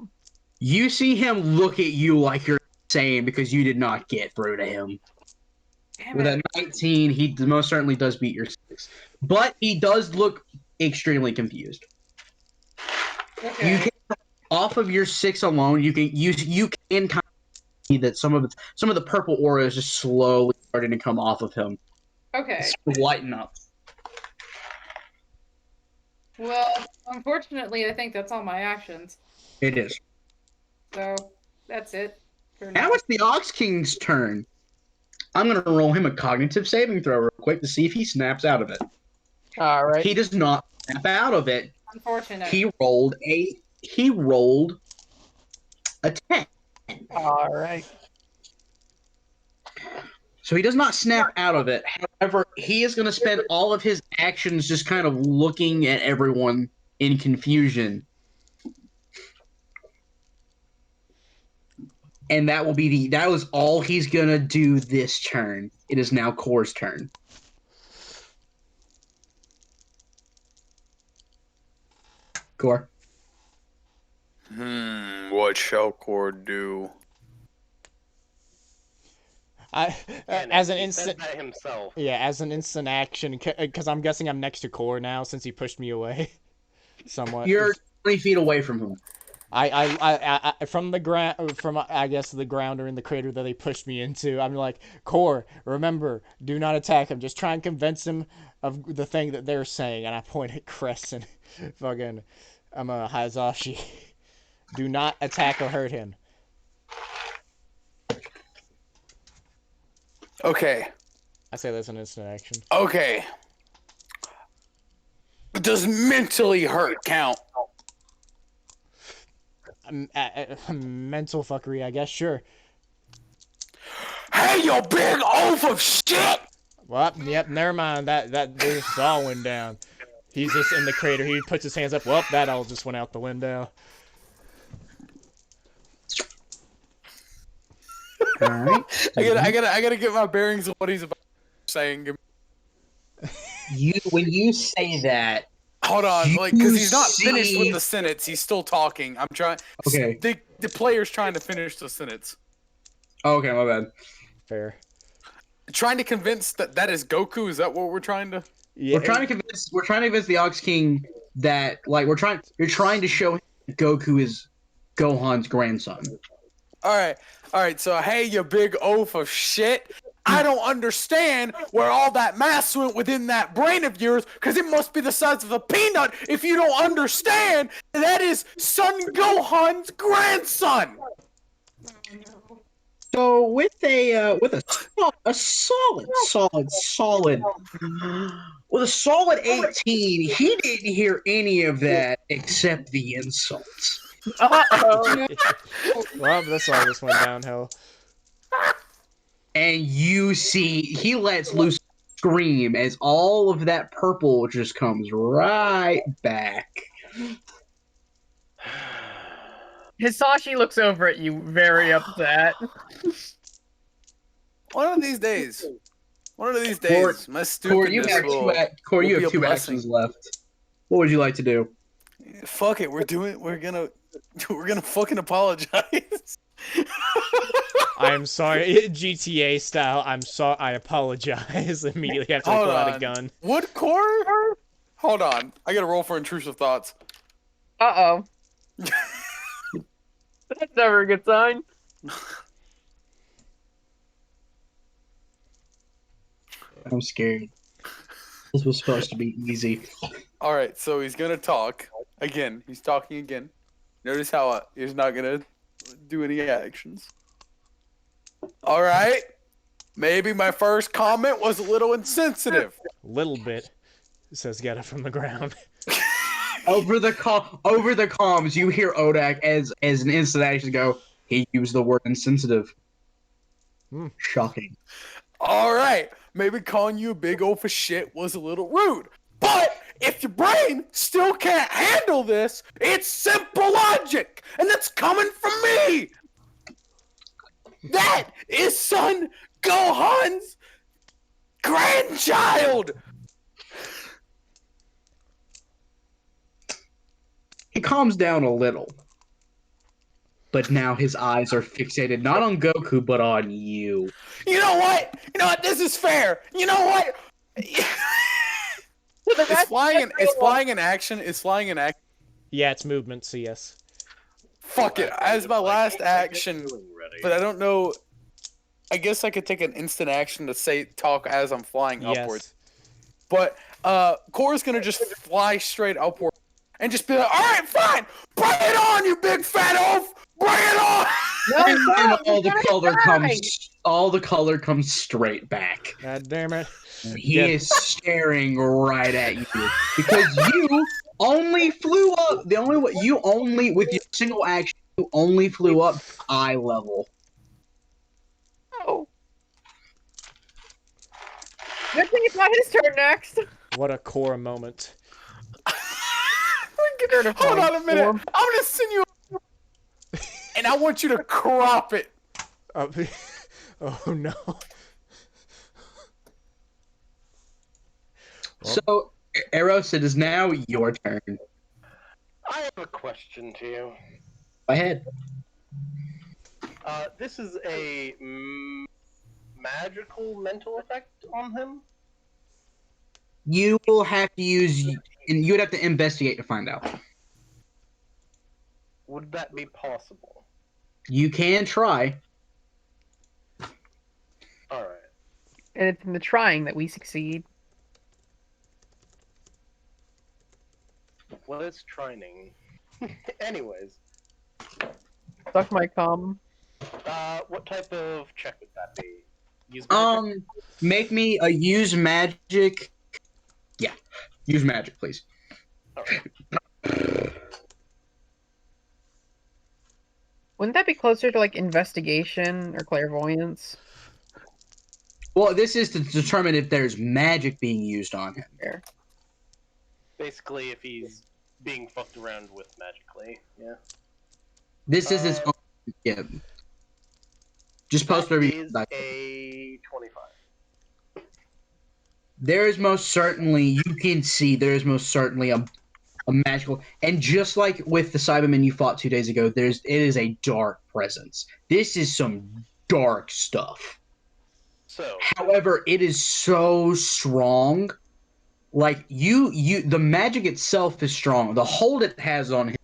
you see him look at you like you're insane because you did not get through to him. With a 19, he most certainly does beat your 6, but he does look extremely confused. Okay. Off of your 6 alone, you can kind of see that some of the purple aura is just slowly starting to come off of him. Okay. It's lighten up. Well, unfortunately, I think that's all my actions. It is. So that's it. Now it's the Ox King's turn. I'm gonna roll him a cognitive saving throw real quick to see if he snaps out of it. All right. He does not snap out of it. Unfortunate. He rolled a he rolled a 10. All right. So he does not snap out of it. However, he is going to spend all of his actions just kind of looking at everyone in confusion. And that was all he's going to do this turn. It is now Core's turn. Core. What shall Core do? As an He instant, said that himself. yeah, as an instant action, because I'm guessing I'm next to Core now since he pushed me away, somewhat. You're 20 feet away from him. I from the ground, from I guess the ground or in the crater that they pushed me into. I'm like, Core, remember, do not attack him. Just try and convince him of the thing that they're saying. And I point at Cress and fucking, Hisashi. Do not attack or hurt him. Okay. I say that's an instant action. Okay. Does mentally hurt count? Mental fuckery, I guess. Sure. Hey, you big oaf of shit! Well, yep. Never mind. That this all went down. He's just in the crater. He puts his hands up. Well, that all just went out the window. All right. I gotta get my bearings on what he's about saying. When you say that, Hold on, like, because he's not see- finished with the sentence. He's still talking. I'm trying. Okay. The player's trying to finish the sentence. Okay, my bad. Fair. Trying to convince that is Goku. Is that what we're trying to? Yeah. We're trying to convince the Ox King that you're trying to show him that Goku is Gohan's grandson. All right. So hey, you big oaf of shit. I don't understand where all that mass went within that brain of yours, because it must be the size of a peanut if you don't understand that is Son Gohan's grandson. So with a solid 18, he didn't hear any of that except the insults. Uh-oh. Well, this all just went downhill. And you see he lets loose a scream as all of that purple just comes right back. Hisashi looks over at you, very upset. One of these days, my Core, you stupidness have will you be have a two blessing. actions left. What would you like to do? Fuck it, we're gonna fucking apologize. I'm sorry, GTA style. I apologize. Immediately after I Hold pull out a on. gun. Would Core? Hold on, I gotta roll for intrusive thoughts. Uh-oh. That's never a good sign. I'm scared. This was supposed to be easy. All right, so he's gonna talk again. He's talking again. Notice how he's not gonna do any actions. All right. Maybe my first comment was a little insensitive. Little bit, says Gheata from the ground. Over the comms, you hear Odak as an instant action go. He used the word insensitive. Shocking. All right. Maybe calling you a big oaf of shit was a little rude. But if your brain still can't handle this, it's simple logic. And that's coming from me. That is Son Gohan's grandchild. He calms down a little. But now his eyes are fixated not on Goku, but on you. You know what? This is fair. You know what? It's flying in action. Yeah, it's movement, so yes. Fuck it. As my last action, but I don't know. I guess I could take an instant action to talk as I'm flying upwards. But Core's gonna just fly straight upward and just be like, "All right, fine, bring it on, you big fat oaf, bring it on!" And all the color comes straight back. God damn it. He is staring right at you because only flew up. The only way you only with your single action, you only flew up to eye level. Oh. Good thing it's not his turn next. What a core moment. Hold on a minute. Form. I'm gonna send you, and I want you to crop it. Oh no. So, Eros, it is now your turn. I have a question to you. Go ahead. This is a magical mental effect on him? You will have to use, and you would have to investigate to find out. Would that be possible? You can try. Alright. And it's in the trying that we succeed. Well, it's trining. Anyways, Suck my cum. what type of check would that be? Use magic? Make me a use magic. Yeah, use magic, please. Alright. Wouldn't that be closer to like investigation or clairvoyance? Well, this is to determine if there's magic being used on him. There. Basically, if he's being fucked around with magically, yeah. This is his own. Yeah. Just post That whatever you is like. a 25. There is most certainly, you can see there is most certainly a magical, and just like with the Cybermen you fought 2 days ago, it is a dark presence. This is some dark stuff. So, However, it is so strong. Like the magic itself is strong. The hold it has on him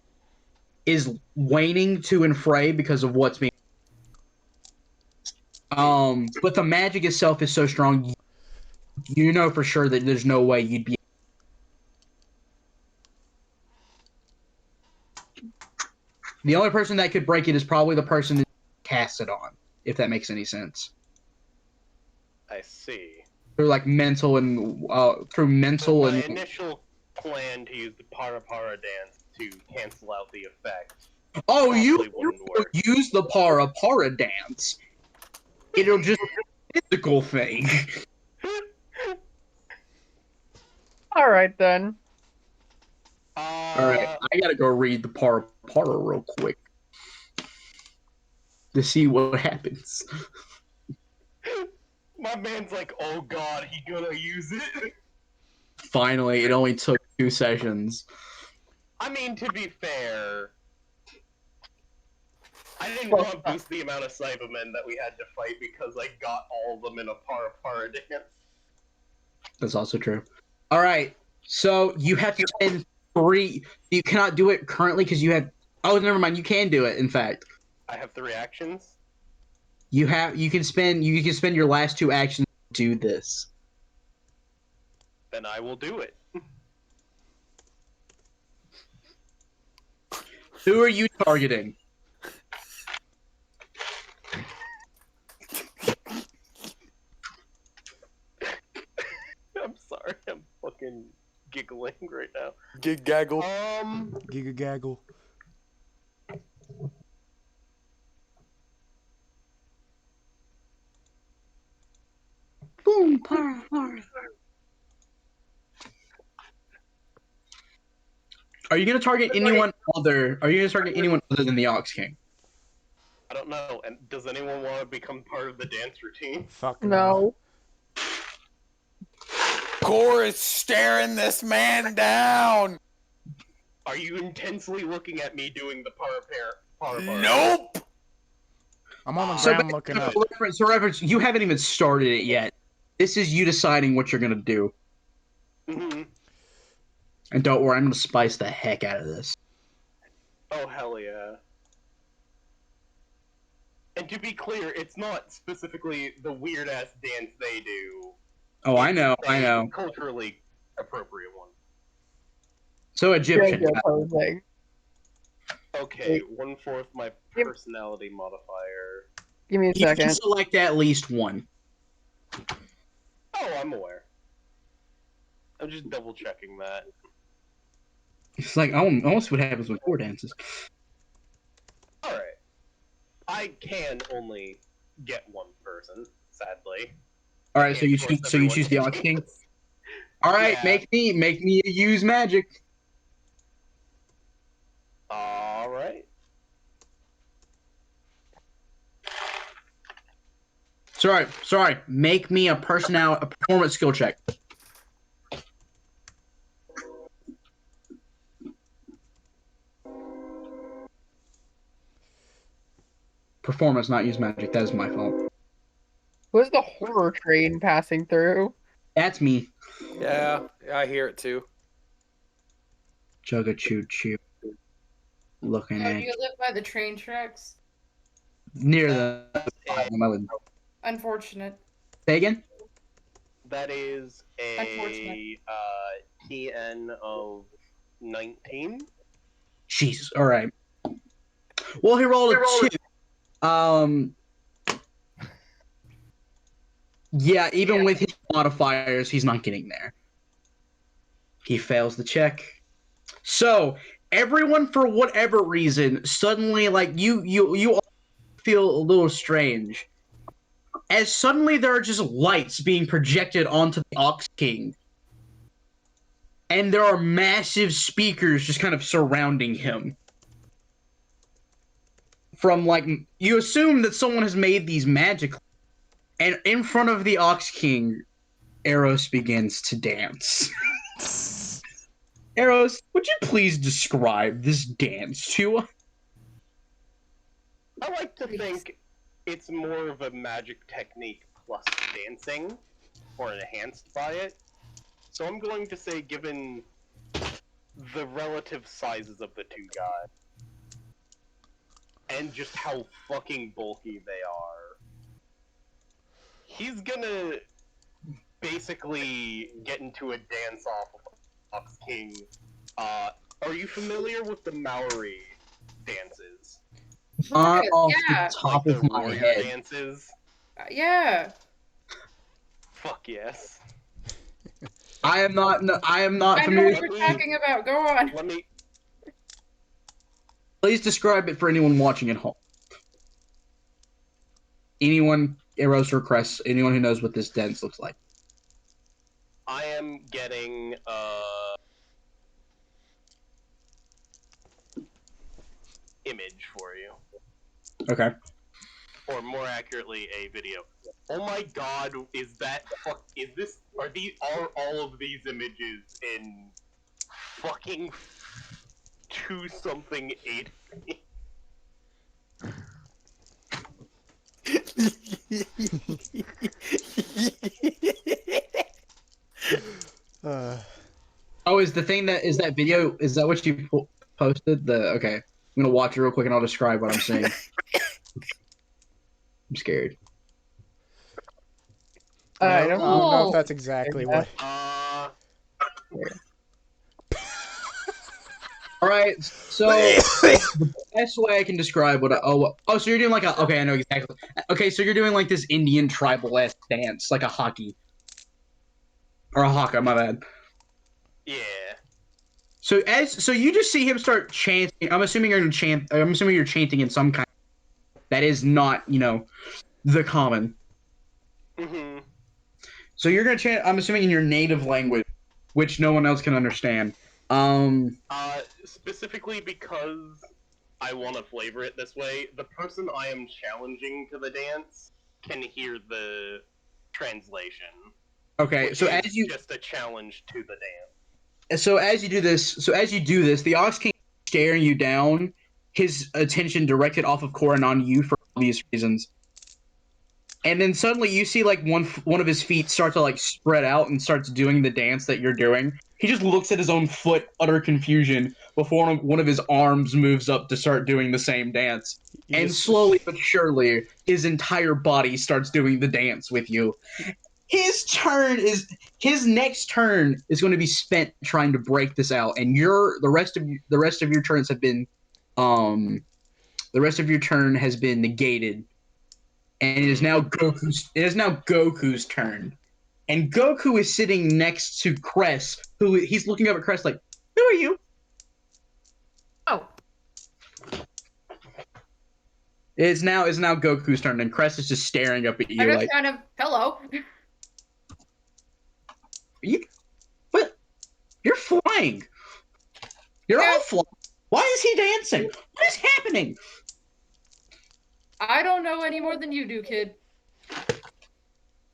is waning to and fray because of what's being. But the magic itself is so strong. You know for sure that there's no way you'd be. The only person that could break it is probably the person that casts it on, if that makes any sense. I see. Through like mental and through mental My and initial plan to use the Para Para dance to cancel out the effect. oh, you probably wouldn't work. use the Para Para dance. It'll just be a physical thing. Alright then. All right, I gotta go read the Para Para real quick to see what happens. My man's like, oh god, he gonna use it? Finally, it only took 2 sessions. I mean, to be fair, I didn't want to boost the amount of Cybermen that we had to fight because I got all of them in a Para Para dance. That's also true. All right, so you have to spend 3. You cannot do it currently because you have. Oh, never mind. You can do it. In fact, I have 3 actions. you can spend your last 2 actions to do this. Then I will do it. Who are you targeting? I'm sorry, I'm fucking giggling right now. Gig gaggle. Giga gaggle. Boom, para, para. Are you gonna target anyone other? Are you gonna target anyone other than the Ox King? I don't know. And does anyone want to become part of the dance routine? Fuck No. Core is staring this man down. Are you intensely looking at me doing the para? Nope. I'm on the So, ground looking up. reference, you haven't even started it yet. This is you deciding what you're gonna do. Mm-hmm. And don't worry, I'm gonna spice the heck out of this. Oh, hell yeah. And to be clear, it's not specifically the weird-ass dance they do. Oh, I know. Culturally appropriate one. So Egyptian. JoJo posing. Okay, 1/4 my personality modifier. Give me a You can second. select at least one. Oh, I'm aware. I'm just double checking that. It's like almost what happens when Core dances. All right. I can only get one person, sadly. All right, so Can't you force choose everyone the to Ox King. dance. All right, Yeah. make me use magic. All right. Sorry. Make me a performance skill check. Performance, not use magic. That is my fault. Was the horror train passing through? That's me. Yeah, I hear it too. Chugga choo choo. Looking Oh, at do you live by the train tracks? near the bottom. I would Unfortunate. say again. That is Unfortunate. a TN of 19. Jesus. All right. Well, he rolled a 2. Yeah, even with his modifiers, he's not getting there. He fails the check. So everyone, for whatever reason, suddenly like you all feel a little strange. As suddenly there are just lights being projected onto the Ox King. And there are massive speakers just kind of surrounding him. From like you assume that someone has made these magically. And in front of the Ox King, Eros begins to dance. Eros, would you please describe this dance to us? I like to think it's more of a magic technique plus dancing, or enhanced by it. So I'm going to say, given the relative sizes of the two guys, and just how fucking bulky they are, he's gonna basically get into a dance-off with Ox King. Are you familiar with the Maori dances? Not off Yeah. the top Like of the my warrior head. dances? Yeah. Fuck yes. I am not I know familiar. what you're talking about. Go on. Let me Please describe it for anyone watching at home. Anyone, Eros or Cress, anyone who knows what this dance looks like. I am getting image for you. Okay. Or more accurately, a video. Oh my god, are all of these images in fucking 2-something 8? Oh, is that video? Is that what you posted? Okay. I'm gonna watch it real quick and I'll describe what I'm seeing. I'm scared. I don't know if Cool. that's exactly what. All right. So the best way I can describe what so you're doing like okay, I know exactly. Okay, so you're doing like this Indian tribal-esque dance, like a hockey or a haka. My bad. Yeah. So you just see him start chanting. I'm assuming you're chanting in some kind that is not, the common. Mm-hmm. So you're gonna chant. I'm assuming in your native language, which no one else can understand. Specifically because I want to flavor it this way, the person I am challenging to the dance can hear the translation. Okay, so is as you just a challenge to the dance. so as you do this, the Ox King is staring you down, his attention directed off of Korra and on you for obvious reasons. And then suddenly you see like one of his feet start to like spread out and starts doing the dance that you're doing. He just looks at his own foot, utter confusion, before one of his arms moves up to start doing the same dance. And slowly but surely, his entire body starts doing the dance with you. His next turn is going to be spent trying to break this out, and the rest of your turns have been the rest of your turn has been negated. And it is now Goku's turn. And Goku is sitting next to Cress, who he's looking up at Cress like, "Who are you?" Oh. It's now Goku's turn, and Cress is just staring up at I you just like, kind of hello. what? You're flying. You're Yeah. all flying. Why is he dancing? What is happening? I don't know any more than you do, kid.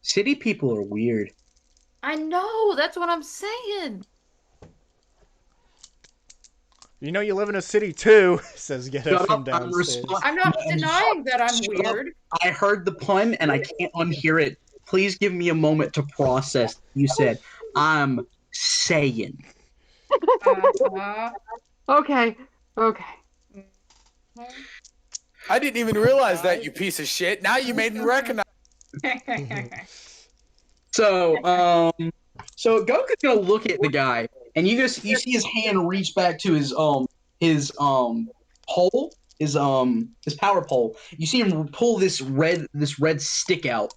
City people are weird. I know. That's what I'm saying. You know you live in a city too, says Gheata Shut from up, I'm downstairs. I'm not No, denying that I'm shut up. weird. I heard the pun and I can't unhear it. Please give me a moment to process. You said, I'm saying. Uh-huh. Okay. Okay. I didn't even realize that, you piece of shit. Now you made me recognize. So Goku's gonna look at the guy, and you see his hand reach back to his pole, his power pole. You see him pull this red stick out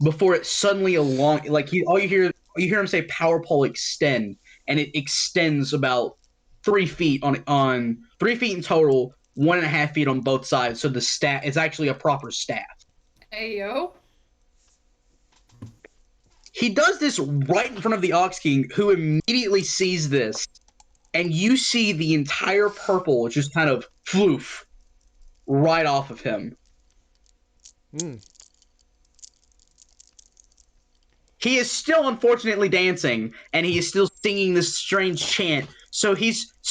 before it suddenly you hear him say power pole extend, and it extends about 3 feet on 3 feet in total, 1.5 feet on both sides. So the staff it's actually a proper staff. Hey, yo. He does this right in front of the Ox King, who immediately sees this, and you see the entire purple just kind of floof right off of him. He is still unfortunately dancing, and he is still singing this strange chant. So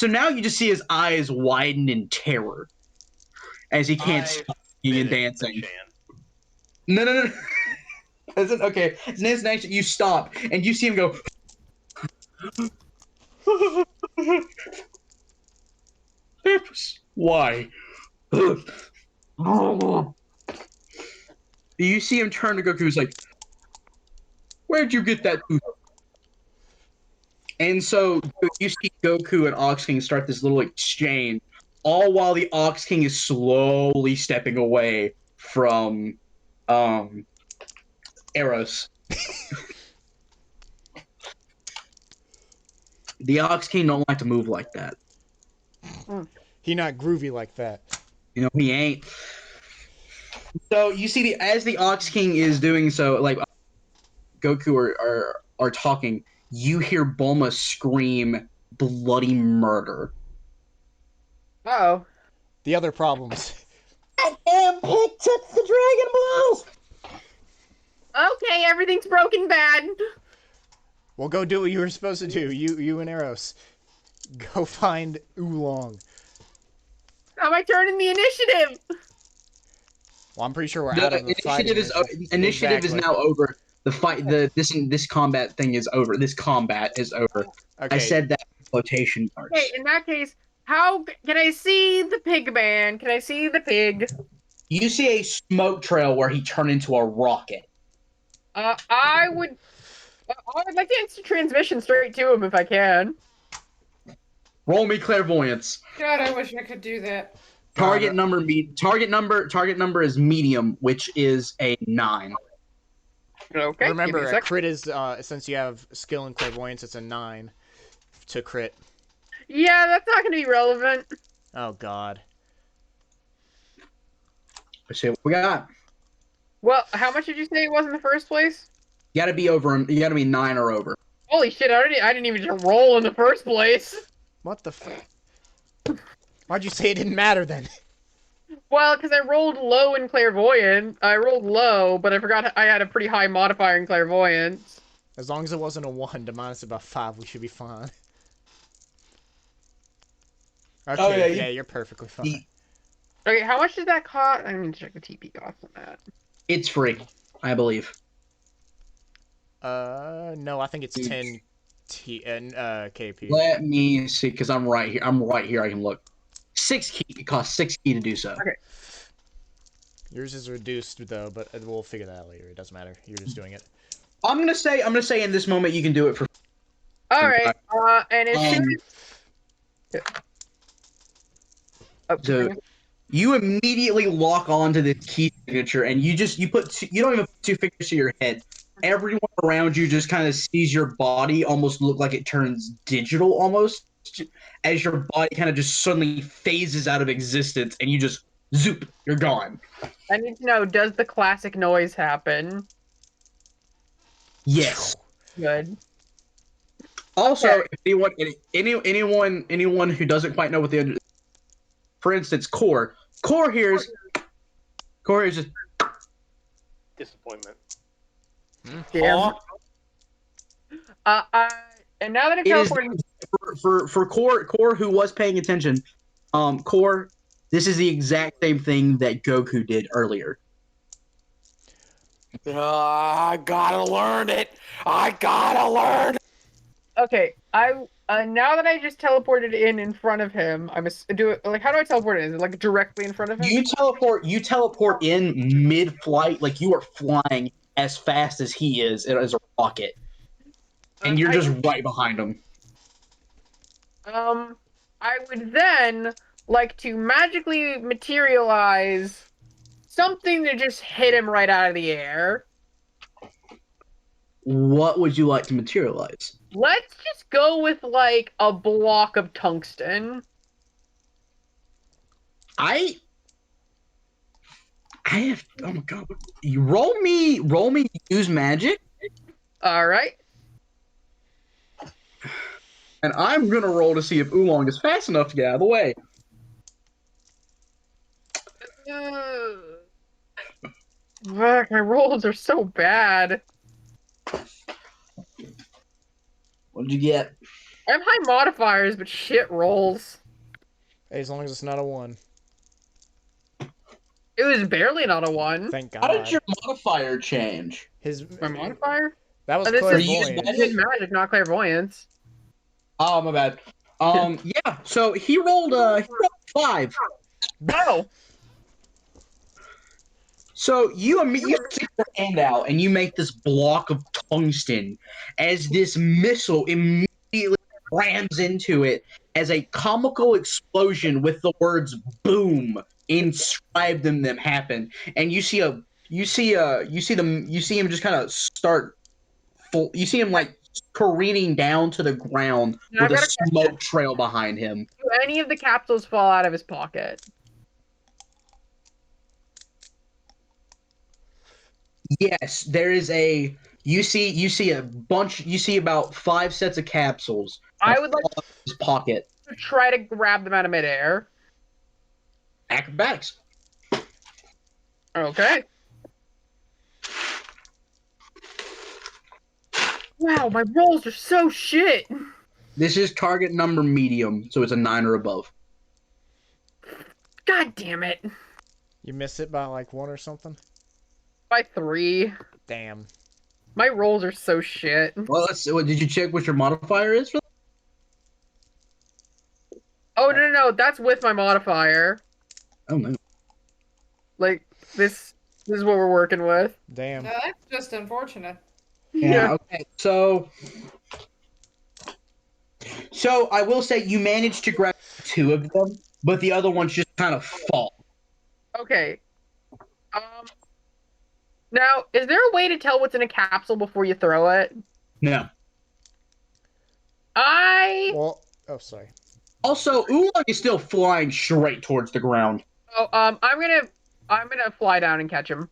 now you just see his eyes widen in terror as he can't stop singing and dancing. No. Okay, his name's next. You stop, and you see him go. Why? You see him turn to Goku. He's like, "Where'd you get that tooth?" And so you see Goku and Ox King start this little exchange, all while the Ox King is slowly stepping away from Eros. The Ox King don't like to move like that. He not groovy like that. You know, he ain't. So you see as the Ox King is doing so, like Goku are talking, you hear Bulma scream bloody murder. Uh-oh. The other problems. I damn pig took the Dragon Balls! Okay, everything's broken bad. Well, go do what you were supposed to do. You and Eros. Go find Oolong. How am I turning the initiative? Well, I'm pretty sure we're out of the fight. Initiative is now over. The fight, this combat thing is over. This combat is over. Okay. I said that in quotation marks. Okay, in that case, how can I see the pig man? Can I see the pig? You see a smoke trail where he turned into a rocket. I would like to instant transmission straight to him if I can. Roll me clairvoyance. God, I wish I could do that. Target number is medium, which is a 9. Okay. Remember, a crit is since you have skill in clairvoyance, it's a 9 to crit. Yeah, that's not going to be relevant. Oh God. Let's see what we got. Well, how much did you say it was in the first place? You gotta be over. You gotta be 9 or over. Holy shit! I didn't even just roll in the first place. What the fuck? Why'd you say it didn't matter then? Well, because I rolled low in clairvoyance. I rolled low, but I forgot I had a pretty high modifier in clairvoyance. As long as it wasn't a 1 to minus about 5, we should be fine. Okay, yeah, you're perfectly fine. Okay, how much does that cost? I need to check the TP cost on that. It's free, I believe. No, I think it's 10 KP. Let me see, because I'm right here. I can look. 6 key. It costs 6 key to do so. Okay. Yours is reduced though, but we'll figure that out later. It doesn't matter. You're just doing it. I'm gonna say in this moment you can do it for. All right. And as soon as so you immediately lock onto the key signature, and you don't even put 2 fingers to your head. Everyone around you just kind of sees your body almost look like it turns digital almost, as your body kind of just suddenly phases out of existence, and you just zoop, you're gone. I need to know, does the classic noise happen? Yes. Good. Also, Okay. if anyone who doesn't quite know what the, for instance, Core hears just Disappointment. Damn. And now that I've it is teleported, for Core who was paying attention. Core, this is the exact same thing that Goku did earlier. I gotta learn it. I gotta learn. okay, now that I just teleported in front of him, how do I teleport in? Is it like directly in front of him? You teleport in mid-flight, like you are flying as fast as he is as a rocket, and you're just right behind him. I would then like to magically materialize something to just hit him right out of the air. What would you like to materialize? Let's just go with like a block of tungsten. I have, oh my god! You roll me use magic, All right. and I'm gonna roll to see if Oolong is fast enough to get out of the way. Fuck, my rolls are so bad. What did you get? I have high modifiers, but shit rolls. Hey, as long as it's not a 1. It was barely not a 1. Thank God. How did your modifier change? My modifier? That was This clairvoyant. is magic, not clairvoyance. Oh, my bad. Yeah. So he rolled 5. No. So you stick your hand out and you make this block of tungsten as this missile immediately rams into it as a comical explosion with the words "boom" inscribed in them happen, and you see him just kind of start you see him like careening down to the ground Now with I've a got smoke trail behind him. Do any of the capsules fall out of his pocket? Yes, there is a. You see a bunch. You see about 5 sets of capsules. I would like in his pocket. to try to grab them out of midair. Acrobatics. Okay. Wow, my rolls are so shit. This is target number medium, so it's a 9 or above. God damn it. You miss it by like 1 or something? By 3. Damn. My rolls are so shit. Well, let's. Did you check what your modifier is for that? Oh, no, that's with my modifier. Oh no. Like, this is what we're working with. Damn. No, that's just unfortunate. Yeah. Okay. So I will say you managed to grab 2 of them, but the other ones just kind of fall. Okay. Now, is there a way to tell what's in a capsule before you throw it? No. Well, oh, sorry. Also, Oolong is still flying straight towards the ground. Oh, I'm gonna fly down and catch him.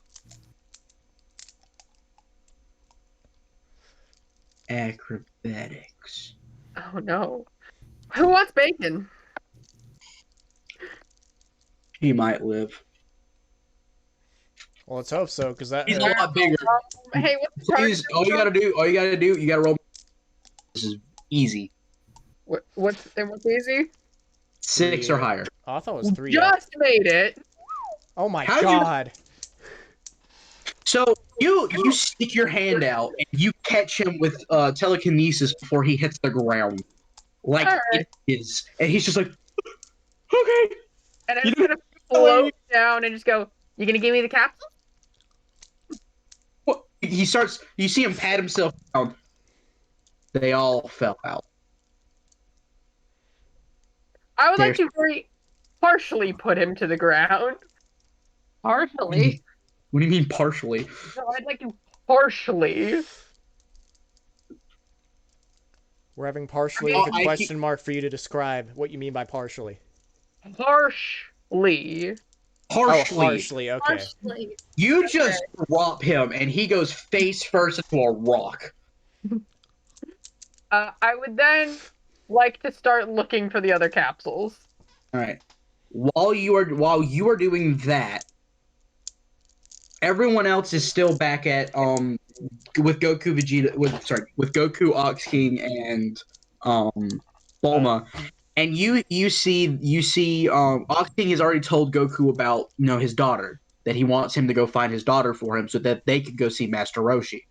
Acrobatics. Oh no. Who wants bacon? He might live. Well, let's hope so, because that. He's a lot bigger. Hey, what's the target? Please, all you gotta do, you gotta roll. This is easy. What's easy? 6 or higher. Oh, I thought it was 3. Just made it. Oh my How'd you- God. So you stick your hand out and you catch him with telekinesis before he hits the ground, like All right. it is, and he's just like, okay. And I'm just gonna float down and just go, you gonna give me the capsule? What? He starts. You see him pat himself down. They all fell out. I would like to very partially put him to the ground. Partially. What do you mean partially? No, I'd like to partially. We're having partially Oh, with a question mark for you to describe what you mean by partially. Harshly. Oh, harshly. Okay. Partially. You just drop him, and he goes face first into a rock. I would then like to start looking for the other capsules. All right. While you are doing that, everyone else is still back at with Goku Vegeta with Goku, Ox King, and Bulma. And you see Ox King has already told Goku about his daughter, that he wants him to go find his daughter for him so that they could go see Master Roshi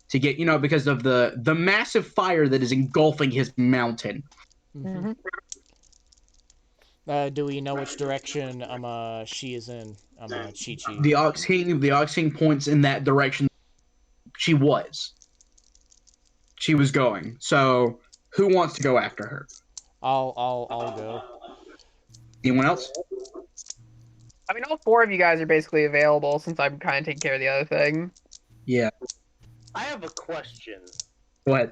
to get because of the massive fire that is engulfing his mountain. Mm-hmm. Do we know which direction she is in? Chi-Chi. The Ox King points in that direction. She was going. So who wants to go after her? I'll go. Anyone else? I mean, all 4 of you guys are basically available since I'm kind of taking care of the other thing. Yeah. I have a question. Go ahead.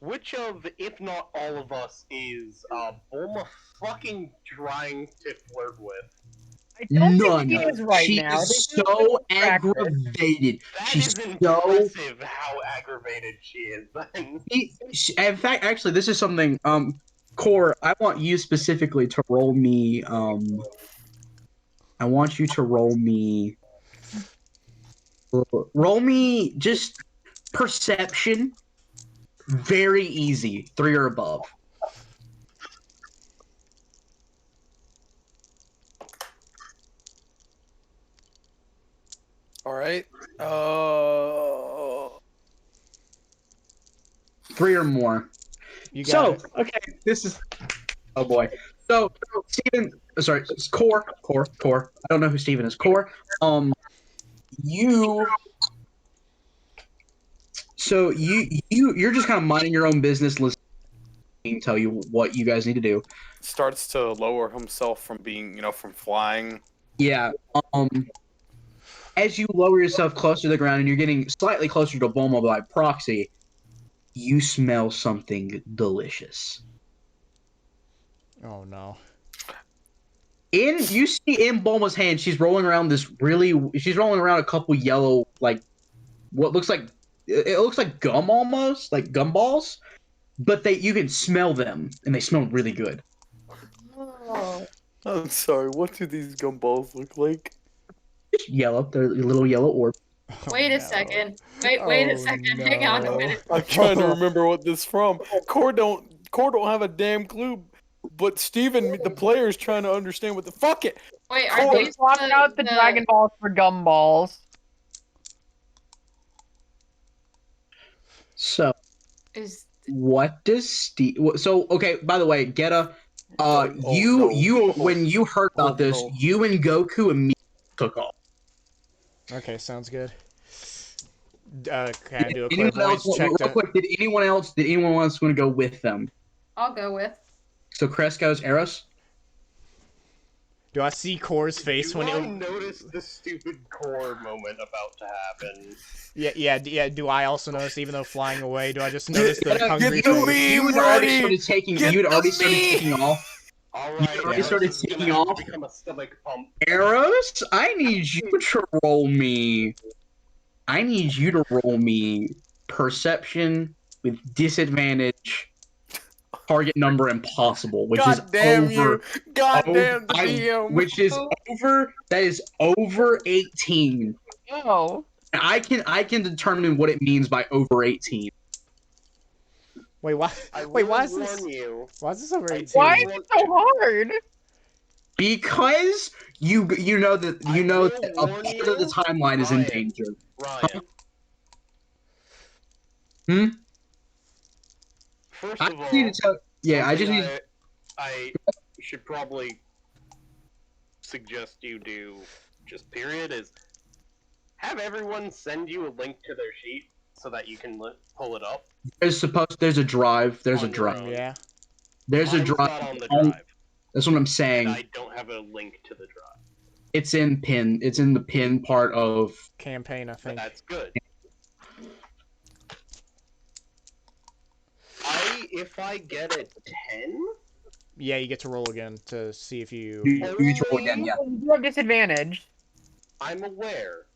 Which of, if not all of us, is Bulma fucking trying to flirt with? I don't None. think she is right She now. is so aggravated. That She's is so. impressive how aggravated she is then. In fact, actually, this is something. Core, I want you specifically to roll me. I want you to roll me. Roll me just perception. Very easy, 3 or above. All right. 3 or more. You got it. Okay, this is. Oh boy. So Steven, sorry, it's Core. I don't know who Steven is. Core. You. So you're just kind of minding your own business, listening, tell you what you guys need to do. Starts to lower himself from being, from flying. Yeah. As you lower yourself closer to the ground and you're getting slightly closer to Bulma by proxy, you smell something delicious. Oh no. You see in Bulma's hand, she's rolling around a couple yellow, like what looks like it looks like gum almost, like gumballs, but you can smell them and they smell really good. Oh. I'm sorry. What do these gumballs look like? Just yellow. They're little yellow orbs. Wait a second. Wait a second. no. Hang on a minute. I'm trying to remember what this from. Core don't have a damn clue. But Steven, the player, is trying to understand what the fuck it. Wait, I are these swapped out the Dragon Balls for gumballs. So, Is what does Steve? So, okay. By the way, Gheata, when you heard about this, you and Goku immediately took off. Okay, sounds good. Can I do a Anyone else? clairvoyance check? Real quick, did anyone else want to go with them? I'll go with. So Cress goes Eros. Do I see Core's face when I it? noticed the stupid Core moment about to happen? Yeah. Do I also notice, even though flying away? Do I just notice the hungry Get the face? meme You had already started taking. You had already started taking off. All You right, had already Eros started is gonna taking have to off. become a stomach pump. Eros, I need you to roll me. I need you to roll me perception with disadvantage. Target number impossible, which is damn over. you! God damn the DM! Which is over. That is over 18. Oh. I can determine what it means by over 18. Wait, why? Wait, why is this? You. Why is this over 18? Why is it so hard? Because you know that a part of the timeline is in danger. Ryan. Hmm? First I of all, need to tell. Yeah, I just something need. I should probably suggest you do, just period, is have everyone send you a link to their sheet so that you can pull it up. There's a drive. There's a On your drive. own. Yeah. There's a Mine's drive. not on the drive, That's what I'm and saying. I don't have a link to the drive. It's in pin. It's in the pin part of Campaign, I think. That's good. if I get a 10? Yeah, you get to roll again to see if you. You get to roll again, yeah. You have disadvantage. I'm aware.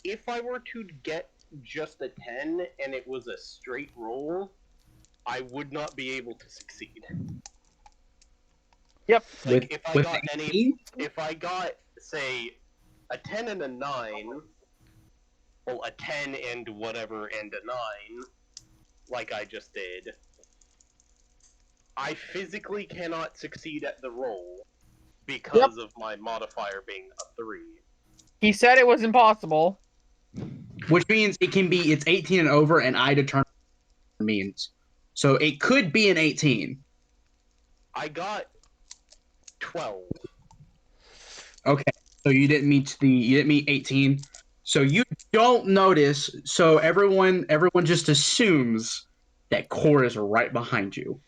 If I were to get just a 10 and it was a straight roll, I would not be able to succeed. Yep. Like if I with got 18? if I got, say, a 10 and a 9, well, a 10 and whatever and a 9, like I just did, I physically cannot succeed at the roll because of my modifier being a 3. He said it was impossible. Which means it's 18 and over, and I determine what it means. So it could be an 18. I got 12. Okay, so you didn't meet 18. So you don't notice. So everyone just assumes that Core is right behind you.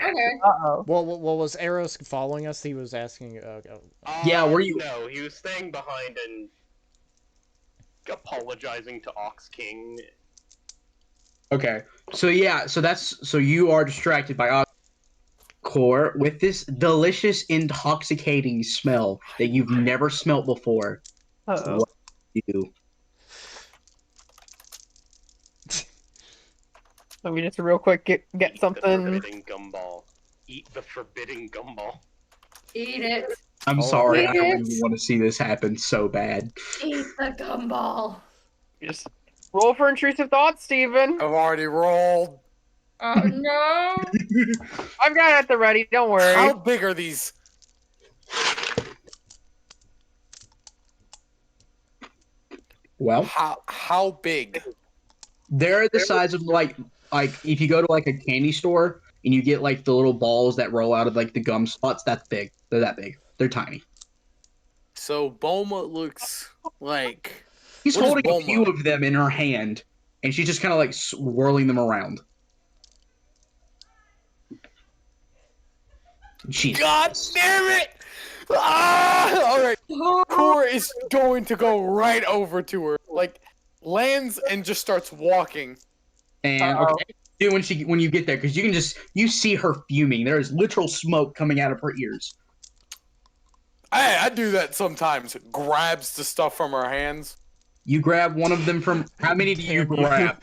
Okay. Uh-oh. Well, was Eros following us? He was asking. Yeah, were you? No, he was staying behind and apologizing to Ox King. Okay, so yeah, so you are distracted by Core with this delicious, intoxicating smell that you've never smelt before. Uh-oh. What do you do? Let me just real quick get Eat something. the forbidden gumball. Eat the forbidden gumball. Eat it. I'm Oh, sorry, yeah. I really want to see this happen so bad. Eat the gumball. Just roll for intrusive thoughts, Steven. I've already rolled. Oh no. I've got it at the ready. Don't worry. How big are these? Well, How big? they're the size of like if you go to like a candy store and you get like the little balls that roll out of like the gum spots, that's big. They're that big. They're tiny. So Bulma looks like He's What is holding a Bulma? few of them in her hand, and she's just kind of like swirling them around. Jeez. God damn it! Ah! All right, Core is going to go right over to her, like lands and just starts walking. And Uh-oh. okay, dude, when you get there, because you see her fuming. There is literal smoke coming out of her ears. Hey, I do that sometimes. Grabs the stuff from her hands. You grab one of them from. How many do you damn, grab?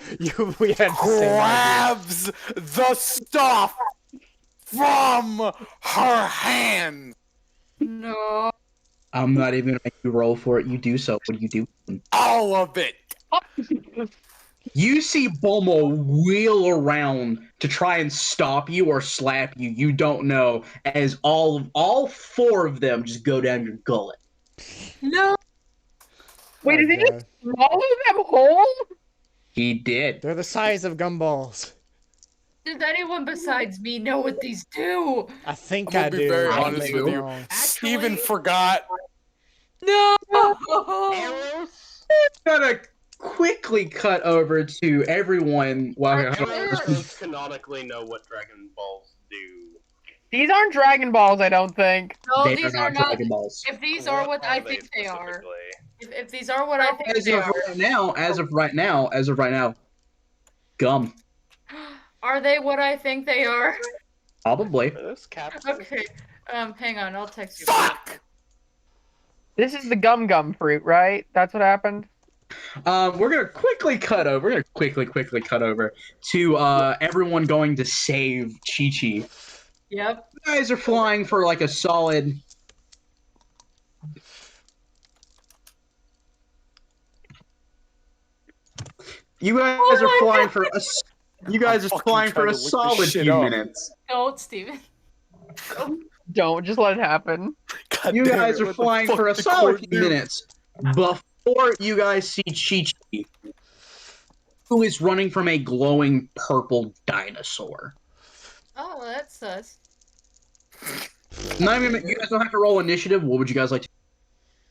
We had the same idea. Grabs the stuff from her hands. No. I'm not even gonna make you roll for it. You do so. What do you do? All of it. You see Bulma wheel around to try and stop you or slap you. You don't know, as all four of them just go down your gullet. No. Wait, Oh, did he God. just swallow them whole? He did. They're the size of gumballs. Does anyone besides me know what these do? I think I'm I gonna be do. very I honest may with be you. wrong. Steven forgot. No. Eros? Gotta quickly cut over to everyone. Well, Eros does canonically know what Dragon Balls do. These aren't Dragon Balls, I don't think. No, they these are are not not. Dragon Balls. If these are what I think they are. specifically? If these are what I think As they of are. right now, gum. Are they what I think they are? Probably. Are those caps? Okay. Hang on, I'll text you. Fuck! This is the gum fruit, right? That's what happened? We're gonna quickly cut over. We're gonna quickly cut over to everyone going to save Chi-Chi. Yep. You guys are flying for like a solid. You guys are flying for a. You guys are fucking flying for trying a to look this solid shit few up. minutes. Don't, Steven. Don't, just let it happen. God You damn guys it, are what the flying fuck for a did solid Core few do? minutes before you guys see Chi-Chi, who is running from a glowing purple dinosaur. Oh, that's sus. Not even, you guys don't have to roll initiative. What would you guys like to?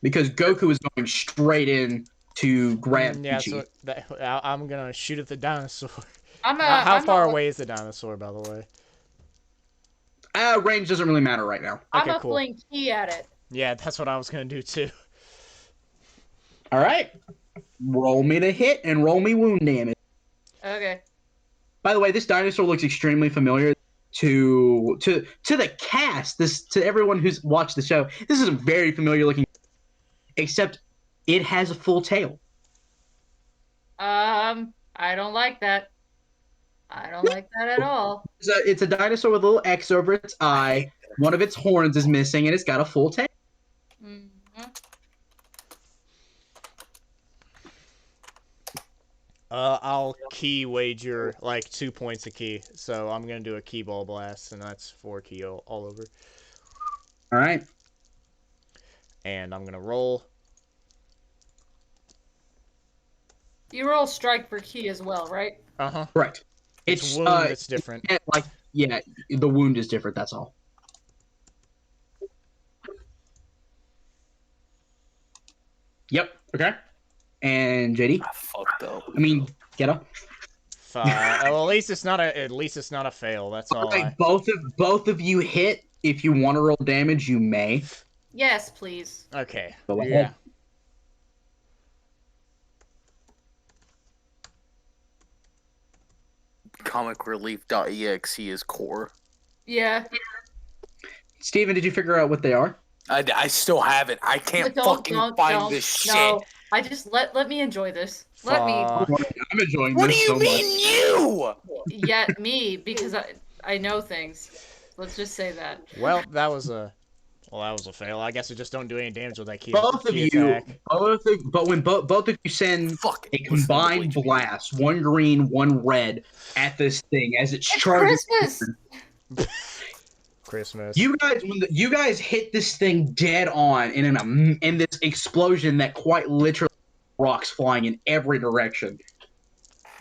Because Goku is going straight in to grab Yeah, Chi-Chi. so I'm gonna shoot at the dinosaur. I'm How far a, away is the dinosaur, by the way? Range doesn't really matter right now. I'm Okay, a cool. fling key at it. Yeah, that's what I was gonna do too. All right. Roll me to hit and roll me wound damage. Okay. By the way, this dinosaur looks extremely familiar. to the cast, to everyone who's watched the show, this is a very familiar looking, except it has a full tail. I don't like that. I don't like that at all. It's a dinosaur with a little X over its eye. One of its horns is missing, and it's got a full tail. Mhm. I'll key wager like 2 points a key, so I'm gonna do a key ball blast, and that's 4 key all over. All right. And I'm gonna roll. You roll strike for key as well, right? Correct. It's wound that's different. Yeah, the wound is different. That's all. Yep. Okay. And JD. I fucked up. I mean, Gheata. Well, at least it's not a fail. That's all. Okay, both of you hit. If you want to roll damage, you may. Yes, please. Okay. Go Yeah. ahead. Comicrelief.exe is core. Yeah. Steven, did you figure out what they are? I still have it. I can't fucking find this shit. No, I just let me enjoy this. Let me. Fuck. I'm enjoying What do this you so mean you? Yeah, me, because I know things. Let's just say that. Well, that was a fail. I guess we just don't do any damage with that key. Both of key you, attack. when both of you send Fuck. a combined blast, one green, one red, at this thing as it It's charges. Christmas. Christmas. You guys, you guys hit this thing dead on in this explosion that quite literally rocks flying in every direction.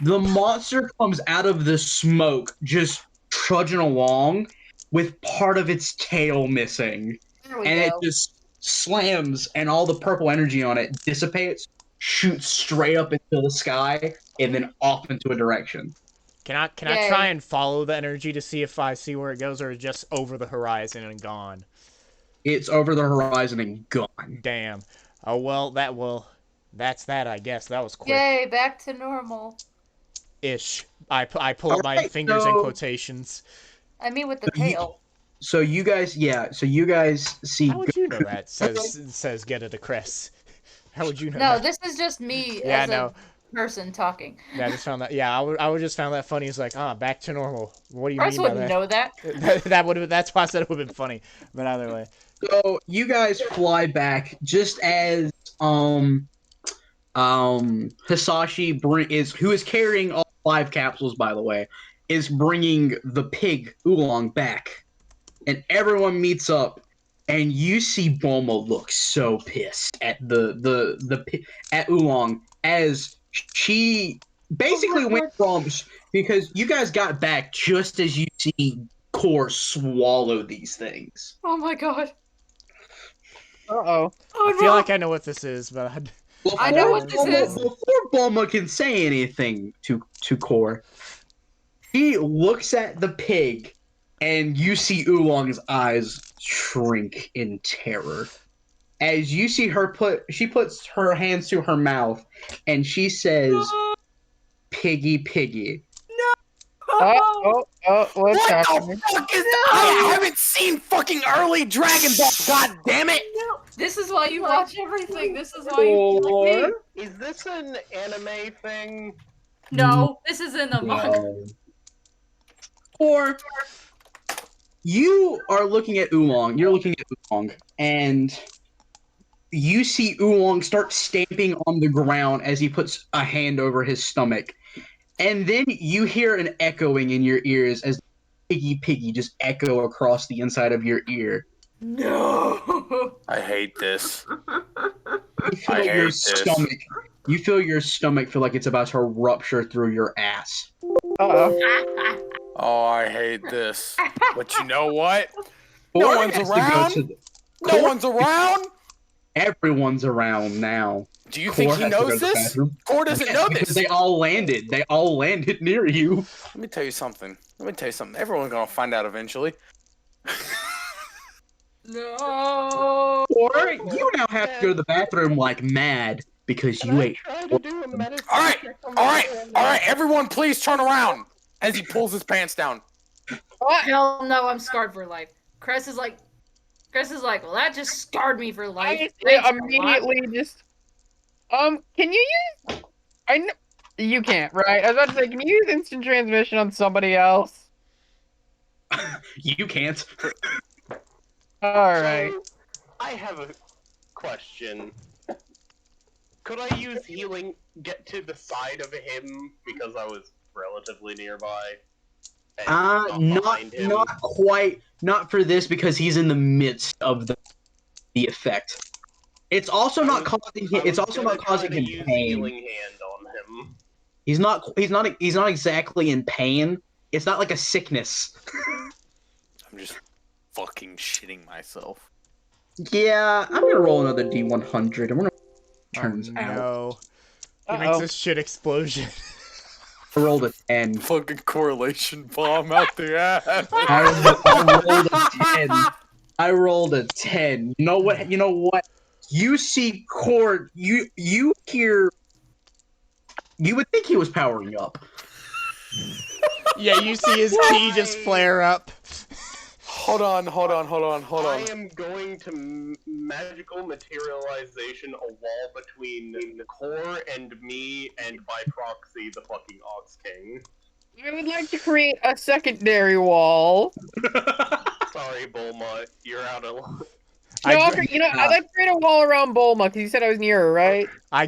The monster comes out of the smoke, just trudging along with part of its tail missing, There we and go. it just slams, and all the purple energy on it dissipates, shoots straight up into the sky, and then off into a direction. Can I try and follow the energy to see if I see where it goes, or just over the horizon and gone? It's over the horizon and gone. Damn. Oh well, that's that. I guess that was quick. Yay, back to normal. Ish. I pull up my Alright, fingers in so- quotations. I mean, with the tail. So you guys see. How would you know that? Says Gheata to Cress. How would you know? No, that? this is just me Yeah, as no. a person talking. Yeah, I just found that. Yeah, I would just found that funny. It's like, back to normal. What do you Chris mean by wouldn't that? know that. That would have. That's why I said it would have been funny. But either way. So you guys fly back just as Hisashi who is carrying all 5 capsules, by the way, is bringing the pig Oolong back, and everyone meets up, and you see Bulma look so pissed at at Oolong as she basically went from, because you guys got back just as you see Core swallow these things. Oh my god. Uh-oh. Oh I feel like I know what this is, but I know what this is. Before Bulma can say anything to Core, he looks at the pig, and you see Oolong's eyes shrink in terror. As you see her she puts her hands to her mouth, and she says, "Piggy, piggy." What's What happening? the fuck is that? I haven't seen fucking early Dragon Ball. God damn it! This is why you watch everything. This is why you like me. Is this an anime thing? No, this is in the manga. Or you are looking at Oolong. You're looking at Oolong, and you see Oolong start stamping on the ground as he puts a hand over his stomach. And then you hear an echoing in your ears as piggy piggy just echo across the inside of your ear. No. I hate this. You feel you feel your stomach feel like it's about to rupture through your ass. Uh-oh. Oh, I hate this. But you know what? Core No one's has to go around. to the- No one's around. Everyone's around now. Do you think Core he has to go to knows the this? bathroom. Core doesn't know Because this. they all landed. They all landed near you. Let me tell you something. Everyone's gonna find out eventually. No. Or you now have to go to the bathroom like mad because you ate. Try to do a medicine Alright, check on my hand. Alright, everyone please turn around as he pulls his pants down. hell no, I'm scarred for life. Cress is like, well, that just scarred me for life. I Thanks a lot. immediately just can you use? I know you can't, right? I was about to say, can you use instant transmission on somebody else? You can't. All right. So, I have a question. Could I use healing get to the side of him because I was relatively nearby? And behind him? Not quite. Not for this because he's in the midst of the effect. It's also not causing him. It's also not causing him use pain. healing hand on him. He's not exactly in pain. It's not like a sickness. I'm just fucking shitting myself. Yeah, I'm gonna roll another D100 and we're gonna turns out. No. He makes a shit explosion. I rolled a 10. Fucking correlation bomb out the ass. I rolled a 10. I rolled a 10. You know what? You see Cord. You hear. You would think he was powering up. Yeah, you see his key just flare up. Hold on. I am going to magical materialization a wall between Core and me, and by proxy, the fucking Ox King. I would like to create a secondary wall. Sorry, Bulma, you're out of luck. No, I'd like to create a wall around Bulma because you said I was near her, right? I'm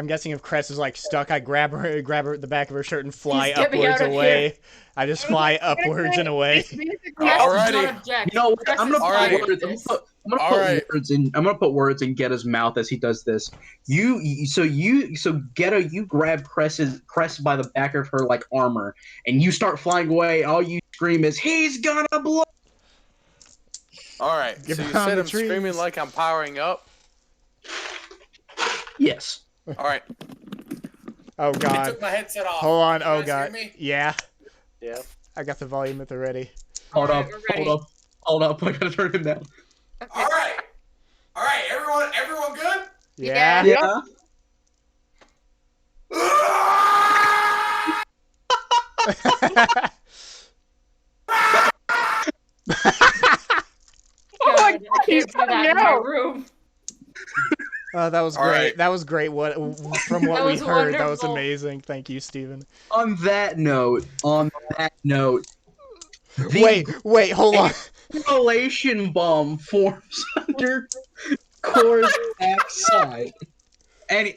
guessing if Cress is like stuck, I grab her the back of her shirt and fly upwards away. I just fly upwards and away. Alrighty. You know what? I'm gonna put words in Ghetta's mouth as he does this. So Ghetta, you grab Cress by the back of her like armor, and you start flying away. All you scream is, "He's gonna blow!" Alright, so you said I'm screaming like I'm powering up? Yes. Alright. Oh I god. took my headset off. Hold on, You oh guys god. hear me? Yeah. Yeah. I got the volume at the ready. Hold up. we're ready. Hold up. I gotta turn him down. Okay. Alright, everyone good? Yeah. Yeah. Oh my God, god, I he's can't do that coming in my out! room. Oh, that was All great. right. That was great. From what That we was heard, that was wonderful. amazing. Thank you, Steven. On that note, Wait, hold on. correlation bomb forms under Core's backside. And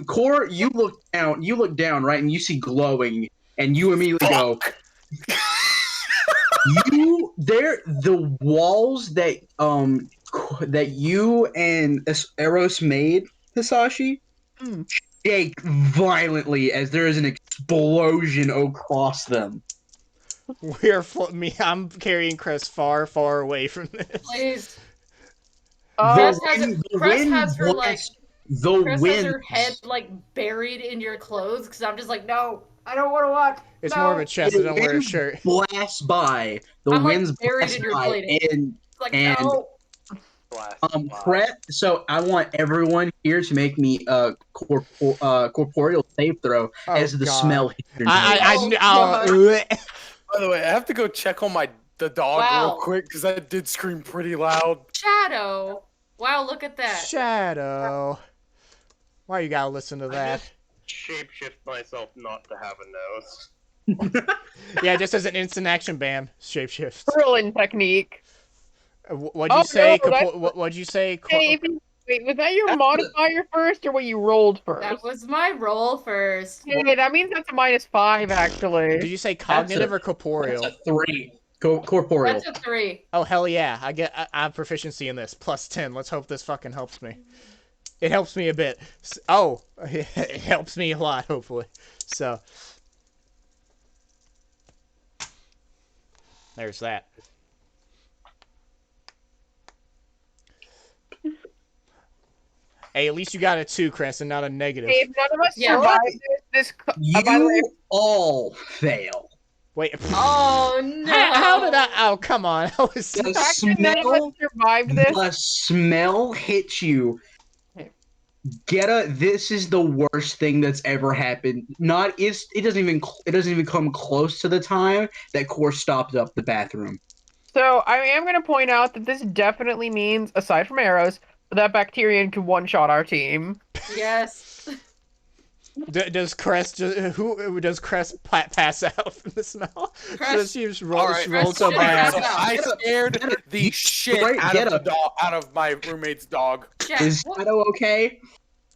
Core, you look down, right, and you see glowing, and you immediately go. The walls that you and Eros made, Hisashi, shake violently as there is an explosion across them. I'm carrying Cress far, far away from this. Please. Oh, Cress has her like. The Cress has wind. her head like buried in your clothes because I'm just like, no, I don't want to watch. It's no. more of a chest. I don't wear a shirt. Blasts by. The I'm, like, winds buried blast in your by, plating. and It's like, and- no. So I want everyone here to make me a corporeal save throw as the God. smell hits your nose. By the way, I have to go check on the dog real quick because I did scream pretty loud. Shadow. Wow, look at that. Shadow. Why you gotta listen to that? Shapeshift myself not to have a nose. Yeah, just as an instant action, bam, shapeshift. Whirling technique. What'd you say? No, What'd you say? Hey, wait, was that your modifier first, or what you rolled first? That was my roll first. Hey, that means that's a -5, actually. Did you say cognitive or corporeal? That's a 3. Corporeal. That's a 3. Oh hell yeah! I have proficiency in this. +10. Let's hope this fucking helps me. It helps me a bit. Oh, it helps me a lot. Hopefully. So there's that. Hey, at least you got a 2, Cress, and not a negative. Hey, if none of us survive this, by the way, all fail. Wait. Oh no! How did I? Oh come on! I was. none of us survived this. The smell hits you. Gheata, this is the worst thing that's ever happened. It doesn't even come close to the time that Core stopped up the bathroom. So I am going to point out that this definitely means, aside from Eros, that Bacterian can one-shot our team. Yes. Does Cress does Cress pass out from the smell? Cress- She just All right, rolled so bad. So I scared the shit out of my roommate's dog. Jack, Is Shadow okay?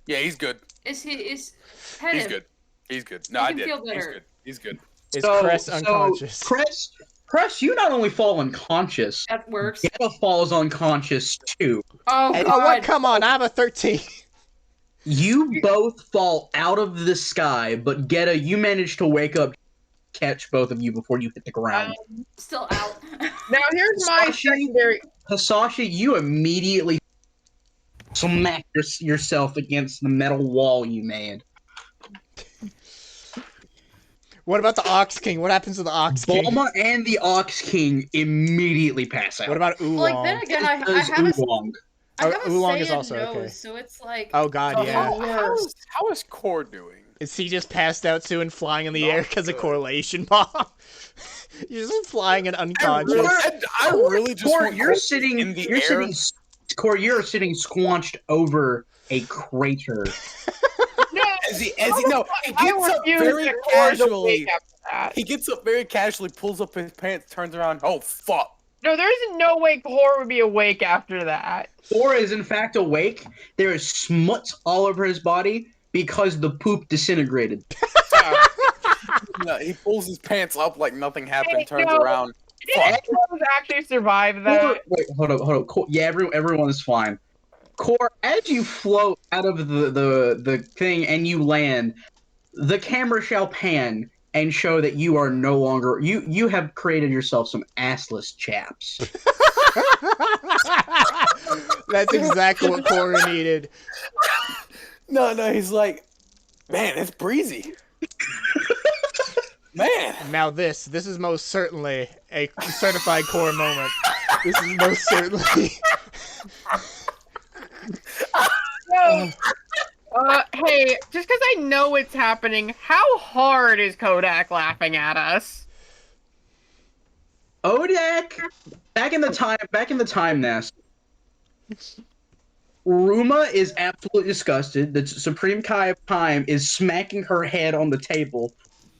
Yeah, he's good. is He's him. good. He's good. No, Make I him did. feel He's better. good. He's good. Is Cress unconscious? Cress, you not only fall unconscious, That works. Gheata falls unconscious too. Oh Hey, god. what? Come on, I'm a 13. You both fall out of the sky, but Gheata, you manage to wake up, catch both of you before you hit the ground. Still out. Now here's my secondary. Hisashi, you immediately smack yourself against the metal wall you made. What about the Ox King? What happens to the Ox King? Bulma and the Ox King immediately pass out. What about Oolong? Like then again, I have a Oolong. I have a Oolong say is also nose, okay. so it's like Oh god, the yeah. whole worst. How is Core doing? Is he just passed out too and flying in the air because of correlation bomb? You're just flying and unconscious. I really just Core, want you're Core sitting in the air. Core, you're sitting squanched over a crater. No, He gets up refuse very that Core's casually. awake after that. He gets up very casually, pulls up his pants, turns around. Oh fuck! No, there's no way Core would be awake after that. Core is in fact awake. There is smuts all over his body because the poop disintegrated. No, he pulls his pants up like nothing happened, Hey, turns no. around. Did Eros actually survive that? Wait, hold up. Core, yeah, everyone is fine. Core, as you float out of the thing and you land, the camera shall pan and show that you are no longer you have created yourself some assless chaps. That's exactly what Cora needed. No, he's like, man, it's breezy. Man. Now this is most certainly a certified Core moment. This is most certainly. No. Hey, just because I know it's happening, how hard is Kodak laughing at us? Odak, back in the time nest. Ruma is absolutely disgusted. The Supreme Kai of Time is smacking her head on the table.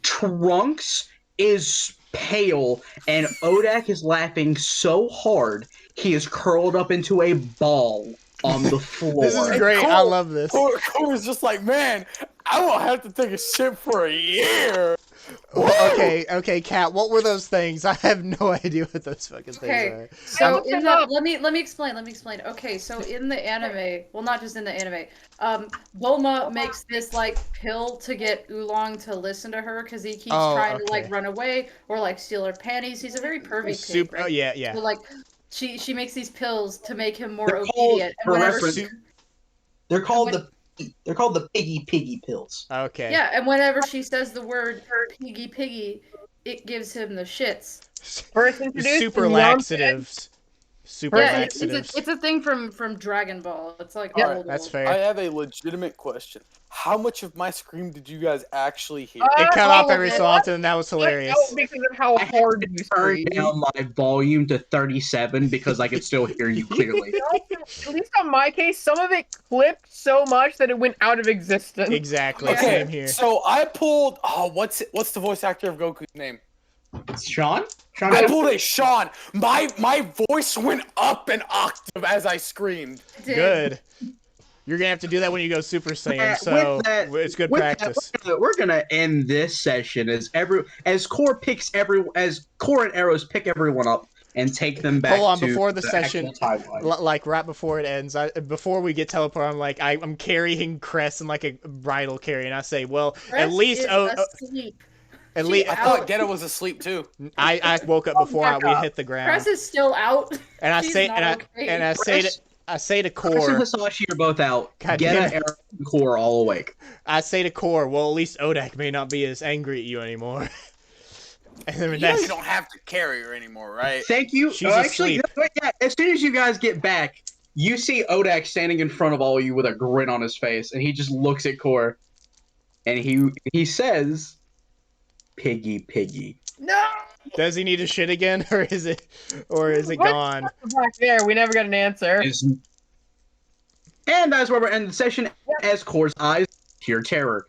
Trunks is pale, and Odak is laughing so hard he is curled up into a ball on the floor. This is great. I love this. Core's just like, man, I won't have to take a shit for a year. Okay, Kat, what were those things? I have no idea what those fucking things are. So in the let me explain. Okay, so in the anime, well, not just in the anime, Bulma makes this like pill to get Oolong to listen to her because he keeps trying to like run away or like steal her panties. He's a very pervy pig, right? Oh yeah. So like she makes these pills to make him more obedient. They're called the piggy pills. Okay. Yeah, and whenever she says the word piggy, it gives him the shits. First introduced Super laxatives. Laxatives. It's a thing from Dragon Ball. It's like Yeah, that's old. fair. I have a legitimate question. How much of my scream did you guys actually hear? It cut off all every of so it. often, and that was hilarious. No, because of how hard you Turned scream. down my volume to 37 because I could still hear you clearly. At least on my case, some of it clipped so much that it went out of existence. Exactly. Okay, Same here. So I pulled. Oh, what's the voice actor of Goku's name? Sean? I pulled a Sean. My voice went up an octave as I screamed. Good. You're gonna have to do that when you go Super Saiyan, so it's good practice. We're gonna end this session as Core and Eros pick everyone up and take them back. Hold on, to before the session, timeline. like right before it ends, before we get teleported, I'm carrying Cress in like a bridal carry, and I say, well, Cress at least asleep. at least I thought Gheata was asleep too. I woke up before we hit the ground, Cress is still out. and I She's say not okay. I say to Cress and Core, Hisashi are both out. God damn Gheata, it. Eros, and Core are all awake. I say to Core, well, at least Odak may not be as angry at you anymore. And then You know you don't have to carry her anymore, right? Thank you. She's Actually, asleep. yeah, as soon as you guys get back, you see Odak standing in front of all of you with a grin on his face, and he just looks at Core, and he says, "Piggy, piggy." No. Does he need to shit again, or is it What? gone? Back there, we never got an answer. And that's where we're ending the session as Core's eyes pure terror.